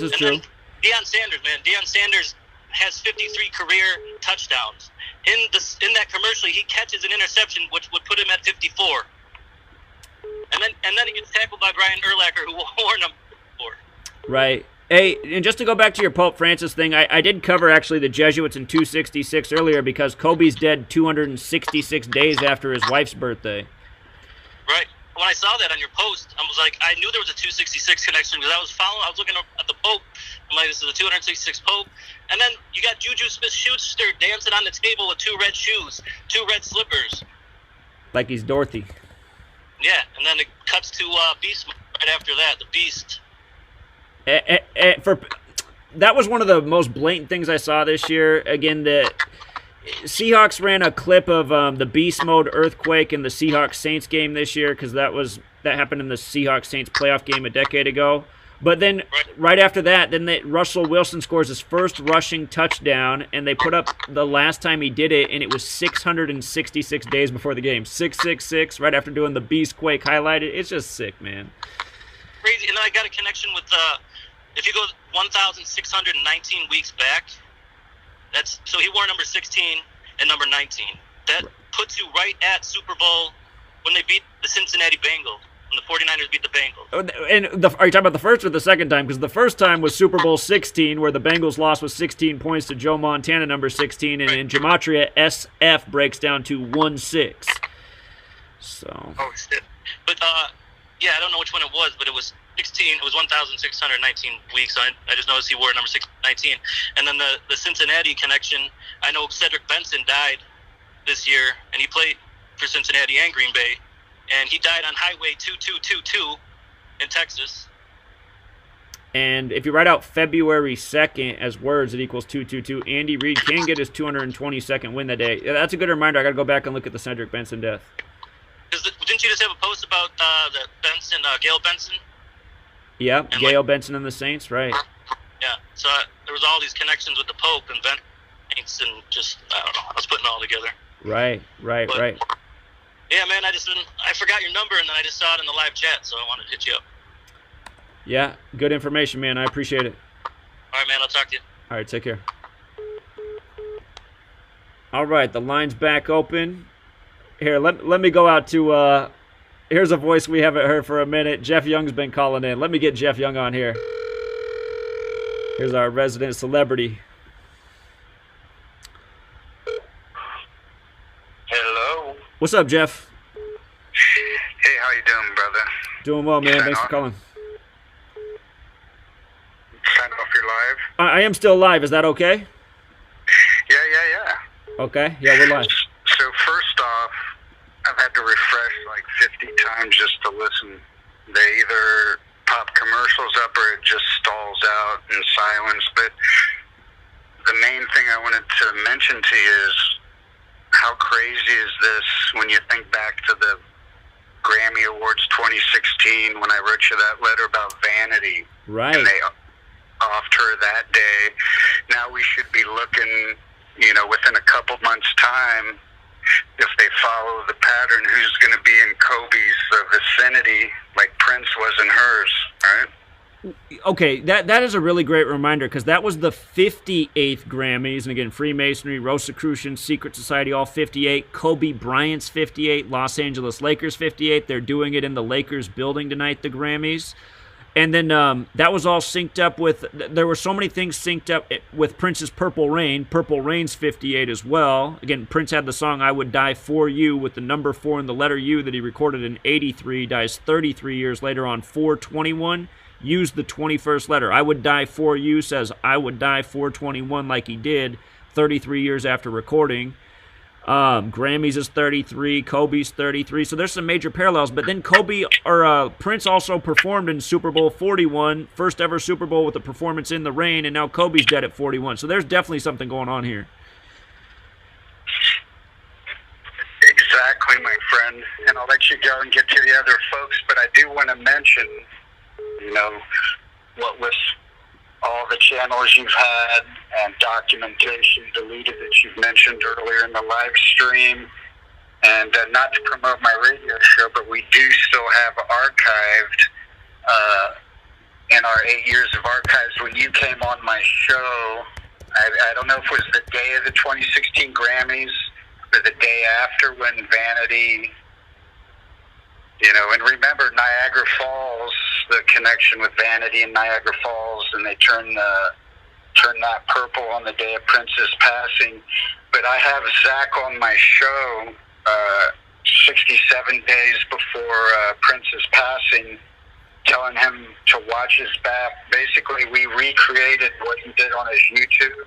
is true. Deion Sanders, man. Deion Sanders has 53 career touchdowns. In that commercial, he catches an interception, which would put him at 54. And then he gets tackled by Brian Urlacher, who wore number 4. Right. Hey, and just to go back to your Pope Francis thing, I did cover actually the Jesuits in 266 earlier because Kobe's dead 266 days after his wife's birthday. Right. When I saw that on your post, I was like, I knew there was a 266 connection because I was looking at the Pope. I'm like, this is the 266 Pope. And then you got Juju Smith-Schuster dancing on the table with 2 red shoes, 2 red slippers. Like he's Dorothy. Yeah, and then it cuts to Beast right after that, the Beast. That was one of the most blatant things I saw this year. Again, the Seahawks ran a clip of the Beast Mode earthquake in the Seahawks-Saints game this year because that happened in the Seahawks-Saints playoff game a decade ago. But then right after that, Russell Wilson scores his first rushing touchdown, and they put up the last time he did it, and it was 666 days before the game. 666, right after doing the Beast Quake highlighted. It's just sick, man. Crazy. And then I got a connection with, if you go 1,619 weeks back, so he wore number 16 and number 19. That puts you right at Super Bowl when they beat the Cincinnati Bengals. When the 49ers beat the Bengals. And are you talking about the first or the second time? Because the first time was Super Bowl 16, where the Bengals lost with 16 points to Joe Montana, number 16, and in Gematria, SF breaks down to 1-6. So. Oh, shit. But, yeah, I don't know which one it was, but it was 16. It was 1,619 weeks. I just noticed he wore number 19. And then the Cincinnati connection, I know Cedric Benson died this year, and he played for Cincinnati and Green Bay. And he died on Highway 2222 in Texas. And if you write out February 2nd as words, it equals 222. Andy Reid can get his 222nd win that day. Yeah, that's a good reminder. I got to go back and look at the Cedric Benson death. Didn't you just have a post about the Benson, Gail Benson? Yeah, Gail Benson and the Saints, right. Yeah, so there was all these connections with the Pope and Saints, and just, I don't know, I was putting it all together. Right. Yeah, man, I forgot your number, and then I just saw it in the live chat, so I wanted to hit you up. Yeah, good information, man. I appreciate it. All right, man, I'll talk to you. All right, take care. All right, the line's back open. Here, let me go out to, here's a voice we haven't heard for a minute. Jeff Young's been calling in. Let me get Jeff Young on here. Here's our resident celebrity. Hello. What's up, Jeff? Hey, how you doing, brother? Doing well, man. Sign Thanks for off? calling. Sign off your live? I am still live. Is that okay? Yeah. Okay. Yeah, we're live. So first off, I've had to refresh like 50 times just to listen. They either pop commercials up or it just stalls out in silence. But the main thing I wanted to mention to you is how crazy is this when you think back to the Grammy Awards 2016 when I wrote you that letter about Vanity. Right. And they offed her that day. Now we should be looking, within a couple months' time, if they follow the pattern, who's going to be in Kobe's vicinity like Prince was in hers, right? Okay, that is a really great reminder because that was the 58th Grammys. And again, Freemasonry, Rosicrucian, Secret Society, all 58. Kobe Bryant's 58. Los Angeles Lakers 58. They're doing it in the Lakers building tonight, the Grammys. And then that was all synced up with, there were so many things synced up with Prince's Purple Rain. Purple Rain's 58 as well. Again, Prince had the song I Would Die For You with the number 4 and the letter U that he recorded in 83, dies 33 years later on 4/21. Used the 21st letter. I Would Die For You says I Would Die 4/21 like he did 33 years after recording. Grammys is 33, Kobe's 33, so there's some major parallels. But then Prince also performed in Super Bowl 41, first ever Super Bowl with a performance in the rain, and now Kobe's dead at 41. So there's definitely something going on here. Exactly, my friend. And I'll let you go and get to the other folks, but I do want to mention, what with all the channels you've had and documentation deleted that you've mentioned earlier in the live stream. And not to promote my radio show, but we do still have archived in our 8 years of archives. When you came on my show, I don't know if it was the day of the 2016 Grammys or the day after when Vanity, and remember Niagara Falls, the connection with Vanity and Niagara Falls, and they turned that purple on the day of Prince's passing. But I have Zach on my show 67 days before Prince's passing, telling him to watch his back. Basically, we recreated what he did on his YouTube.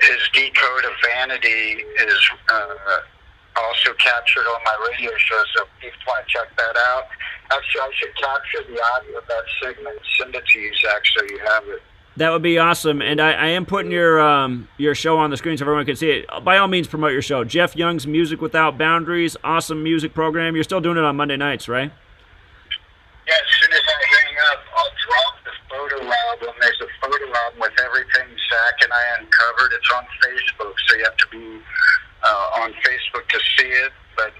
His decode of Vanity is also captured on my radio show, so if you want to check that out. Actually, I should capture the audio of that segment and send it to you, Zach, so you have it. That would be awesome, and I am putting your show on the screen so everyone can see it. By all means, promote your show. Jeff Young's Music Without Boundaries, awesome music program. You're still doing it on Monday nights, right? Yeah, as soon as I hang up, I'll drop the photo album. There's a photo album with everything Zach and I uncovered. It's on Facebook, so you have to be on Facebook to see it. But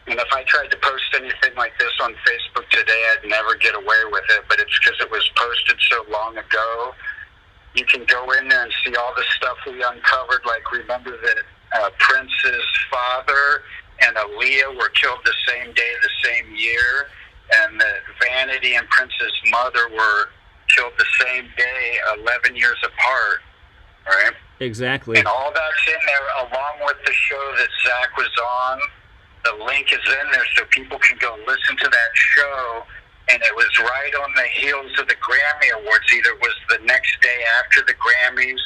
and if I tried to post anything like this on Facebook today, I'd never get away with it. But it's because it was posted so long ago. You can go in there and see all the stuff we uncovered. Like, remember that Prince's father and Aaliyah were killed the same day, the same year, and that Vanity and Prince's mother were killed the same day, 11 years apart. Right? Exactly. And all that's in there, along with the show that Zach was on. The link is in there so people can go listen to that show. And it was right on the heels of the Grammy Awards. Either it was the next day after the Grammys,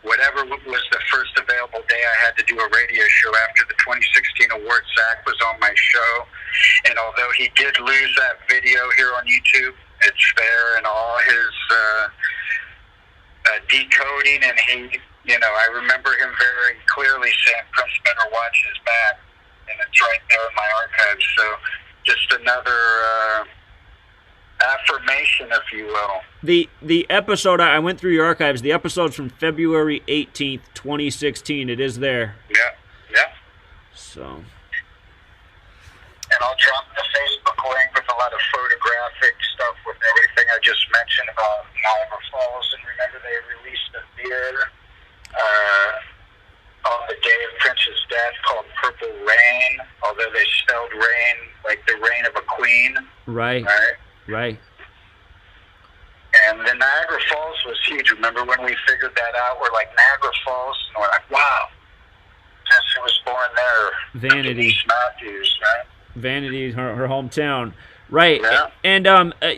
whatever was the first available day I had to do a radio show after the 2016 awards. Zach was on my show. And although he did lose that video here on YouTube, it's there and all his decoding. And he, I remember him very clearly saying, Prince better watch his back. And it's right there in my archives. So just another affirmation, if you will. The episode, I went through your archives, the episode's from February 18th, 2016. It is there. Yeah. So. And I'll drop the Facebook link with a lot of photographic stuff with everything I just mentioned about Niagara Falls. And remember, they released a beer on the day of Prince's death called Purple Rain, although they spelled rain like the reign of a queen. Right. Right. And the Niagara Falls was huge. Remember when we figured that out? We're like, Niagara Falls? And we're like, wow. Guess who was born there? Vanity. Denise Matthews, right? Vanity, her hometown. Right. Yeah. And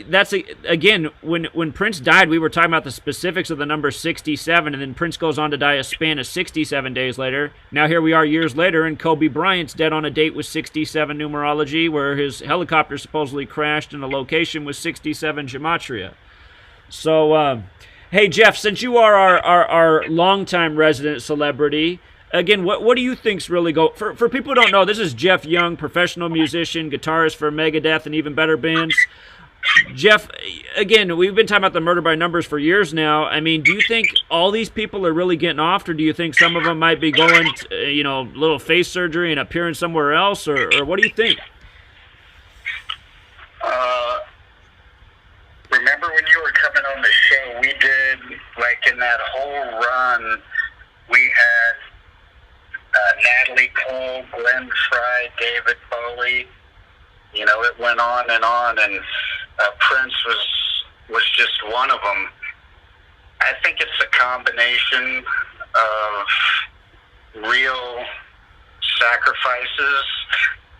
that's, again, when Prince died, we were talking about the specifics of the number 67, and then Prince goes on to die a span of 67 days later. Now here we are years later, and Kobe Bryant's dead on a date with 67 numerology, where his helicopter supposedly crashed in a location with 67 gematria. So, hey, Jeff, since you are our longtime resident celebrity, again, what do you think's really for people who don't know, this is Jeff Young, professional musician, guitarist for Megadeth and even better bands. Jeff, again, we've been talking about the Murder by Numbers for years now. I mean, do you think all these people are really getting off, or do you think some of them might be going, little face surgery and appearing somewhere else, or what do you think? Remember when you were coming on the show, we did, like, in that whole run, we had Natalie Cole, Glenn Frey, David Bowie. It went on, and Prince was just one of them. I think it's a combination of real sacrifices,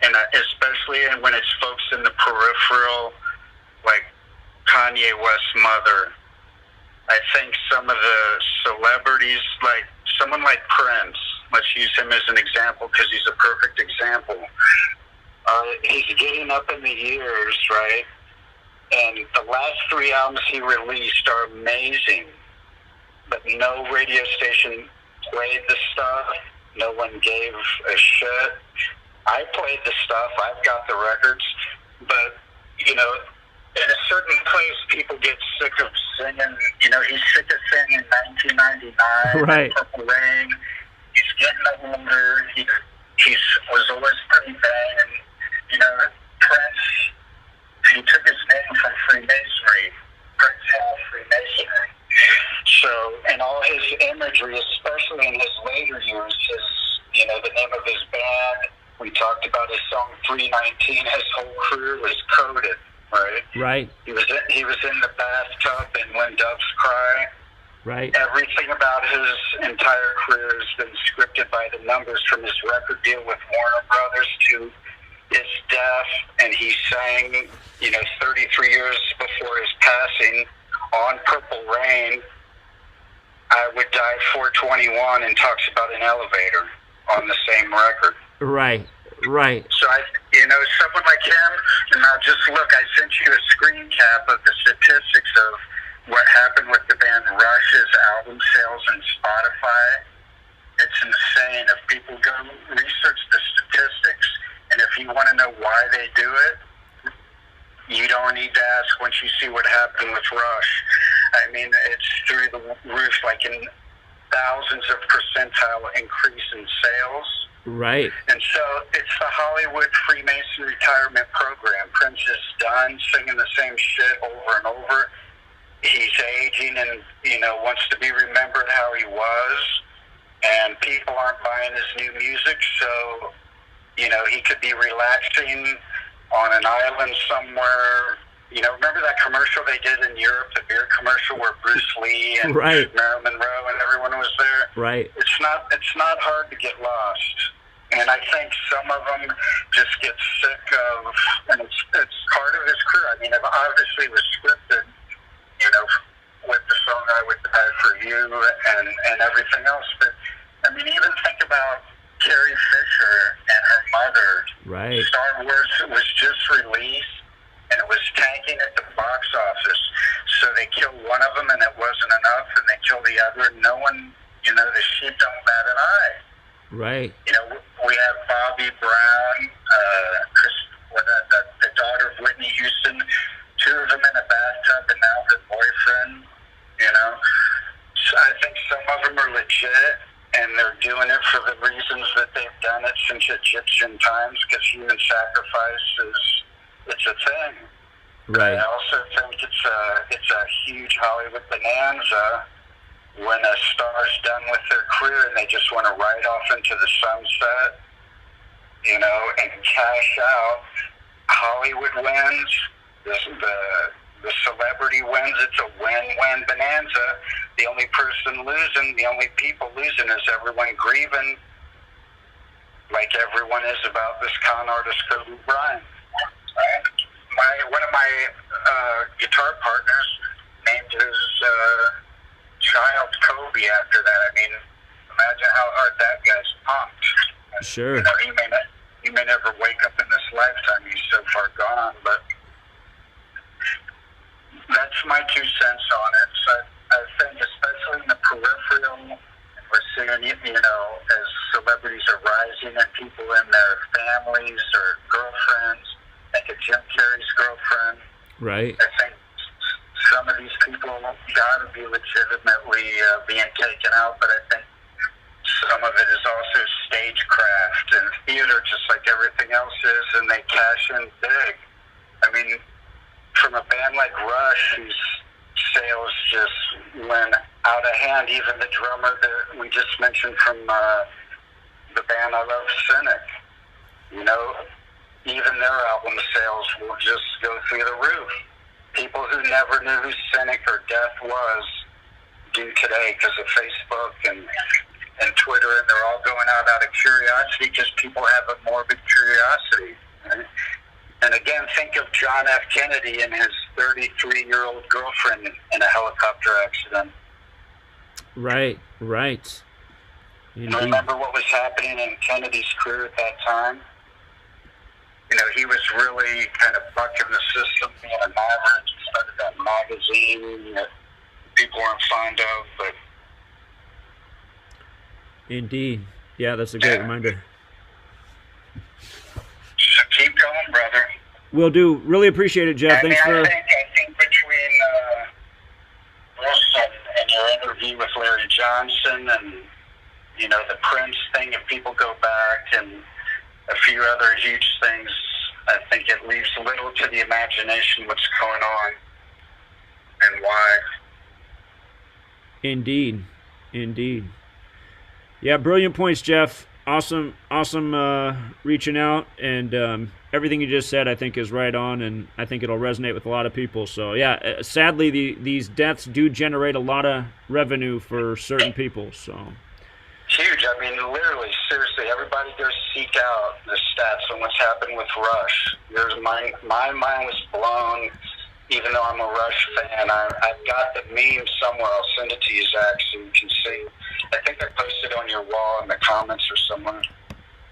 and especially when it's folks in the peripheral, like Kanye West's mother. I think some of the celebrities, like someone like Prince, let's use him as an example because he's a perfect example. He's getting up in the years, right? And the last 3 albums he released are amazing, but no radio station played the stuff. No one gave a shit. I played the stuff. I've got the records, but in a certain place, people get sick of singing. He's sick of singing 1999, right? Purple Rain. He's getting older. He was always pretty bad. And, Prince, he took his name from Freemasonry, Prince Hall Freemasonry. So, and all his imagery, especially in his later years, the name of his band, we talked about his song 319, his whole career was coded. Right. He was in the bathtub and When Doves Cry. Right. Everything about his entire career has been scripted by the numbers, from his record deal with Warner Brothers to his death. And he sang, 33 years before his passing, on Purple Rain, I Would Die 421, and talks about an elevator on the same record. Right. So someone like him, now just look, I sent you a screen cap of the statistics of what happened with the band Rush's album sales on Spotify. It's insane. If people go research the statistics, and if you want to know why they do it, you don't need to ask once you see what happened with Rush. I mean, it's through the roof, like in thousands of percentile increase in sales. Right. And so it's the Hollywood Freemason retirement program. Prince is done singing the same shit over and over. He's aging and, wants to be remembered how he was. And people aren't buying his new music, so, he could be relaxing on an island somewhere. Remember that commercial they did in Europe, the beer commercial where Bruce Lee and right. Marilyn Monroe and everyone was there? Right. It's not hard to get lost. And I think some of them just get sick of, and it's part of his career. I mean, it obviously was scripted, with the song I Would Die for You and everything else. But, I mean, even think about Carrie Fisher and her mother. Right. Star Wars was just released, and it was tanking at the box office. So they killed one of them, and it wasn't enough, and they killed the other. No one, the sheep don't bat an eye. Right. We have Bobby Brown, the daughter of Whitney Houston, two of them in a bathtub, and now her boyfriend. So I think some of them are legit, and they're doing it for the reasons that they've done it since Egyptian times, because human sacrifice it's a thing. Right. I also think it's a huge Hollywood bonanza when a star's done with their career and they just want to ride off into the sunset, you know, and cash out. Hollywood wins, the celebrity wins. It's a win-win bonanza. The only person losing, the only people losing is everyone grieving, like everyone is about this con artist Kobe Bryant. One of my guitar partners named his child Kobe after that. I mean, imagine how hard that guy's pumped. Sure. You know, he may never wake up in this lifetime. He's so far gone, but that's my 2 cents on it. So I think, especially in the peripheral, we're seeing, you know, as celebrities are rising and people in their families or girlfriends, like a Jim Carrey's girlfriend. Right. I think some of these people got to be legitimately being taken out, but I think some of it is also stagecraft and theater, just like everything else is, and they cash in big. I mean, from a band like Rush, whose sales just went out of hand, even the drummer that we just mentioned from the band I love, Cynic, you know, even their album sales will just go through the roof. People who never knew who Cynic or Death was do today because of Facebook and Twitter, and they're all going out of curiosity because people have a morbid curiosity. Right? And again, think of John F. Kennedy and his 33-year-old girlfriend in a helicopter accident. Right, right. Indeed. Remember what was happening in Kennedy's career at that time? You know, he was really kind of bucking the system, being a maverick. He started that magazine that people weren't fond of, but... Indeed. Yeah, that's a great reminder. So keep going, brother. Will do. Really appreciate it, Jeff. Thanks for... I think between this and your interview with Larry Johnson and, you know, the Prince thing, if people go back, and a few other huge things, I think it leaves little to the imagination what's going on and why. Indeed. Indeed. Yeah, brilliant points, Jeff. Awesome reaching out, and everything you just said I think is right on, and I think it'll resonate with a lot of people. So yeah, sadly these deaths do generate a lot of revenue for certain people. So huge. I mean, literally, seriously, everybody go seek out the stats on what's happened with Rush. My mind was blown. Even though I'm a Rush fan, I've got the meme somewhere. I'll send it to you, Zach, so you can see. I think I posted on your wall in the comments or somewhere.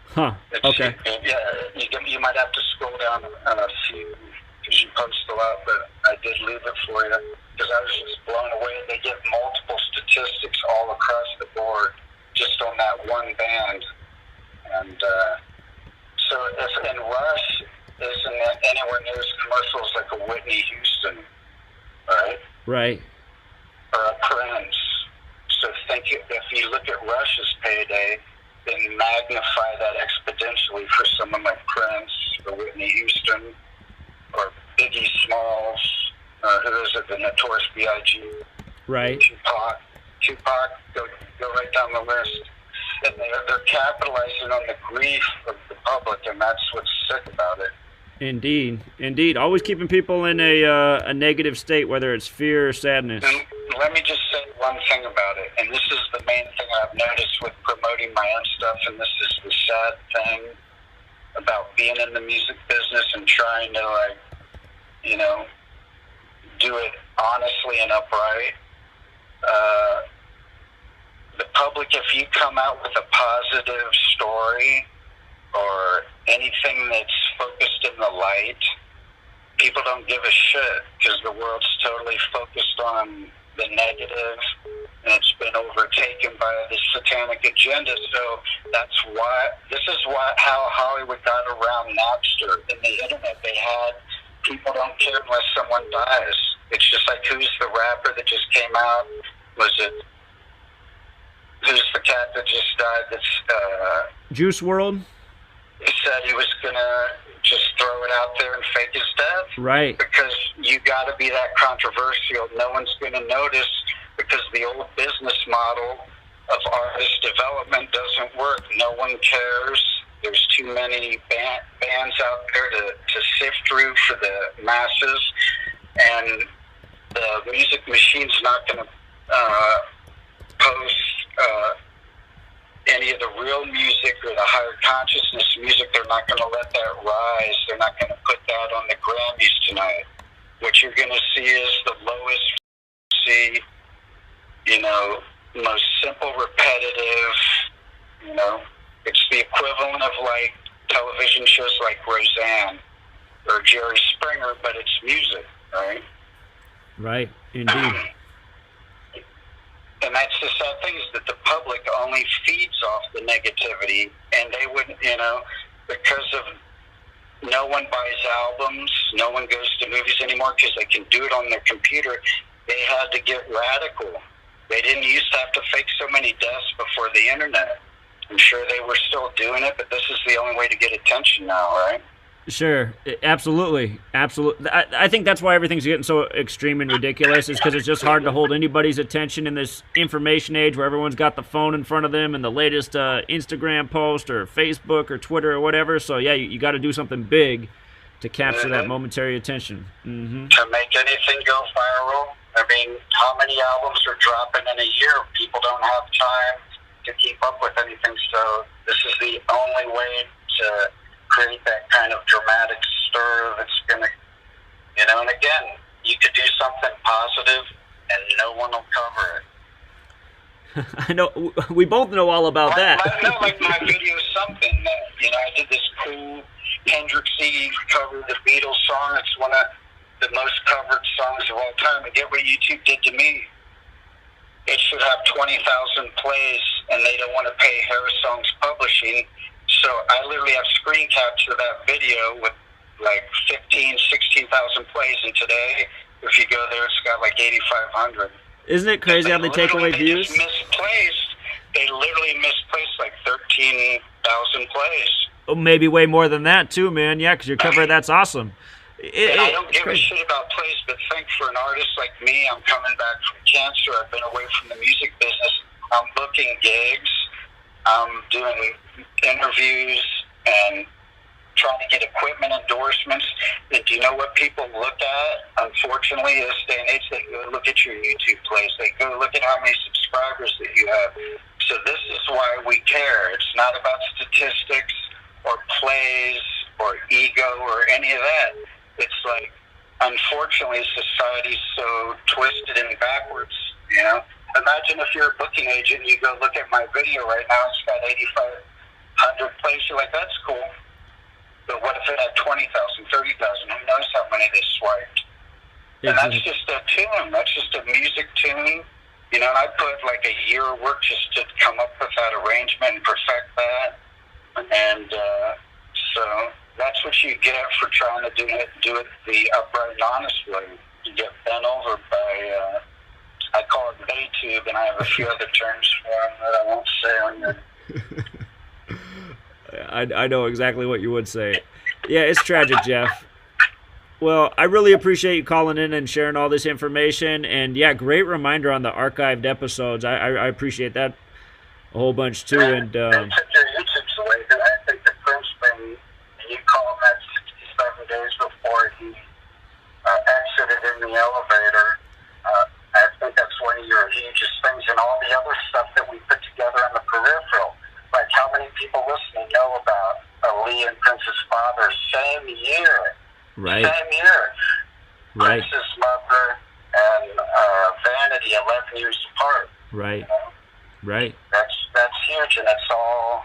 Huh. Okay. Yeah, you might have to scroll down a few because you post a lot, but I did leave it for you because I was just blown away. They give multiple statistics all across the board just on that one band. And so if Rush isn't anywhere near as commercials like a Whitney Houston, right? Right. Or a Prince. So think if you look at Rush's payday, then magnify that exponentially for someone like Prince or Whitney Houston or Biggie Smalls, who is it, the Notorious B.I.G. Right. Tupac, go right down the list. And they're capitalizing on the grief of the public, and that's what's sick about it. Indeed. Always keeping people in a negative state, whether it's fear or sadness. And let me just say one thing about it, and this is the main thing I've noticed with promoting my own stuff, and this is the sad thing about being in the music business and trying to, like, you know, do it honestly and upright. The public, if you come out with a positive story or anything that's focused in the light, people don't give a shit because the world's totally fopposed on the negative, and it's been overtaken by the satanic agenda. So that's why, how Hollywood got around Napster and the internet. They had, people don't care unless someone dies. It's just like, who's the rapper that just came out? Was it who's the cat that just died? That's Juice World. he said he was gonna just throw it out there and fake his death. Right. Because you got to be that controversial. No one's going to notice because the old business model of artist development doesn't work. No one cares. There's too many bands out there to sift through for the masses, and the music machine's not going to post any of the real music or the higher consciousness music. They're not going to let that rise. They're not going to put that on the Grammys tonight. What you're going to see is the lowest, most simple, repetitive, it's the equivalent of like television shows like Roseanne or Jerry Springer, but it's music, right? Right, indeed. And that's the sad thing, is that the public only feeds off the negativity, and they wouldn't, because of no one buys albums, no one goes to movies anymore because they can do it on their computer. They had to get radical. They didn't used to have to fake so many deaths before the internet. I'm sure they were still doing it, but this is the only way to get attention now, right? Sure, absolutely. I think that's why everything's getting so extreme and ridiculous, is because it's just hard to hold anybody's attention in this information age where everyone's got the phone in front of them and the latest Instagram post or Facebook or Twitter or whatever. So, yeah, you got to do something big to capture that momentary attention. Mm-hmm. To make anything go viral, I mean, how many albums are dropping in a year? People don't have time to keep up with anything, so this is the only way to create that kind of dramatic stir that's going to, and again, you could do something positive and no one will cover it. I know, we both know all about that. My video something that, I did this cool Hendrixy cover of the Beatles song. It's one of the most covered songs of all time. And get what YouTube did to me. It should have 20,000 plays, and they don't want to pay Harris Songs Publishing. So I literally have screen capture of that video with like 16,000 plays, and today, if you go there, it's got like 8,500. Isn't it crazy how they take away views? They literally misplaced like 13,000 plays. Oh, maybe way more than that too, man. Yeah, because your cover, that's awesome. I don't give a shit about plays, but think for an artist like me, I'm coming back from cancer. I've been away from the music business. I'm booking gigs. I'm doing interviews and trying to get equipment endorsements. And do you know what people look at? Unfortunately, in this day and age, they go look at your YouTube plays. They go look at how many subscribers that you have. So this is why we care. It's not about statistics or plays or ego or any of that. It's like, unfortunately, society's so twisted and backwards, Imagine if you're a booking agent and you go look at my video right now, it's got 8,500 plays. You're like, that's cool. But what if it had 20,000, 30,000? Who knows how many they swiped? And that's just a tune. That's just a music tune. And I put like a year of work just to come up with that arrangement and perfect that. And so that's what you get for trying to do it the upright and honest way. You get bent over by, I call it Baytube, and I have a few other terms for them that I won't say on your... I know exactly what you would say. Yeah, it's tragic, Jeff. Well, I really appreciate you calling in and sharing all this information. And, yeah, great reminder on the archived episodes. I appreciate that a whole bunch, too. And YouTube's the way that I think the Prince thing, you call him that 67 days before he exited in the elevator. I think that's one of your hugest things, and all the other stuff that we put together on the peripheral. Like how many people listening know about Ali and Prince's father? Same year. Right. Same year. Right. Prince's mother and Vanity, 11 years apart. Right. Right. That's huge, and it's all.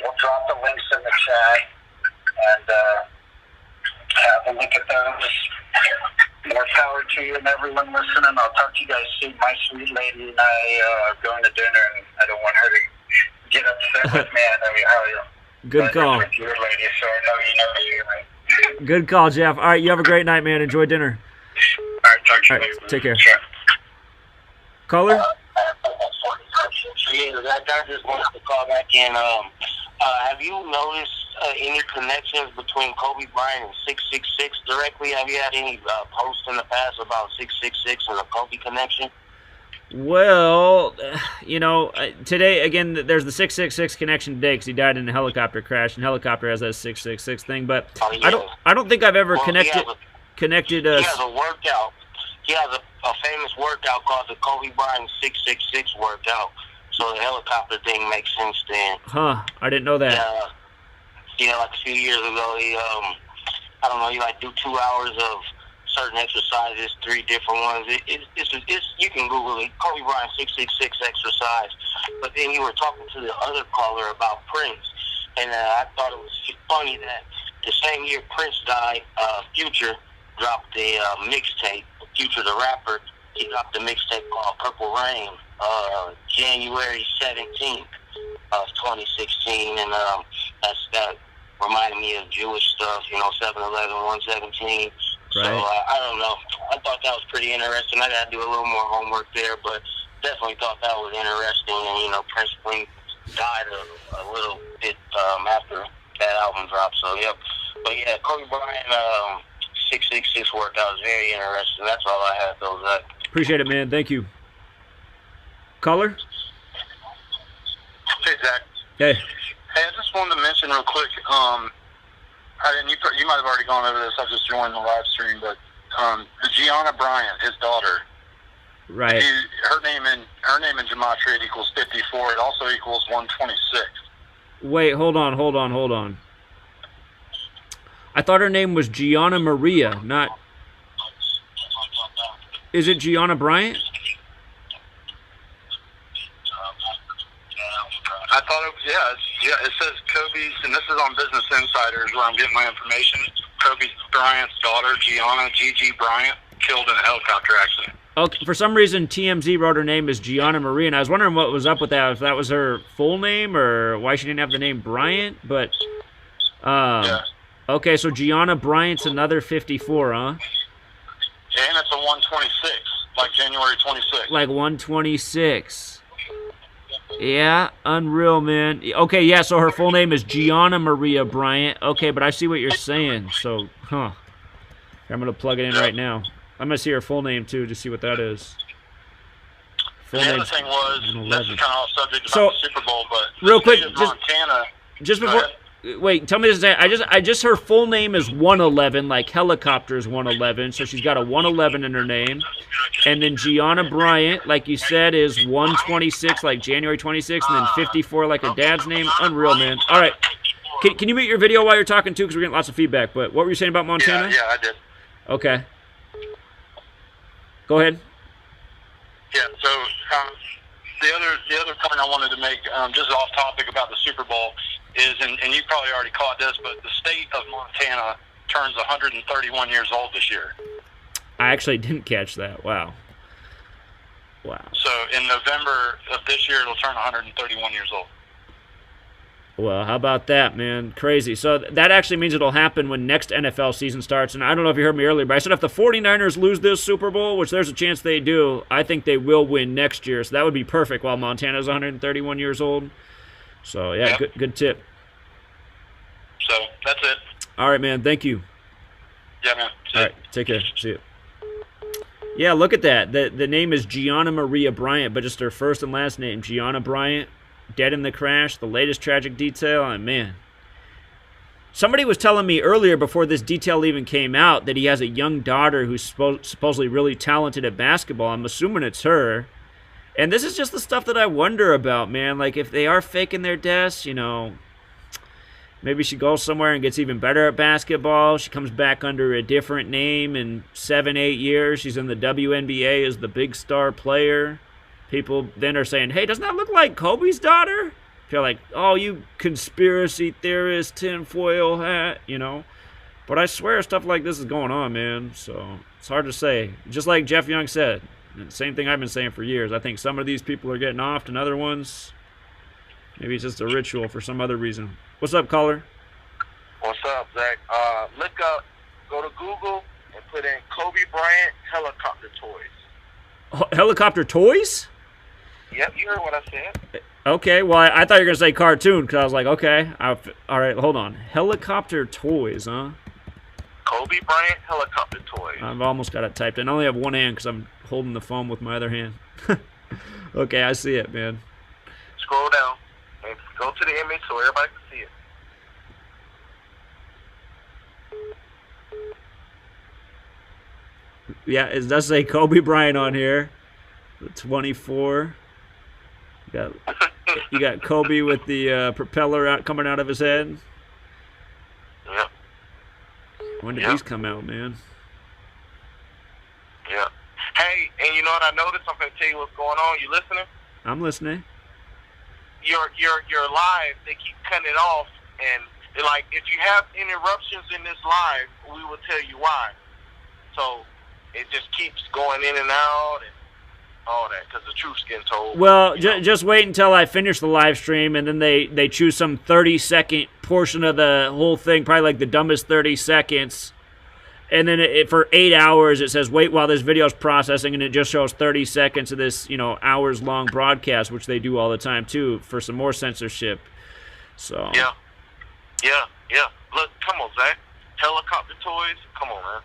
We'll drop the links in the chat and have a look at those. More power to you and everyone listening. I'll talk to you guys soon. My sweet lady and I are going to dinner, and I don't want her to get upset with me. I know how you. Good call. With your lady, so I know you know me. Right? Good call, Jeff. All right, you have a great night, man. Enjoy dinner. All right, talk to you later. Take care. Sure. Caller? Yeah, I just wanted to call back in. Have you noticed any connections between Kobe Bryant and 666 directly? Have you had any posts in the past about 666 and the Kobe connection? Well, today, again, there's the 666 connection today because he died in a helicopter crash, and helicopter has that 666 thing, but I don't think I've ever connected. He has a workout. He has a famous workout called the Kobe Bryant 666 workout. So the helicopter thing makes sense then. Huh, I didn't know that. Yeah, like a few years ago, he, he like do 2 hours of certain exercises, 3 different ones. It's you can Google it, Kobe Bryant 666 exercise. But then you were talking to the other caller about Prince, and I thought it was funny that the same year Prince died, Future dropped a mixtape. Future the rapper, he dropped a mixtape called Purple Rain, January 17th of 2016, and that reminded me of Jewish stuff, 7/11, 117. So Right. I don't know. I thought that was pretty interesting. I got to do a little more homework there, but definitely thought that was interesting. And Prince Queen died a little bit after that album dropped. So yep. But yeah, Kobe Bryant 666 workout is very interesting. That's all I had, though, Zach. Appreciate it, man. Thank you. Caller? Hey, Zach. Hey. Hey, I just wanted to mention real quick, and you might have already gone over this. I just joined the live stream, but the Gianna Bryant, his daughter, Right. her name in gematria equals 54. It also equals 126. Wait, hold on. I thought her name was Gianna Maria, not... Is it Gianna Bryant? I thought it was, yeah. It says Kobe's, and this is on Business Insider is where I'm getting my information. Kobe Bryant's daughter, Gianna Gigi Bryant, killed in a helicopter accident. Okay, for some reason, TMZ wrote her name as Gianna Marie, and I was wondering what was up with that, if that was her full name or why she didn't have the name Bryant, but... Yeah. Okay, so Gianna Bryant's another 54, huh? And it's a 126, like January 26th. Like 126. Yeah, unreal, man. Okay, yeah, so her full name is Gianna Maria Bryant. Okay, but I see what you're saying, so, I'm going to plug it in right now. I'm going to see her full name, too, to see what that is. The other thing was, this is kind of off subject about the Super Bowl, but real quick, Montana, just before... Wait, tell me this. I just her full name is 111, like helicopters 111. So she's got a 111 in her name, and then Gianna Bryant, like you said, is 126, like January 26th, and then 54, like her dad's name. Unreal, man. All right, can you mute your video while you're talking too? Because we're getting lots of feedback. But what were you saying about Montana? Yeah, I did. Okay. Go ahead. Yeah. So the other point I wanted to make, just off topic about the Super Bowl, is, and you probably already caught this, but the state of Montana turns 131 years old this year. I actually didn't catch that. Wow. So in November of this year, it'll turn 131 years old. Well, how about that, man? Crazy. So that actually means it'll happen when next NFL season starts. And I don't know if you heard me earlier, but I said if the 49ers lose this Super Bowl, which there's a chance they do, I think they will win next year. So that would be perfect while Montana's 131 years old. So, yeah, yep. Good tip. So, that's it. All right, man. Thank you. Yeah, man. All right. Take care. See you. Yeah, look at that. The name is Gianna Maria Bryant, but just her first and last name, Gianna Bryant, dead in the crash, the latest tragic detail, and man. Somebody was telling me earlier before this detail even came out that he has a young daughter who's supposedly really talented at basketball. I'm assuming it's her. And this is just the stuff that I wonder about, man. Like, if they are faking their deaths, maybe she goes somewhere and gets even better at basketball. She comes back under a different name in 7-8 years. She's in the WNBA as the big star player. People then are saying, hey, doesn't that look like Kobe's daughter? You're like, oh, you conspiracy theorist, tinfoil hat, But I swear stuff like this is going on, man. So it's hard to say. Just like Jeff Young said. Same thing I've been saying for years. I think some of these people are getting off and other ones, maybe it's just a ritual for some other reason. What's up, caller? What's up, Zach? Go to Google and put in Kobe Bryant helicopter toys. Helicopter toys? Yep, you heard what I said. Okay, well, I thought you were going to say cartoon, because I was like, okay. All right, hold on. Helicopter toys, huh? Kobe Bryant helicopter toys. I've almost got it typed in. I only have one hand because I'm holding the phone with my other hand. Okay, I see it, man. Scroll down and go to the image so everybody can see it. Yeah, it does say Kobe Bryant on here. The 24. You got Kobe with the propeller coming out of his head. Yep. When did these come out, man? Yeah. Hey, and you know what I noticed? I'm gonna tell you what's going on. You listening? I'm listening. Your live, they keep cutting it off, and they're like, if you have interruptions in this live, we will tell you why. So it just keeps going in and out and all that because the truth's getting told. Well, just wait until I finish the live stream, and then they choose some 30-second portion of the whole thing, probably like the dumbest 30 seconds. And then for 8 hours, it says, wait while this video's processing, and it just shows 30 seconds of this, hours-long broadcast, which they do all the time, too, for some more censorship. So. Yeah. Look, come on, Zach. Helicopter toys? Come on, man.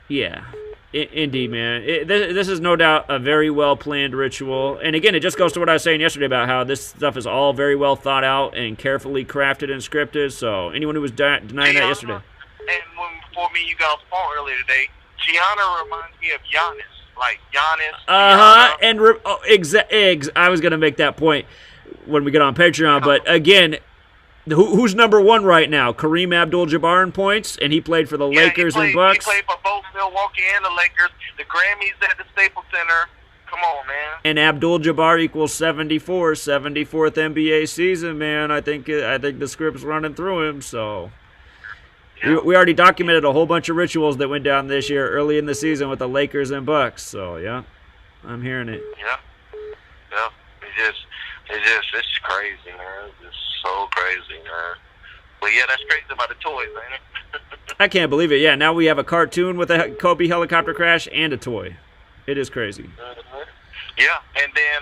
Yeah. Indeed, man. This is no doubt a very well-planned ritual. And again, it just goes to what I was saying yesterday about how this stuff is all very well thought out and carefully crafted and scripted. So anyone who was denying that yesterday. And before me, you got on the phone earlier today. Gianna reminds me of Giannis, like Giannis. And I was gonna make that point when we get on Patreon, but again, who's number one right now? Kareem Abdul-Jabbar in points, and he played for the Lakers and Bucks. He played for both Milwaukee and the Lakers. The Grammys at the Staples Center. Come on, man. And Abdul-Jabbar equals 74, 74th NBA season, man. I think the script's running through him, so. Yeah. We already documented a whole bunch of rituals that went down this year early in the season with the Lakers and Bucks. So, yeah, I'm hearing it. Yeah. It's crazy, man. It's so crazy, man. But, yeah, that's crazy about the toys, ain't it? I can't believe it. Yeah, now we have a cartoon with a Kobe helicopter crash and a toy. It is crazy. Yeah, and then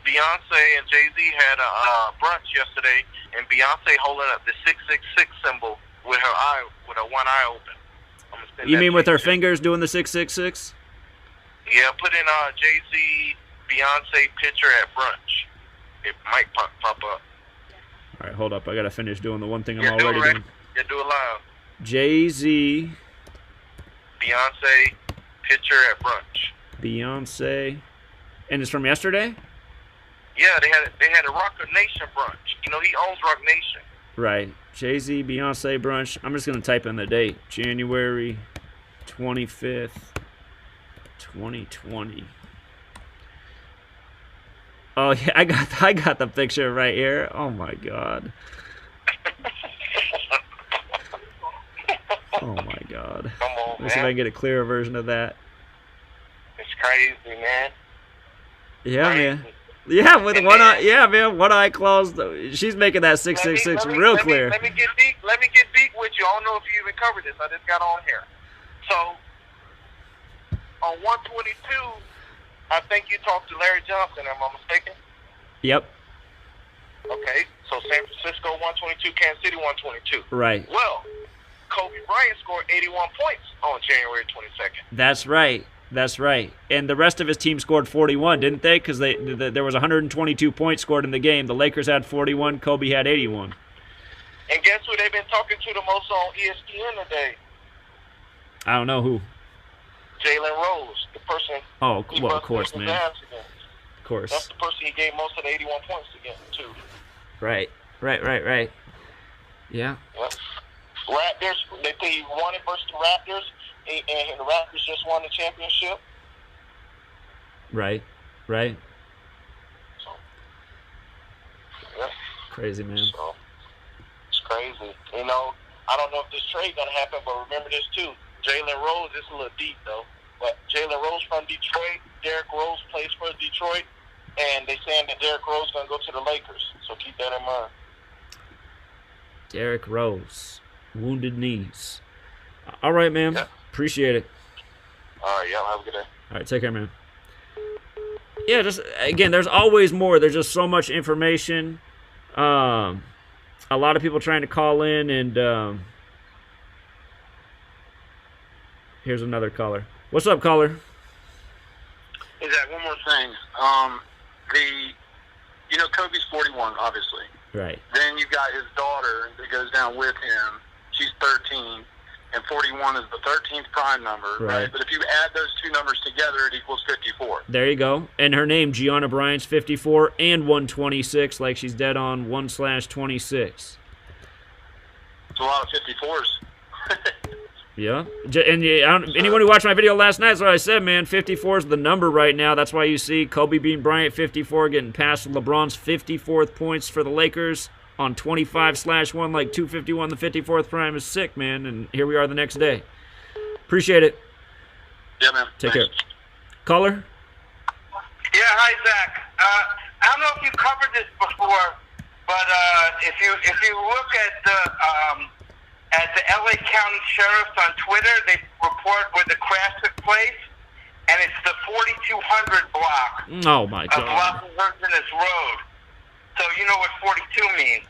Beyonce and Jay-Z had a brunch yesterday, and Beyonce holding up the 666 symbol with her one eye open. You mean with her fingers doing the 666? Yeah, put in Jay-Z, Beyonce picture at brunch. It might pop up. All right, hold up. I got to finish doing the one thing I'm already doing. Yeah, do it live. Jay-Z. Beyonce picture at brunch. Beyonce. And it's from yesterday? Yeah, they had a Rock Nation brunch. He owns Rock Nation. Right. Jay-Z, Beyonce brunch. I'm just going to type in the date. January 25th, 2020. Oh, yeah, I got the picture right here. Oh, my God. Oh, my God. Come on, Let's see if I can get a clearer version of that. It's crazy, man. Yeah, man. Yeah, with one eye. Yeah, man. One eye closed. She's making that 666 real clear. Let me get deep with you. I don't know if you even covered this. I just got on here. So on 122, I think you talked to Larry Johnson. Am I mistaken? Yep. Okay. So San Francisco 122, Kansas City 122. Right. Well, Kobe Bryant scored 81 points on January 22nd. That's right. That's right. And the rest of his team scored 41, didn't they? Because there was 122 points scored in the game. The Lakers had 41. Kobe had 81. And guess who they've been talking to the most on ESPN today? I don't know who. Jalen Rose, the person. Oh, well, of course, man. Of course. That's the person he gave most of the 81 points against, too. Right. Yeah. Yep. Raptors, they think he won it versus the Raptors, and the Raptors just won the championship. Right. So, yeah. Crazy, man. So, it's crazy. I don't know if this trade going to happen, but remember this, too. Jalen Rose, this is a little deep, though, but Jalen Rose from Detroit, Derrick Rose plays for Detroit, and they're saying that Derrick Rose is going to go to the Lakers, so keep that in mind. Derrick Rose. Wounded knees. All right, man. Yeah. Appreciate it. All right, y'all have a good day. All right, take care, man. Yeah, just again, there's always more. There's just so much information. A lot of people trying to call in, and here's another caller. What's up, caller? Hey, Zach, one more thing. Kobe's 41, obviously. Right. Then you've got his daughter that goes down with him. She's 13, and 41 is the 13th prime number, right? But if you add those two numbers together, it equals 54. There you go. And her name, Gianna Bryant's 54 and 126, like she's dead on 1/26. It's a lot of 54s. Yeah. And anyone who watched my video last night, that's what I said, man. 54 is the number right now. That's why you see Kobe beating Bryant 54, getting past LeBron's 54th points for the Lakers on 25/1, like 251. The 54th prime is sick, man. And here we are the next day. Appreciate it. Yeah, man. Take care. Caller? Yeah, hi, Zach. I don't know if you covered this before, but if you look at the LA County Sheriffs on Twitter, they report where the crash took place, and it's the 4200 block Oh, my of God. Los Angeles Road. So you know what 42 means.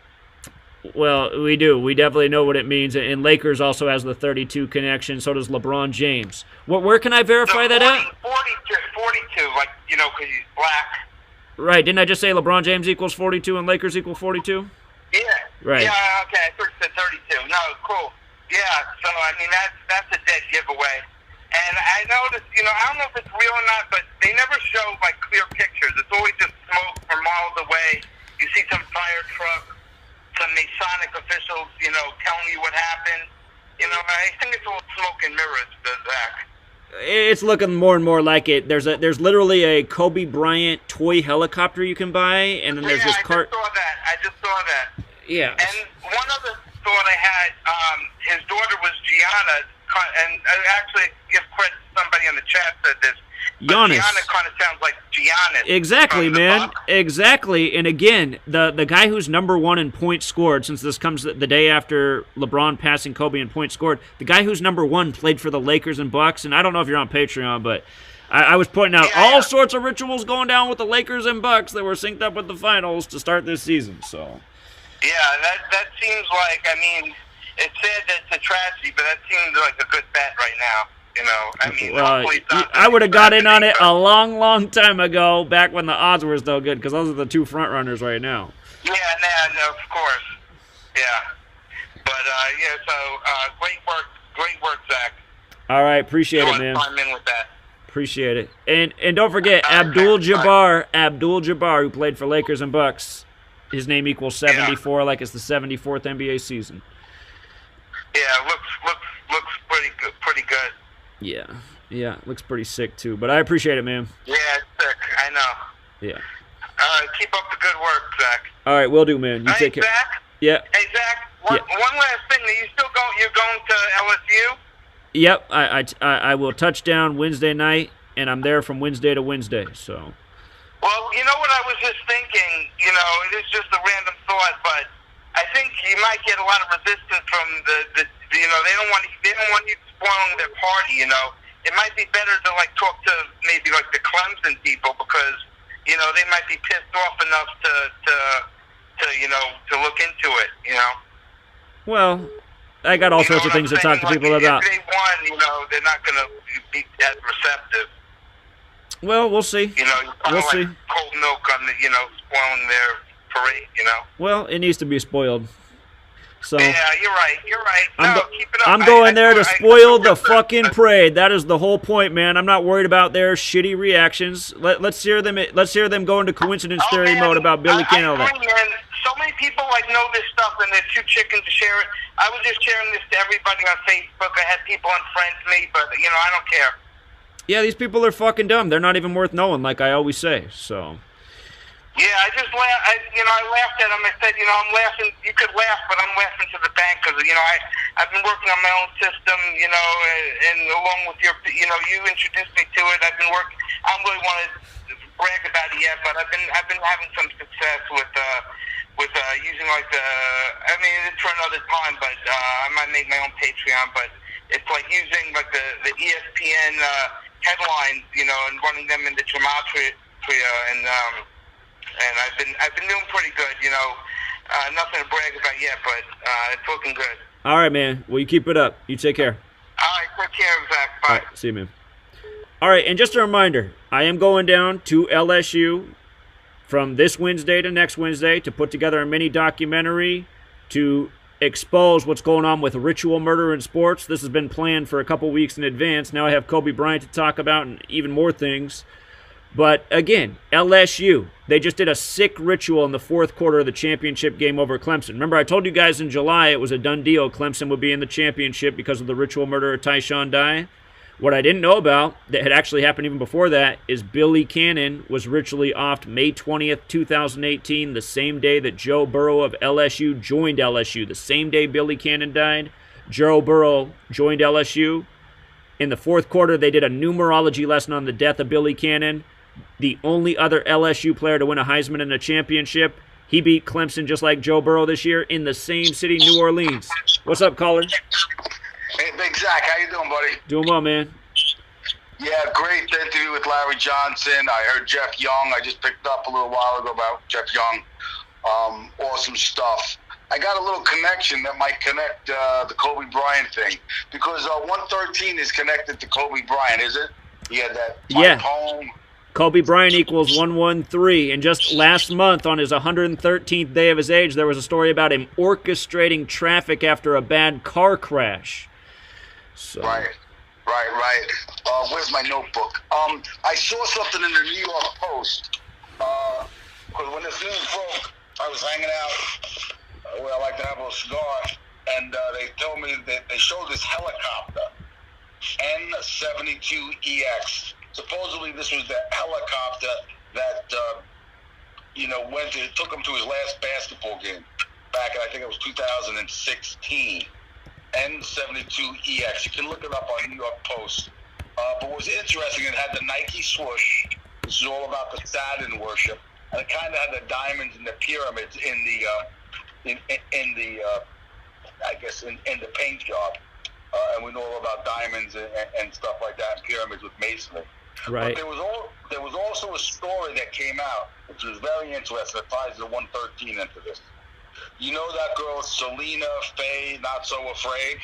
Well, we do. We definitely know what it means. And Lakers also has the 32 connection. So does LeBron James. Where can I verify that at? 42, like, because he's black. Right. Didn't I just say LeBron James equals 42 and Lakers equal 42? Yeah. Right. Yeah, okay. I thought you said 32. No, cool. Yeah, so, I mean, that's a dead giveaway. And I noticed, I don't know if it's real or not, but they never show, like, clear pictures. It's always just smoke from miles away. You see some fire truck, some Masonic officials, telling you what happened. I think it's all smoke and mirrors, Zach. It's looking more and more like it. There's literally a Kobe Bryant toy helicopter you can buy, and then there's this cart. I just saw that. Yeah. And one other thought I had, his daughter was Gianna, and I actually give credit to somebody in the chat said this. Giannis. Gianna kind of sounds like Giannis. Exactly, man. Exactly. And again, the guy who's number one in points scored, since this comes the day after LeBron passing Kobe in points scored, the guy who's number one played for the Lakers and Bucks. And I don't know if you're on Patreon, but I was pointing out all sorts of rituals going down with the Lakers and Bucks that were synced up with the finals to start this season. So. Yeah, that seems like, it said that it's a tragedy, but that seems like a good bet right now. Hopefully it's not I would have got in on it a long, long time ago, back when the odds were still good, because those are the two front runners right now. Yeah, no, of course. Yeah. But, so, great work, Zach. All right, appreciate it, man. Chime in with that. Appreciate it. And don't forget, Abdul-Jabbar, who played for Lakers and Bucks, his name equals 74, like it's the 74th NBA season. Yeah, looks pretty good. Yeah, looks pretty sick too. But I appreciate it, man. Yeah, it's sick. I know. Yeah. Keep up the good work, Zach. All right, will do, man. You take care. Zach? Yeah. Hey, Zach. One last thing. Are you still going? You're going to LSU? Yep. I will touch down Wednesday night, and I'm there from Wednesday to Wednesday. So. Well, you know what I was just thinking. It is just a random thought, but I think you might get a lot of resistance from the they don't want you spoiling their party. It might be better to talk to maybe the Clemson people, because they might be pissed off enough to look into it. Well, I got all sorts of things to talk to people about. If they won, they're not going to be that receptive. Well, we'll see. We'll see. Cold milk on the spoiling their parade. Well, it needs to be spoiled. So yeah, you're right. No, keep it up. I'm going there to spoil the fucking parade. That is the whole point, man. I'm not worried about their shitty reactions. Let's hear them. Let's hear them go into coincidence theory mode about Billy King and all that. Man, so many people know this stuff, and they're too chicken to share it. I was just sharing this to everybody on Facebook. I had people unfriend me, but I don't care. Yeah, these people are fucking dumb. They're not even worth knowing, like I always say. So. Yeah, I just laughed. I laughed at him. I said, I'm laughing. You could laugh, but I'm laughing to the bank because I've been working on my own system. And along with you introduced me to it. I've been working. I don't really want to brag about it yet, but I've been having some success with using it's for another time. But I might make my own Patreon. But it's like using the ESPN headlines, and running them into gematria And I've been doing pretty good. Nothing to brag about yet, but it's looking good. All right, man. Well, you keep it up. You take care. All right, take care, Zach. Bye. All right, see you, man. All right, and just a reminder, I am going down to LSU from this Wednesday to next Wednesday to put together a mini documentary to expose what's going on with ritual murder in sports. This has been planned for a couple weeks in advance. Now I have Kobe Bryant to talk about and even more things. But again, LSU, they just did a sick ritual in the fourth quarter of the championship game over Clemson. Remember, I told you guys in July it was a done deal. Clemson would be in the championship because of the ritual murder of Tyshawn Dye. What I didn't know about, that had actually happened even before that, is Billy Cannon was ritually offed May 20th, 2018, the same day that Joe Burrow of LSU joined LSU. The same day Billy Cannon died, Joe Burrow joined LSU. In the fourth quarter, they did a numerology lesson on the death of Billy Cannon. The only other LSU player to win a Heisman and a championship. He beat Clemson just like Joe Burrow this year in the same city, New Orleans. What's up, caller? Hey, Big Zach, how you doing, buddy? Doing well, man. Yeah, great interview with Larry Johnson. I heard Jeff Young. I just picked up a little while ago about Jeff Young. Awesome stuff. I got a little connection that might connect the Kobe Bryant thing because 113 is connected to Kobe Bryant, is it? He had that home. Kobe Bryant equals 113. And just last month, on his 113th day of his age, there was a story about him orchestrating traffic after a bad car crash. So. Right. Where's my notebook? I saw something in the New York Post. Because when this news broke, I was hanging out where I like to have a cigar, and they told me that they showed this helicopter, N-72EX. Supposedly, this was the helicopter that took him to his last basketball game back in, I think it was 2016. N-72EX. You can look it up on New York Post. But what was interesting, it had the Nike swoosh. This is all about the Saturn worship, and it kind of had the diamonds and the pyramids in the paint job. And we know all about diamonds and stuff like that, and pyramids with masonry. Right. But there was also a story that came out, which was very interesting. It ties the 113 into this. You know that girl, Selena Faye, Not So Afraid?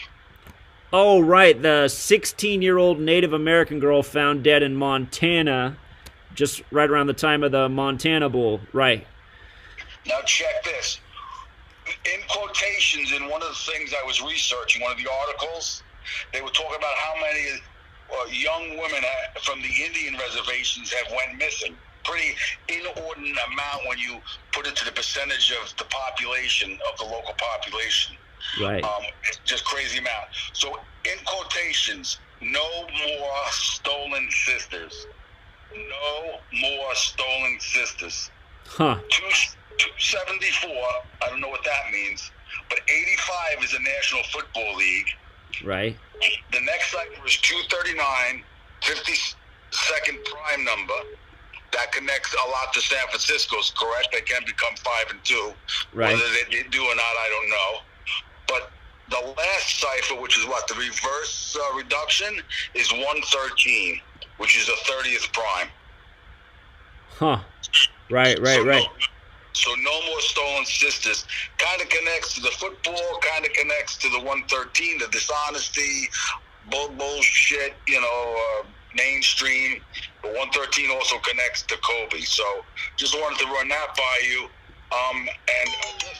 Oh, right. The 16-year-old Native American girl found dead in Montana just right around the time of the Montana Bowl. Right. Now check this. In quotations, in one of the things I was researching, one of the articles, they were talking about how many young women from the Indian reservations have went missing. Pretty inordinate amount when you put it to the percentage of the population, of the local population. Right. Just crazy amount. So, in quotations, no more stolen sisters. No more stolen sisters. Huh. 274, I don't know what that means, but 85 is a National Football League. Right. The next cycle is 239, 52nd prime number. That connects a lot to San Francisco's, correct? They can become 5 and 2. Right. Whether they do or not, I don't know. But the last cipher, which is what, the reverse reduction, is 113, which is the 30th prime. Huh. Right. So no more stolen sisters. Kind of connects to the football, kind of connects to the 113, the dishonesty, bullshit, mainstream. But 113 also connects to Kobe. So just wanted to run that by you. And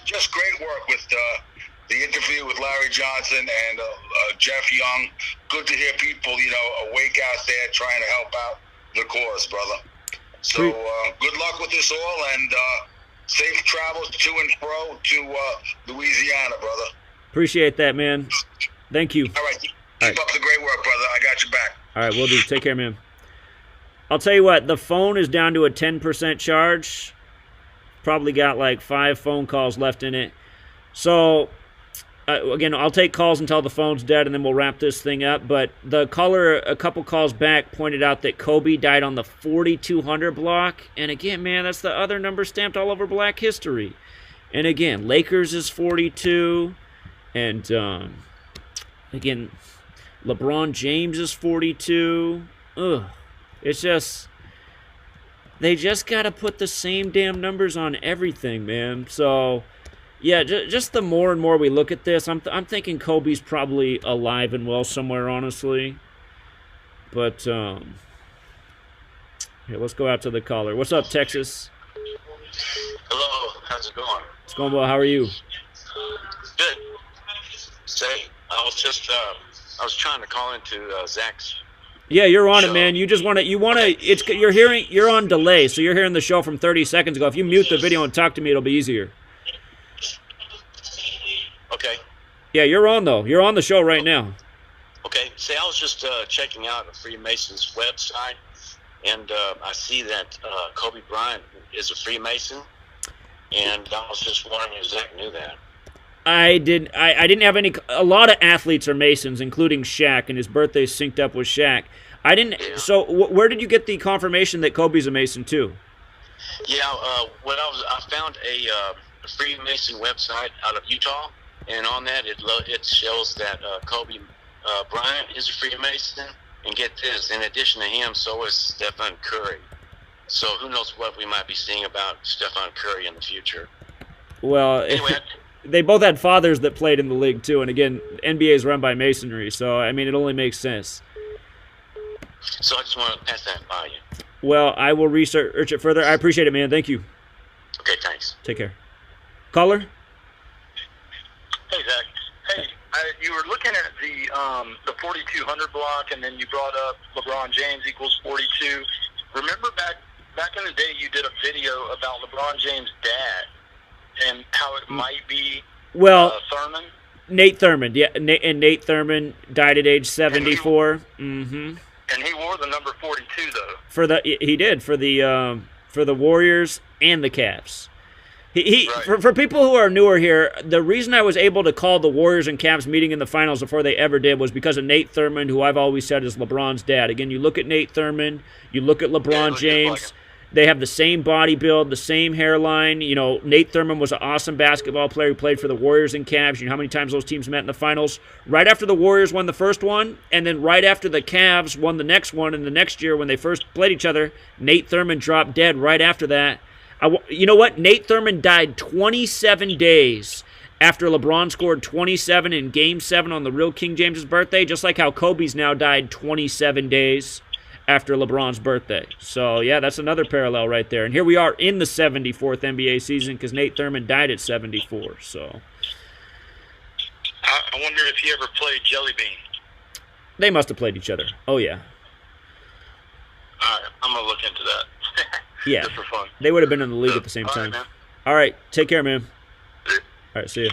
just great work with the interview with Larry Johnson and Jeff Young. Good to hear people, awake out there trying to help out the cause, brother. So good luck with this all, and safe travels to and fro to Louisiana, brother. Appreciate that, man. Thank you. All right. Keep up the great work, brother. I got your back. All right, we'll do. Take care, man. I'll tell you what, the phone is down to a 10% charge. Probably got like 5 phone calls left in it. So, again, I'll take calls until the phone's dead, and then we'll wrap this thing up. But the caller a couple calls back pointed out that Kobe died on the 4200 block. And again, man, that's the other number stamped all over Black history. And again, Lakers is 42. And, again, LeBron James is 42. Ugh. It's just, They just got to put the same damn numbers on everything, man. So, yeah, just the more and more we look at this, I'm thinking Kobe's probably alive and well somewhere, honestly. But, here, let's go out to the caller. What's up, Texas? Hello, how's it going? It's going well. How are you? Good. Say, I was trying to call into Zach's. Yeah, you're on it, man. You just want to, you're on delay, so you're hearing the show from 30 seconds ago. If you mute the video and talk to me, it'll be easier. Okay. Yeah, you're on, though. You're on the show right now. Okay. Say, I was just checking out a Freemason's website, and I see that Kobe Bryant is a Freemason, and I was just wondering if Zach knew that. I didn't have any. A lot of athletes are Masons, including Shaq, and his birthday's synced up with Shaq. I didn't. Yeah. So, where did you get the confirmation that Kobe's a Mason too? Yeah, I found a Freemason website out of Utah, and on that it shows that Kobe Bryant is a Freemason. And get this, in addition to him, so is Stephen Curry. So who knows what we might be seeing about Stephen Curry in the future. Well, anyway, they both had fathers that played in the league too, and again, NBA is run by Masonry, so I mean, it only makes sense. So I just want to pass that by you. Well, I will research it further. I appreciate it, man. Thank you. Okay, thanks. Take care. Caller? Hey, Zach. Hey, you were looking at the 4,200 block, and then you brought up LeBron James equals 42. Remember back in the day, you did a video about LeBron James' dad and how it might be Thurman? Nate Thurman, yeah. Nate Thurman died at age 74. And he wore the number 42, though. He did for the Warriors and the Cavs. For people who are newer here, the reason I was able to call the Warriors and Cavs meeting in the finals before they ever did was because of Nate Thurman, who I've always said is LeBron's dad. Again, you look at Nate Thurman, you look at LeBron James. They have the same body build, the same hairline. You know, Nate Thurman was an awesome basketball player who played for the Warriors and Cavs. You know how many times those teams met in the finals? Right after the Warriors won the first one, and then right after the Cavs won the next one, and the next year when they first played each other, Nate Thurman dropped dead right after that. You know what? Nate Thurman died 27 days after LeBron scored 27 in Game 7 on the real King James's birthday, just like how Kobe's now died 27 days after LeBron's birthday. So, yeah, that's another parallel right there. And here we are in the 74th NBA season because Nate Thurman died at 74. So, I wonder if he ever played Jelly Bean. They must have played each other. Oh, yeah. All right, I'm going to look into that. Yeah, just for fun. They would have been in the league at the same time. All right, take care, man. All right, see you.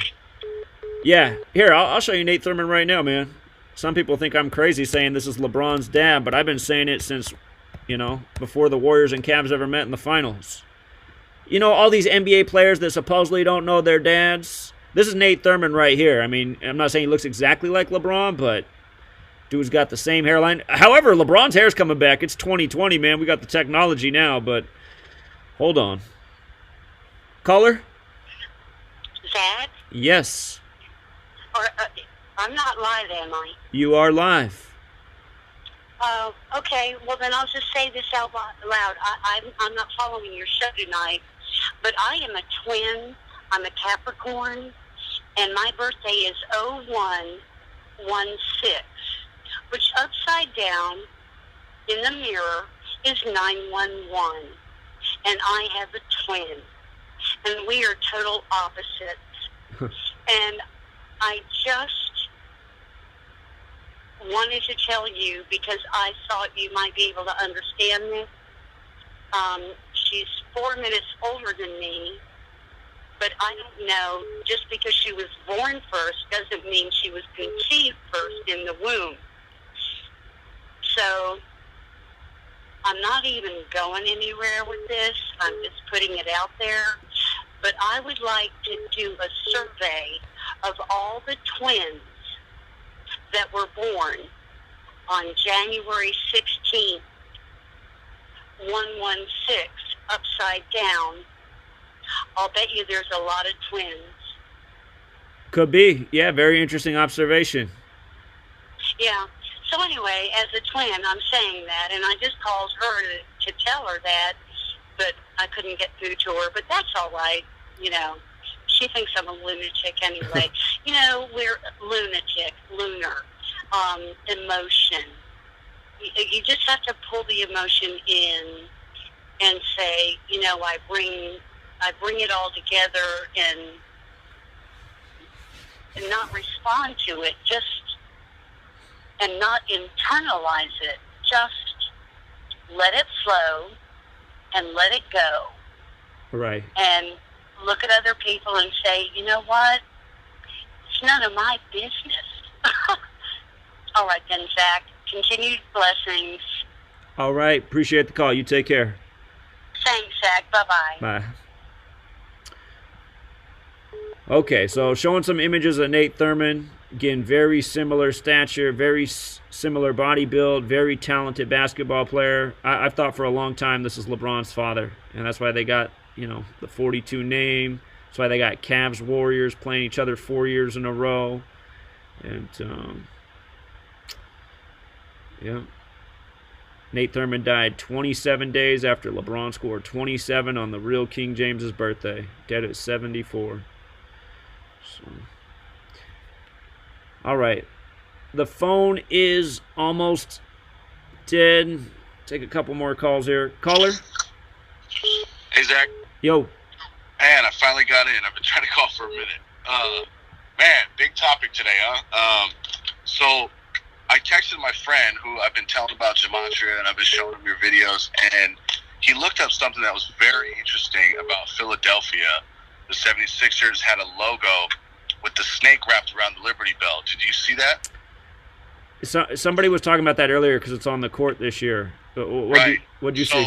Yeah, here, I'll show you Nate Thurman right now, man. Some people think I'm crazy saying this is LeBron's dad, but I've been saying it since, before the Warriors and Cavs ever met in the finals. You know, all these NBA players that supposedly don't know their dads. This is Nate Thurman right here. I mean, I'm not saying he looks exactly like LeBron, but dude's got the same hairline. However, LeBron's hair's coming back. It's 2020, man. We got the technology now, but hold on. Caller? Zach? Yes. I'm not live, am I? You are live. Okay. Well, then I'll just say this out loud. I'm not following your show tonight, but I am a twin. I'm a Capricorn, and my birthday is 0116, which upside down in the mirror is 911, and I have a twin, and we are total opposites. And I just wanted to tell you because I thought you might be able to understand this. She's 4 minutes older than me, but I don't know, just because she was born first doesn't mean she was conceived first in the womb. So I'm not even going anywhere with this. I'm just putting it out there. But I would like to do a survey of all the twins that were born on January 16th, 116, upside down. I'll bet you there's a lot of twins. Could be. Yeah, very interesting observation. Yeah. So anyway, as a twin, I'm saying that, and I just called her to tell her that. but I couldn't get through to her. But that's all right. You know, she thinks I'm a lunatic anyway. You know, we're lunar, emotion. You just have to pull the emotion in and say, you know, I bring it all together and not respond to it, and not internalize it. Just let it flow and let it go. Right. And look at other people and say, you know what? It's none of my business. All right then, Zach. Continued blessings. All right. Appreciate the call. You take care. Thanks, Zach. Bye-bye. Bye. Okay, so showing some images of Nate Thurmond. Again, very similar stature, very similar body build, very talented basketball player. I've thought for a long time this is LeBron's father, and that's why they got, you know, the 42 name. That's why they got Cavs Warriors playing each other 4 years in a row. And, yeah. Nate Thurmond died 27 days after LeBron scored 27 on the real King James's birthday, dead at 74. So. All right. The phone is almost dead. Take a couple more calls here. Caller? Hey, Zach. Yo. Man, I finally got in. I've been trying to call for a minute. Man, big topic today, huh? So I texted my friend who I've been telling about Gematria, and I've been showing him your videos, and he looked up something that was very interesting about Philadelphia. The 76ers had a logo with the snake wrapped around the Liberty Bell. Did you see that? So, somebody was talking about that earlier because it's on the court this year. Right. What'd you see?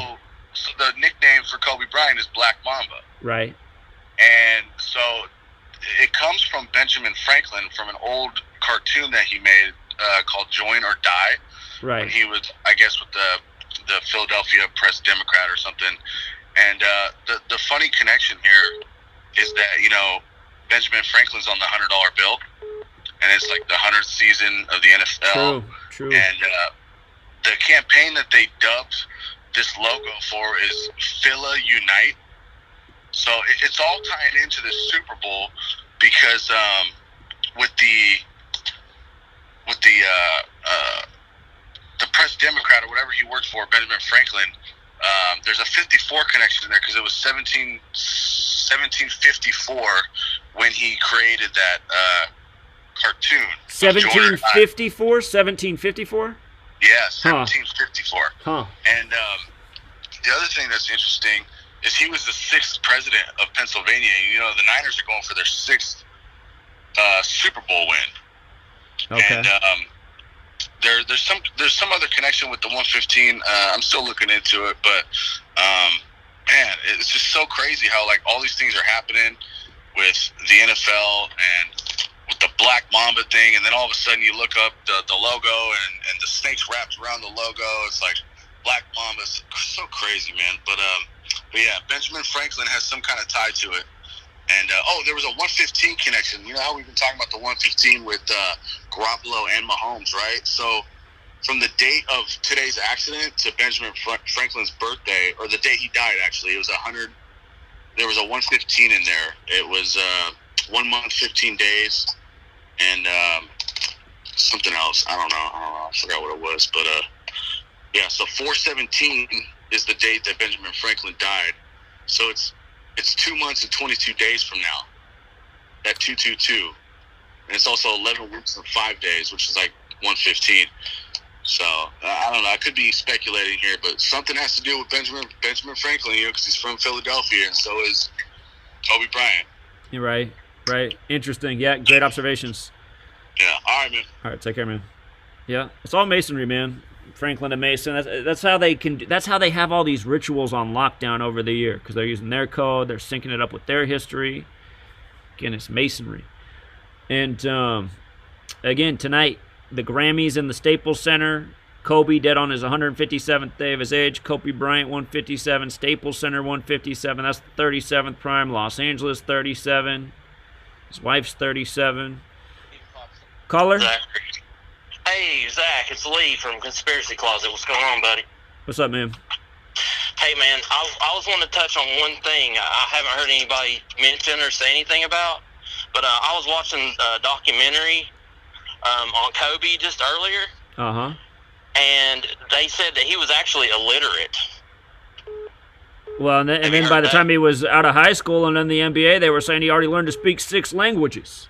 So the nickname for Kobe Bryant is Black Mamba. Right. And so it comes from Benjamin Franklin, from an old cartoon that he made called Join or Die. Right. When he was, I guess, with the Philadelphia Press Democrat or something. And the funny connection here is that, you know, Benjamin Franklin's on the $100 bill, and it's like the 100th season of the NFL. True. And the campaign that they dubbed this logo for is Phila Unite. So it's all tied into the Super Bowl because with the Press Democrat or whatever he worked for, Benjamin Franklin, there's a 54 connection in there because it was 1754 when he created that cartoon. 1754? 1754? Yeah, 1754. Huh. And the other thing that's interesting is he was the 6th president of Pennsylvania. You know, the Niners are going for their 6th Super Bowl win. Okay. And there's some other connection with the 115. I'm still looking into it, but man, it's just so crazy how like all these things are happening with the NFL and with the Black Mamba thing, and then all of a sudden you look up the logo and the snakes wrapped around the logo. It's like Black Mamba. It's so crazy, man. But yeah, Benjamin Franklin has some kind of tie to it. And, there was a 115 connection. You know how we've been talking about the 115 with Garoppolo and Mahomes, right? So from the date of today's accident to Benjamin Franklin's birthday, or the day he died, actually, it was 100. There was a 115 in there. It was 1 month, 15 days, and something else. I don't know. I forgot what it was. But, yeah, so 4/17 is the date that Benjamin Franklin died. So it's 2 months and 22 days from now. That 222, and it's also 11 weeks and 5 days, which is like 115. So I don't know. I could be speculating here, but something has to do with Benjamin Franklin, you know, because he's from Philadelphia, and so is Kobe Bryant. You're right. Right. Interesting. Yeah. Great observations. Yeah. All right, man. All right. Take care, man. Yeah. It's all masonry, man. Franklin and Mason. That's how they can. That's how they have all these rituals on lockdown over the year, because they're using their code. They're syncing it up with their history. Again, it's masonry. And again tonight, the Grammys in the Staples Center. Kobe dead on his 157th day of his age. Kobe Bryant 157. Staples Center 157. That's the 37th prime. Los Angeles 37. His wife's 37. Caller. Hey, Zach, it's Lee from Conspiracy Closet. What's going on, buddy? What's up, man? Hey, man, I was wanting to touch on one thing I haven't heard anybody mention or say anything about, but I was watching a documentary on Kobe just earlier, Uh-huh. and they said that he was actually illiterate. Well, and then by the time he was out of high school and in the NBA, they were saying he already learned to speak 6 languages.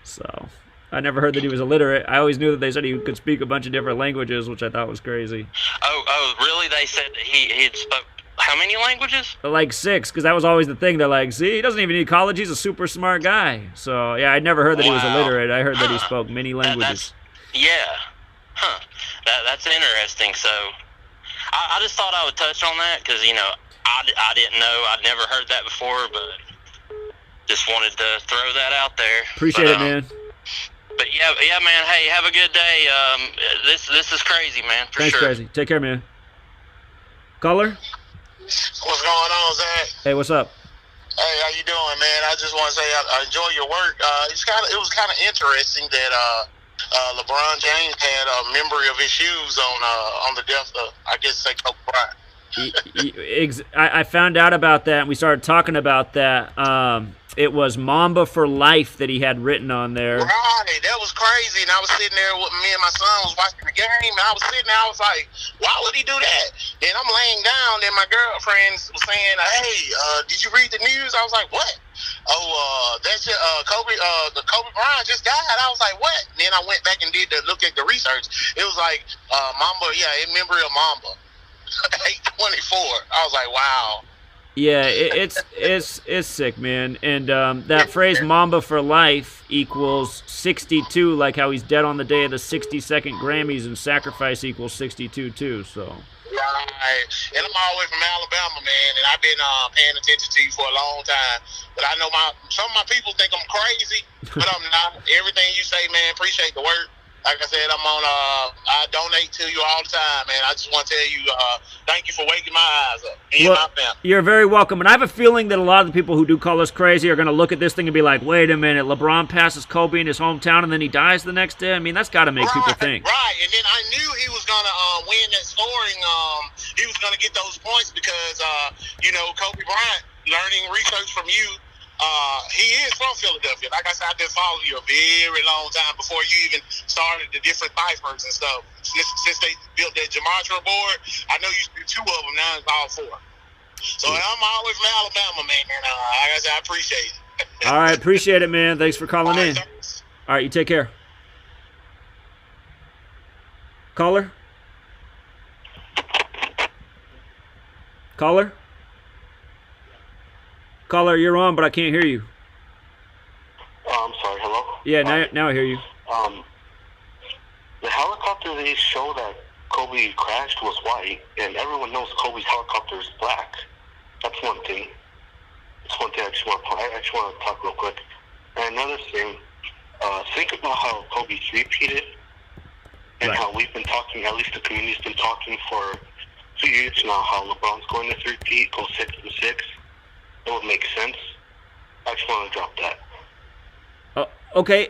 So, I never heard that he was illiterate. I always knew that they said he could speak a bunch of different languages, which I thought was crazy. Oh, really? They said that he had spoke how many languages? Like 6, because that was always the thing. They're like, see, he doesn't even need college. He's a super smart guy. So, yeah, I'd never heard that he was illiterate. I heard that he spoke many languages. Yeah. Huh. That's interesting. So, I just thought I would touch on that because, you know, I didn't know. I'd never heard that before, but just wanted to throw that out there. Appreciate it, man. But yeah, man. Hey, have a good day. This is crazy, man. For Thanks, sure. crazy. Take care, man. Caller? What's going on, Zach? Hey, what's up? Hey, how you doing, man? I just want to say I enjoy your work. It was kind of interesting that LeBron James had a memory of his shoes on the death of, I guess, say Kobe Bryant. I found out about that, and we started talking about that. It was Mamba for Life that he had written on there. Right, that was crazy. And I was sitting there with me and my son was watching the game, and I was sitting there, I was like, why would he do that? And I'm laying down, and my girlfriend was saying, hey, did you read the news? I was like, what? Oh, that's Kobe Bryant just died. I was like, what? And then I went back and look at the research. It was like Mamba, in memory of Mamba. 824. I was like, wow. Yeah, it's sick, man. And that phrase "Mamba for Life" equals 62, like how he's dead on the day of the 62nd Grammys, and sacrifice equals 62 too. So. Right, and I'm all the way from Alabama, man, and I've been paying attention to you for a long time. But I know some of my people think I'm crazy, but I'm not. Everything you say, man, appreciate the work. Like I said, I donate to you all the time, man. I just want to tell you, thank you for waking my eyes up. Me and my family. You're very welcome. And I have a feeling that a lot of the people who do call us crazy are going to look at this thing and be like, wait a minute, LeBron passes Kobe in his hometown and then he dies the next day? I mean, that's got to make people think. Right, and then I knew he was going to win that scoring. He was going to get those points because, Kobe Bryant, learning research from you, he is from Philadelphia. Like I said, I've been following you a very long time before you even started the different ciphers and stuff. Since they built that gematria board, I know you used to do 2 of them. Now it's all 4. So I'm always from Alabama, man. And like I said, I appreciate it. All right, appreciate it, man. Thanks for calling in. Thanks. All right, you take care. Caller? Caller? Caller, you're on, but I can't hear you. I'm sorry, hello? Yeah, now I hear you. The helicopter they show that Kobe crashed was white, and everyone knows Kobe's helicopter is black. That's one thing. That's one thing I actually want to talk real quick. And another thing, think about how Kobe's repeated, and how we've been talking, at least the community's been talking for 2 years now, how LeBron's going to repeat, go 6-6. It would make sense. I just want to drop that. Okay,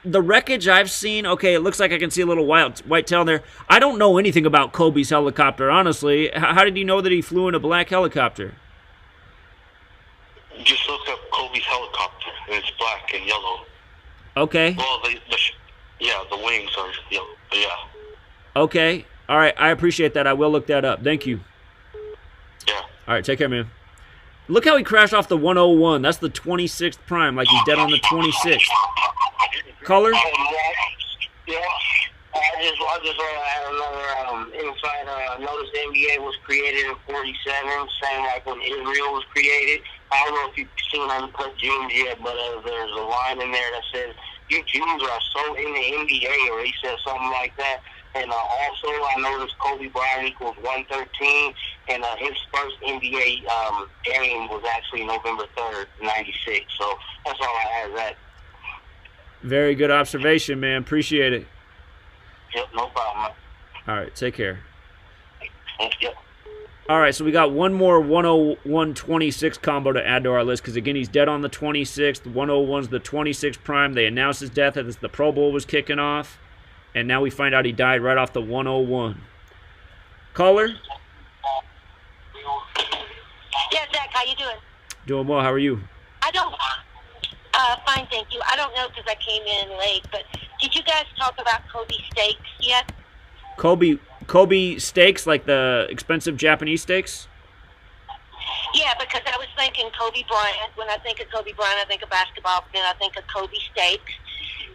the wreckage I've seen, okay, it looks like I can see a little white tail there. I don't know anything about Kobe's helicopter, honestly. How did you know that he flew in a black helicopter? Just look up Kobe's helicopter, and it's black and yellow. Okay. Well, the wings are yellow, but yeah. Okay, all right, I appreciate that. I will look that up. Thank you. Yeah. All right, take care, man. Look how he crashed off the 101. That's the 26th prime, like he's dead on the 26th. Caller? Yeah. I just want to add another insight. Notice the NBA was created in 47, same like when Israel was created. I don't know if you've seen Uncut Gems yet, but there's a line in there that says, "You Jews are so in the NBA," or he said something like that. And also, I noticed Kobe Bryant equals 113, and his first NBA game was actually November 3rd, 96. So that's all I had. That. Very good observation, man. Appreciate it. Yep, no problem. All right, take care. Yep. All right, so we got one more 101-26 combo to add to our list because, again, he's dead on the 26th. 101's the 26th prime. They announced his death as the Pro Bowl was kicking off. And now we find out he died right off the 101. Caller? Yeah, Zach, how you doing? Doing well. How are you? I don't. Fine, thank you. I don't know because I came in late, but did you guys talk about Kobe steaks yet? Kobe steaks, like the expensive Japanese steaks? Yeah, because I was thinking Kobe Bryant. When I think of Kobe Bryant, I think of basketball. Then I think of Kobe steaks.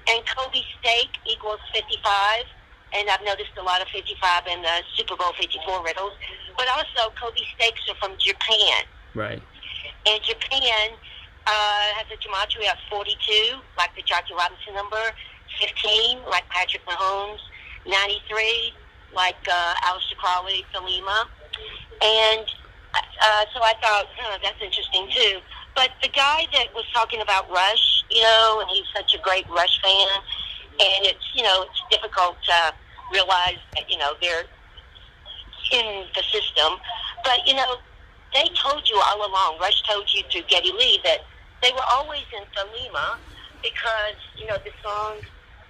And Kobe steak equals 55. And I've noticed a lot of 55 in the Super Bowl 54 riddles. But also, Kobe steaks are from Japan. Right. And Japan has a gematria of 42, like the Jackie Robinson number, 15, like Patrick Mahomes, 93, like Aleister Crowley, Salima. And so I thought, that's interesting too. But the guy that was talking about Rush, and he's such a great Rush fan, and it's difficult to realize that, they're in the system. But, they told you all along, Rush told you through Geddy Lee, that they were always in Thelema because, the song,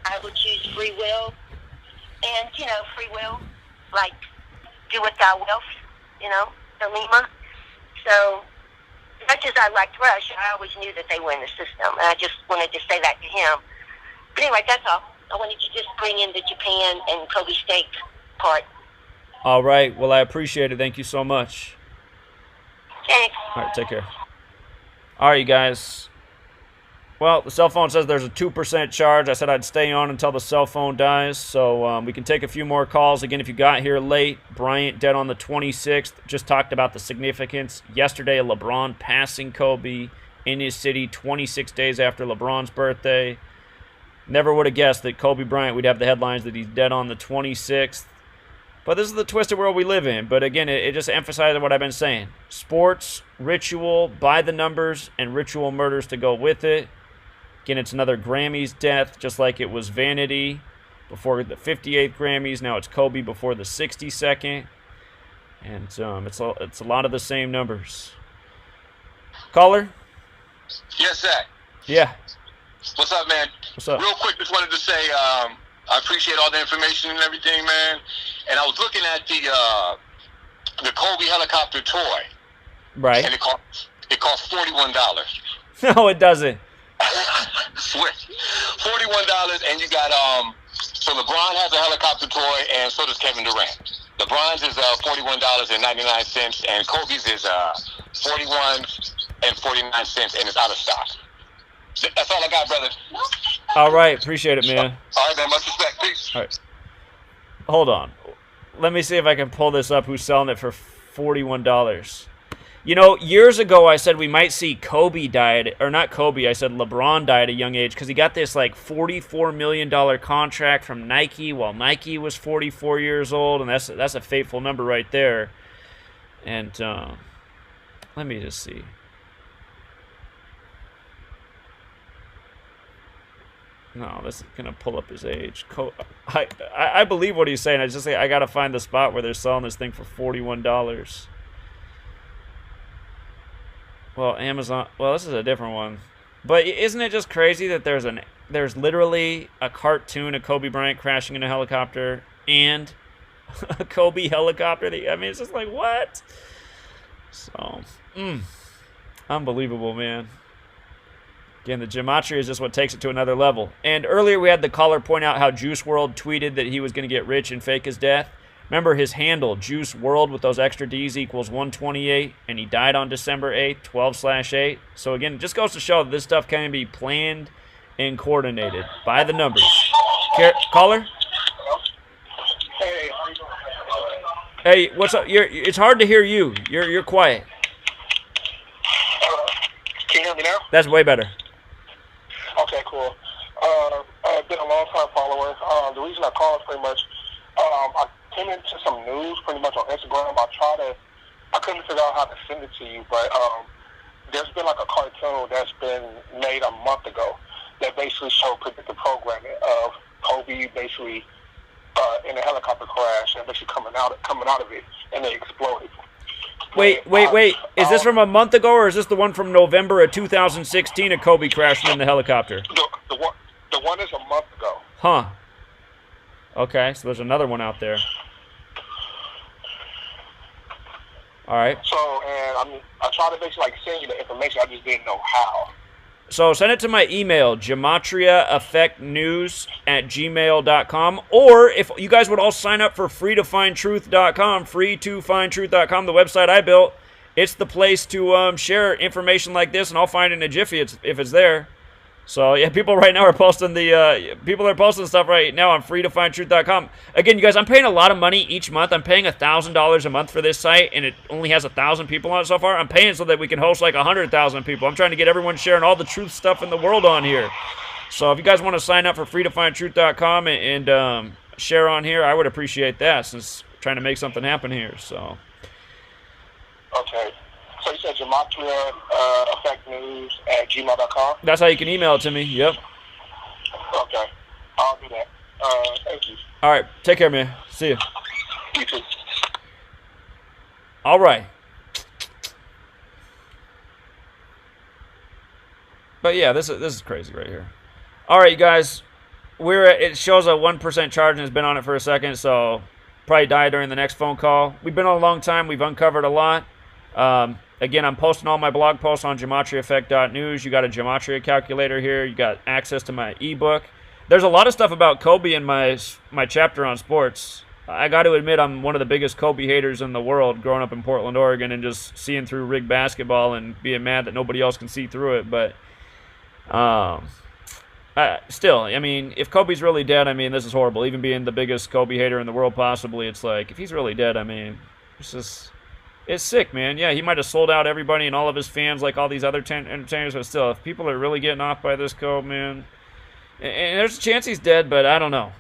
I Would Choose Free Will. And, free will, like, do what thou wilt, Thelema. So, much as I liked Rush, I always knew that they were in the system. And I just wanted to say that to him. But anyway, that's all. I wanted to just bring in the Japan and Kobe steak part. All right. Well, I appreciate it. Thank you so much. Thanks. All right, take care. All right, you guys. Well, the cell phone says there's a 2% charge. I said I'd stay on until the cell phone dies, so we can take a few more calls. Again, if you got here late, Bryant dead on the 26th. Just talked about the significance. Yesterday, LeBron passing Kobe in his city 26 days after LeBron's birthday. Never would have guessed that Kobe Bryant, we'd have the headlines that he's dead on the 26th. But this is the twisted world we live in. But again, it just emphasizes what I've been saying. Sports, ritual, by the numbers, and ritual murders to go with it. Again, it's another Grammys death, just like it was Vanity before the 58th Grammys. Now it's Kobe before the 62nd. And it's a lot of the same numbers. Caller? Yes, Zach. Yeah. What's up, man? What's up? Real quick, just wanted to say I appreciate all the information and everything, man. And I was looking at the Kobe helicopter toy. Right. And it cost $41. No, it doesn't. Swear. $41, and you got so LeBron has a helicopter toy, and so does Kevin Durant. LeBron's is $41.99, and Kobe's is $41.49, and it's out of stock. That's all I got, brother. All right, appreciate it, man. All right, man. Much respect. Peace. All right. Hold on. Let me see if I can pull this up. Who's selling it for $41? Years ago I said we might see Kobe die or not Kobe. I said LeBron died at a young age because he got this like $44 million contract from Nike while Nike was 44 years old, and that's a fateful number right there. And let me just see. No, this is gonna pull up his age. I believe what he's saying. I just say I gotta find the spot where they're selling this thing for $41. Well, Amazon. Well, this is a different one. But isn't it just crazy that there's literally a cartoon of Kobe Bryant crashing in a helicopter and a Kobe helicopter? I mean, it's just like, what? So, unbelievable, man. Again, the gematria is just what takes it to another level. And earlier we had the caller point out how Juice WRLD tweeted that he was going to get rich and fake his death. Remember his handle, Juice WRLD with those extra D's equals 128, and he died on December 8th, 12/8. So again, it just goes to show that this stuff can be planned and coordinated by the numbers. Caller? Hey, what's up? It's hard to hear you. You're quiet. Can you hear me now? That's way better. Okay, cool. I've been a long-time follower. The reason I called is pretty much I came into some news pretty much on Instagram. I couldn't figure out how to send it to you, but there's been like a cartoon that's been made a month ago that basically showed predictive programming of Kobe basically in a helicopter crash and basically coming out of it, and they exploded. Wait. Is this from a month ago, or is this the one from November of 2016 of Kobe crashing in the helicopter? The one is a month ago. Huh. Okay, so there's another one out there. All right. So, and I tried to basically like send you the information. I just didn't know how. So send it to my email, gematriaeffectnews@gmail.com. Or if you guys would all sign up for freetofindtruth.com, freetofindtruth.com, the website I built, it's the place to share information like this, and I'll find it in a jiffy if it's there. So yeah, people right now are posting people are posting stuff right now on freetofindtruth.com. Again, you guys, I'm paying a lot of money each month. I'm paying $1,000 a month for this site, and it only has 1,000 people on it so far. I'm paying so that we can host like 100,000 people. I'm trying to get everyone sharing all the truth stuff in the world on here. So if you guys want to sign up for freetofindtruth.com and share on here, I would appreciate that, since we're trying to make something happen here. So. Okay. So you said Gematria effectnews@gmail.com? That's how you can email it to me. Yep. Okay. I'll do that. Thank you. All right. Take care, man. See you. You too. All right. But yeah, this is crazy right here. All right, you guys. It shows a 1% charge and it's been on it for a second, so probably die during the next phone call. We've been on a long time. We've uncovered a lot. Again, I'm posting all my blog posts on gematriaeffect.news. You got a gematria calculator here. You got access to my ebook. There's a lot of stuff about Kobe in my chapter on sports. I got to admit, I'm one of the biggest Kobe haters in the world, growing up in Portland, Oregon, and just seeing through rigged basketball and being mad that nobody else can see through it. But still, I mean, if Kobe's really dead, I mean, this is horrible. Even being the biggest Kobe hater in the world, possibly, it's like, if he's really dead, I mean, it's sick, man. Yeah, he might have sold out everybody and all of his fans like all these other entertainers, but still, if people are really getting off by this Kobe, man, and there's a chance he's dead, but I don't know.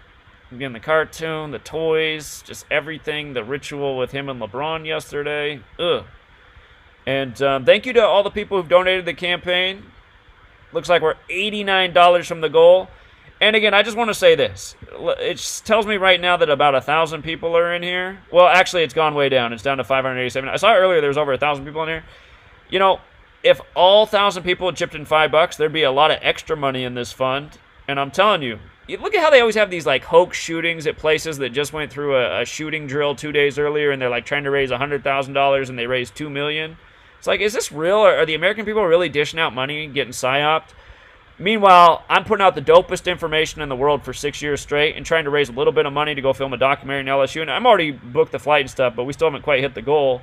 Again, the cartoon, the toys, just everything, the ritual with him and LeBron yesterday. Ugh. And thank you to all the people who've donated the campaign. Looks like we're $89 from the goal. And again, I just want to say this. It tells me right now that about 1,000 people are in here. Well, actually, it's gone way down. It's down to 587. I saw earlier there was over 1,000 people in here. You know, if all 1,000 people had chipped in $5, there'd be a lot of extra money in this fund. And I'm telling you, look at how they always have these like hoax shootings at places that just went through a shooting drill 2 days earlier, and they're like trying to raise $100,000 and they raised $2 million. It's like, is this real? Are the American people really dishing out money, getting psyoped? Meanwhile, I'm putting out the dopest information in the world for 6 years straight and trying to raise a little bit of money to go film a documentary in LSU. And I'm already booked the flight and stuff, but we still haven't quite hit the goal.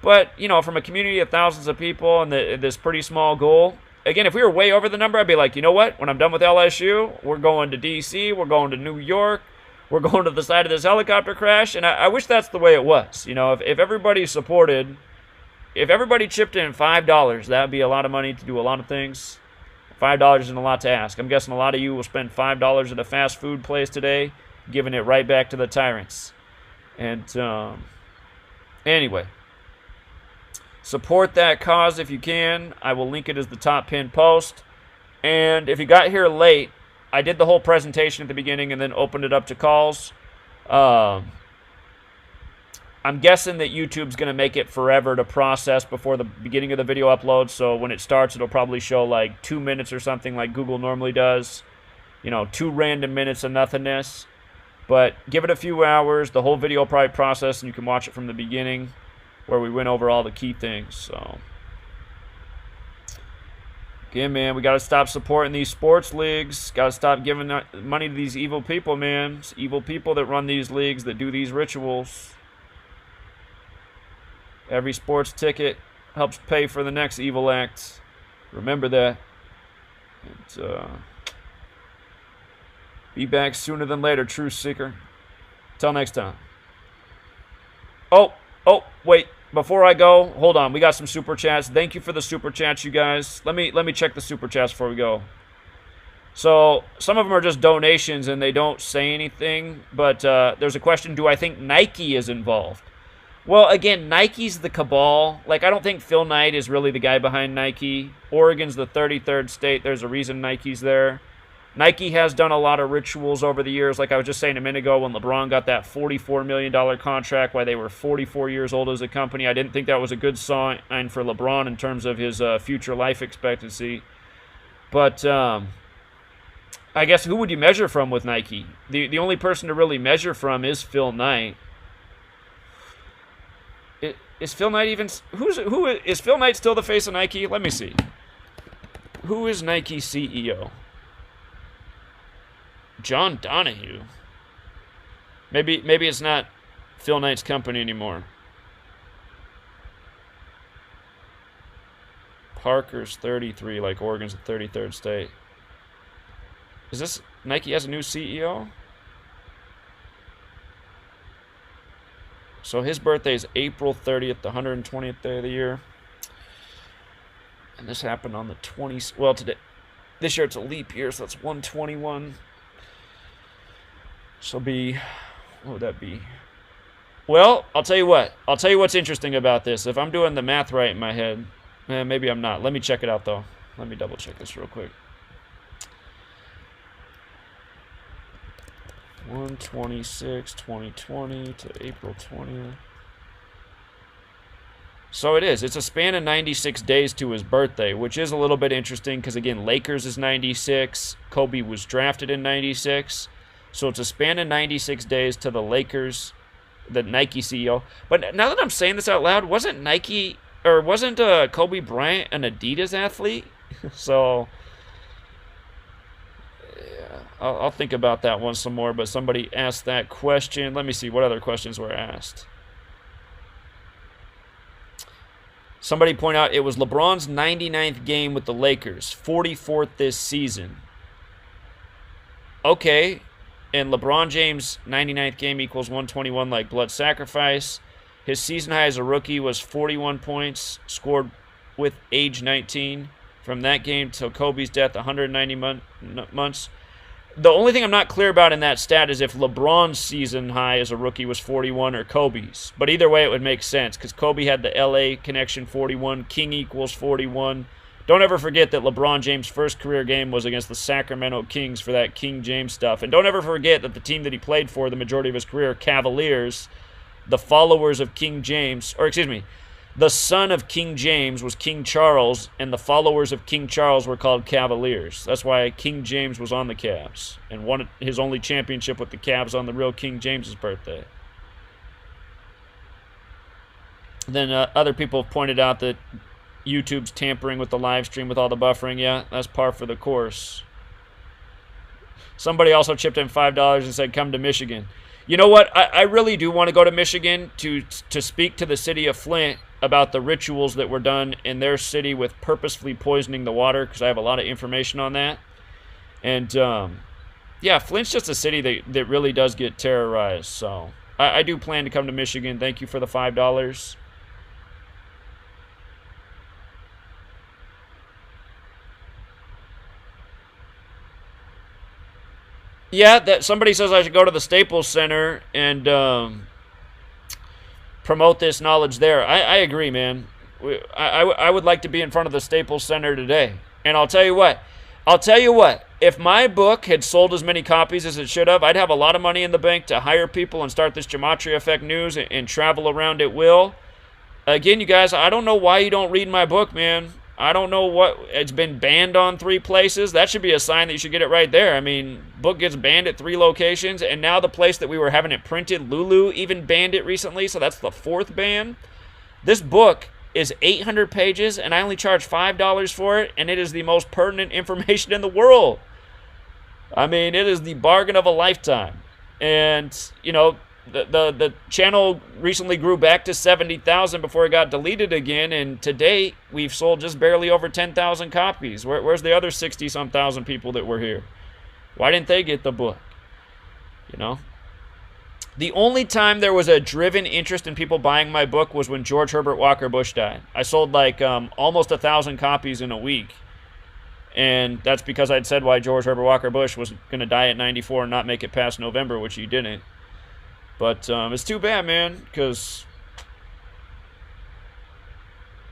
But, you know, from a community of thousands of people and this pretty small goal, again, if we were way over the number, I'd be like, you know what? When I'm done with LSU, we're going to D.C., we're going to New York, we're going to the side of this helicopter crash. And I wish that's the way it was. You know, if everybody supported, if everybody chipped in $5, that would be a lot of money to do a lot of things. $5 isn't a lot to ask. I'm guessing a lot of you will spend $5 at a fast food place today, giving it right back to the tyrants. And anyway, support that cause if you can. I will link it as the top pinned post. And if you got here late, I did the whole presentation at the beginning and then opened it up to calls. I'm guessing that YouTube's going to make it forever to process before the beginning of the video upload, so when it starts, it'll probably show like 2 minutes or something like Google normally does. You know, 2 random minutes of nothingness. But give it a few hours, the whole video will probably process, and you can watch it from the beginning where we went over all the key things. So, again, man, we got to stop supporting these sports leagues. Got to stop giving money to these evil people, man. It's evil people that run these leagues, that do these rituals. Every sports ticket helps pay for the next evil act. Remember that. And, be back sooner than later, Truth Seeker. Till next time. Oh, wait. Before I go, hold on. We got some super chats. Thank you for the super chats, you guys. Let me check the super chats before we go. So some of them are just donations and they don't say anything. But there's a question: do I think Nike is involved? Well, again, Nike's the cabal. Like, I don't think Phil Knight is really the guy behind Nike. Oregon's the 33rd state. There's a reason Nike's there. Nike has done a lot of rituals over the years. Like I was just saying a minute ago, when LeBron got that $44 million contract while they were 44 years old as a company, I didn't think that was a good sign for LeBron in terms of his future life expectancy. But I guess who would you measure from with Nike? The only person to really measure from is Phil Knight. Is Phil Knight even... Who is Phil Knight still the face of Nike? Let me see. Who is Nike CEO? John Donahue. Maybe it's not Phil Knight's company anymore. Parker's 33, like Oregon's the 33rd state. Is this Nike has a new CEO? So his birthday is April 30th, the 120th day of the year. And this happened on the 20th. Well, today, this year it's a leap year, so that's 121. So be, what would that be? Well, I'll tell you what. I'll tell you what's interesting about this. If I'm doing the math right in my head, maybe I'm not. Let me check it out, though. Let me double check this real quick. 126, 2020 to April 20th. So it is. It's a span of 96 days to his birthday, which is a little bit interesting because, again, Lakers is 96. Kobe was drafted in 96. So it's a span of 96 days to the Lakers, the Nike CEO. But now that I'm saying this out loud, wasn't Kobe Bryant an Adidas athlete? So yeah, I'll think about that one some more. But somebody asked that question. Let me see what other questions were asked. Somebody pointed out it was LeBron's 99th game with the Lakers, 44th this season. Okay, and LeBron James' 99th game equals 121 like blood sacrifice. His season high as a rookie was 41 points, scored with age 19. From that game till Kobe's death, 190 months. The only thing I'm not clear about in that stat is if LeBron's season high as a rookie was 41 or Kobe's. But either way, it would make sense because Kobe had the LA connection 41, King equals 41. Don't ever forget that LeBron James' first career game was against the Sacramento Kings for that King James stuff. And don't ever forget that the team that he played for the majority of his career, Cavaliers, the followers of King James, or excuse me, the son of King James was King Charles, and the followers of King Charles were called Cavaliers. That's why King James was on the Cavs and won his only championship with the Cavs on the real King James's birthday. Then other people have pointed out that YouTube's tampering with the live stream with all the buffering. Yeah, that's par for the course. Somebody also chipped in $5 and said, come to Michigan. You know what? I really do want to go to Michigan to speak to the city of Flint about the rituals that were done in their city with purposefully poisoning the water, because I have a lot of information on that. And, yeah, Flint's just a city that really does get terrorized. So I do plan to come to Michigan. Thank you for the $5. Yeah, that somebody says I should go to the Staples Center and promote this knowledge there. I agree, man. I would like to be in front of the Staples Center today. And I'll tell you what. If my book had sold as many copies as it should have, I'd have a lot of money in the bank to hire people and start this Gematria Effect news and travel around at will. Again, you guys, I don't know why you don't read my book, man. I don't know what, it's been banned on 3 places. That should be a sign that you should get it right there. I mean, book gets banned at 3 locations, and now the place that we were having it printed, Lulu, even banned it recently, so that's the 4th ban. This book is 800 pages, and I only charge $5 for it, and it is the most pertinent information in the world. I mean, it is the bargain of a lifetime. And, you know, the channel recently grew back to 70,000 before it got deleted again, and to date we've sold just barely over 10,000 copies. Where's the other 60-some thousand people that were here? Why didn't they get the book? You know, the only time there was a driven interest in people buying my book was when George Herbert Walker Bush died. I sold like almost 1,000 copies in a week, and that's because I'd said why George Herbert Walker Bush was going to die at 94 and not make it past November, which he didn't. But it's too bad, man, because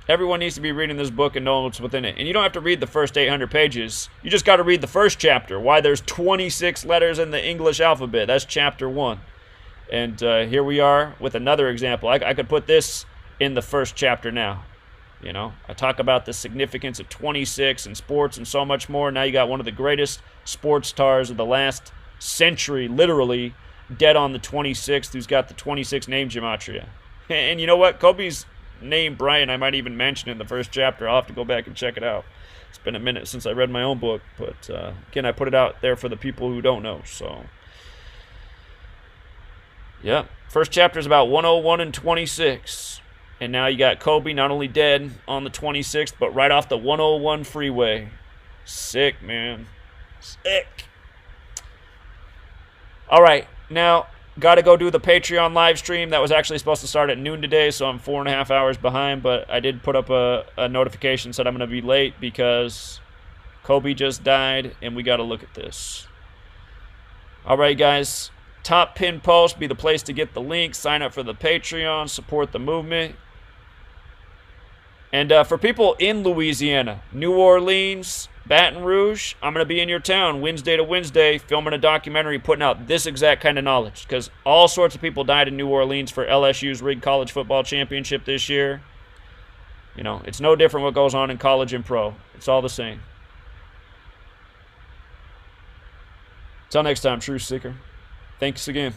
everyone needs to be reading this book and knowing what's within it. And you don't have to read the first 800 pages. You just got to read the first chapter, why there's 26 letters in the English alphabet. That's chapter 1. And here we are with another example. I could put this in the first chapter now. You know, I talk about the significance of 26 and sports and so much more. Now you got one of the greatest sports stars of the last century, literally, dead on the 26th, who's got the 26 name gematria. And you know what? Kobe's name Bryant. I might even mention it in the first chapter. I'll have to go back and check it out. It's been a minute since I read my own book, but again, I put it out there for the people who don't know. So, yeah, first chapter is about 101 and 26. And now you got Kobe not only dead on the 26th, but right off the 101 freeway. Sick, man. Sick. All right, now got to go do the Patreon live stream. That was actually supposed to start at noon today, so I'm 4.5 hours behind, but I did put up a notification said I'm going to be late because Kobe just died, and we got to look at this. All right, guys. Top pin post be the place to get the link. Sign up for the Patreon. Support the movement. And for people in Louisiana, New Orleans, Baton Rouge, I'm going to be in your town Wednesday to Wednesday filming a documentary putting out this exact kind of knowledge because all sorts of people died in New Orleans for LSU's rigged college football championship this year. You know, it's no different what goes on in college and pro. It's all the same. Until next time, Truth Seeker. Thanks again.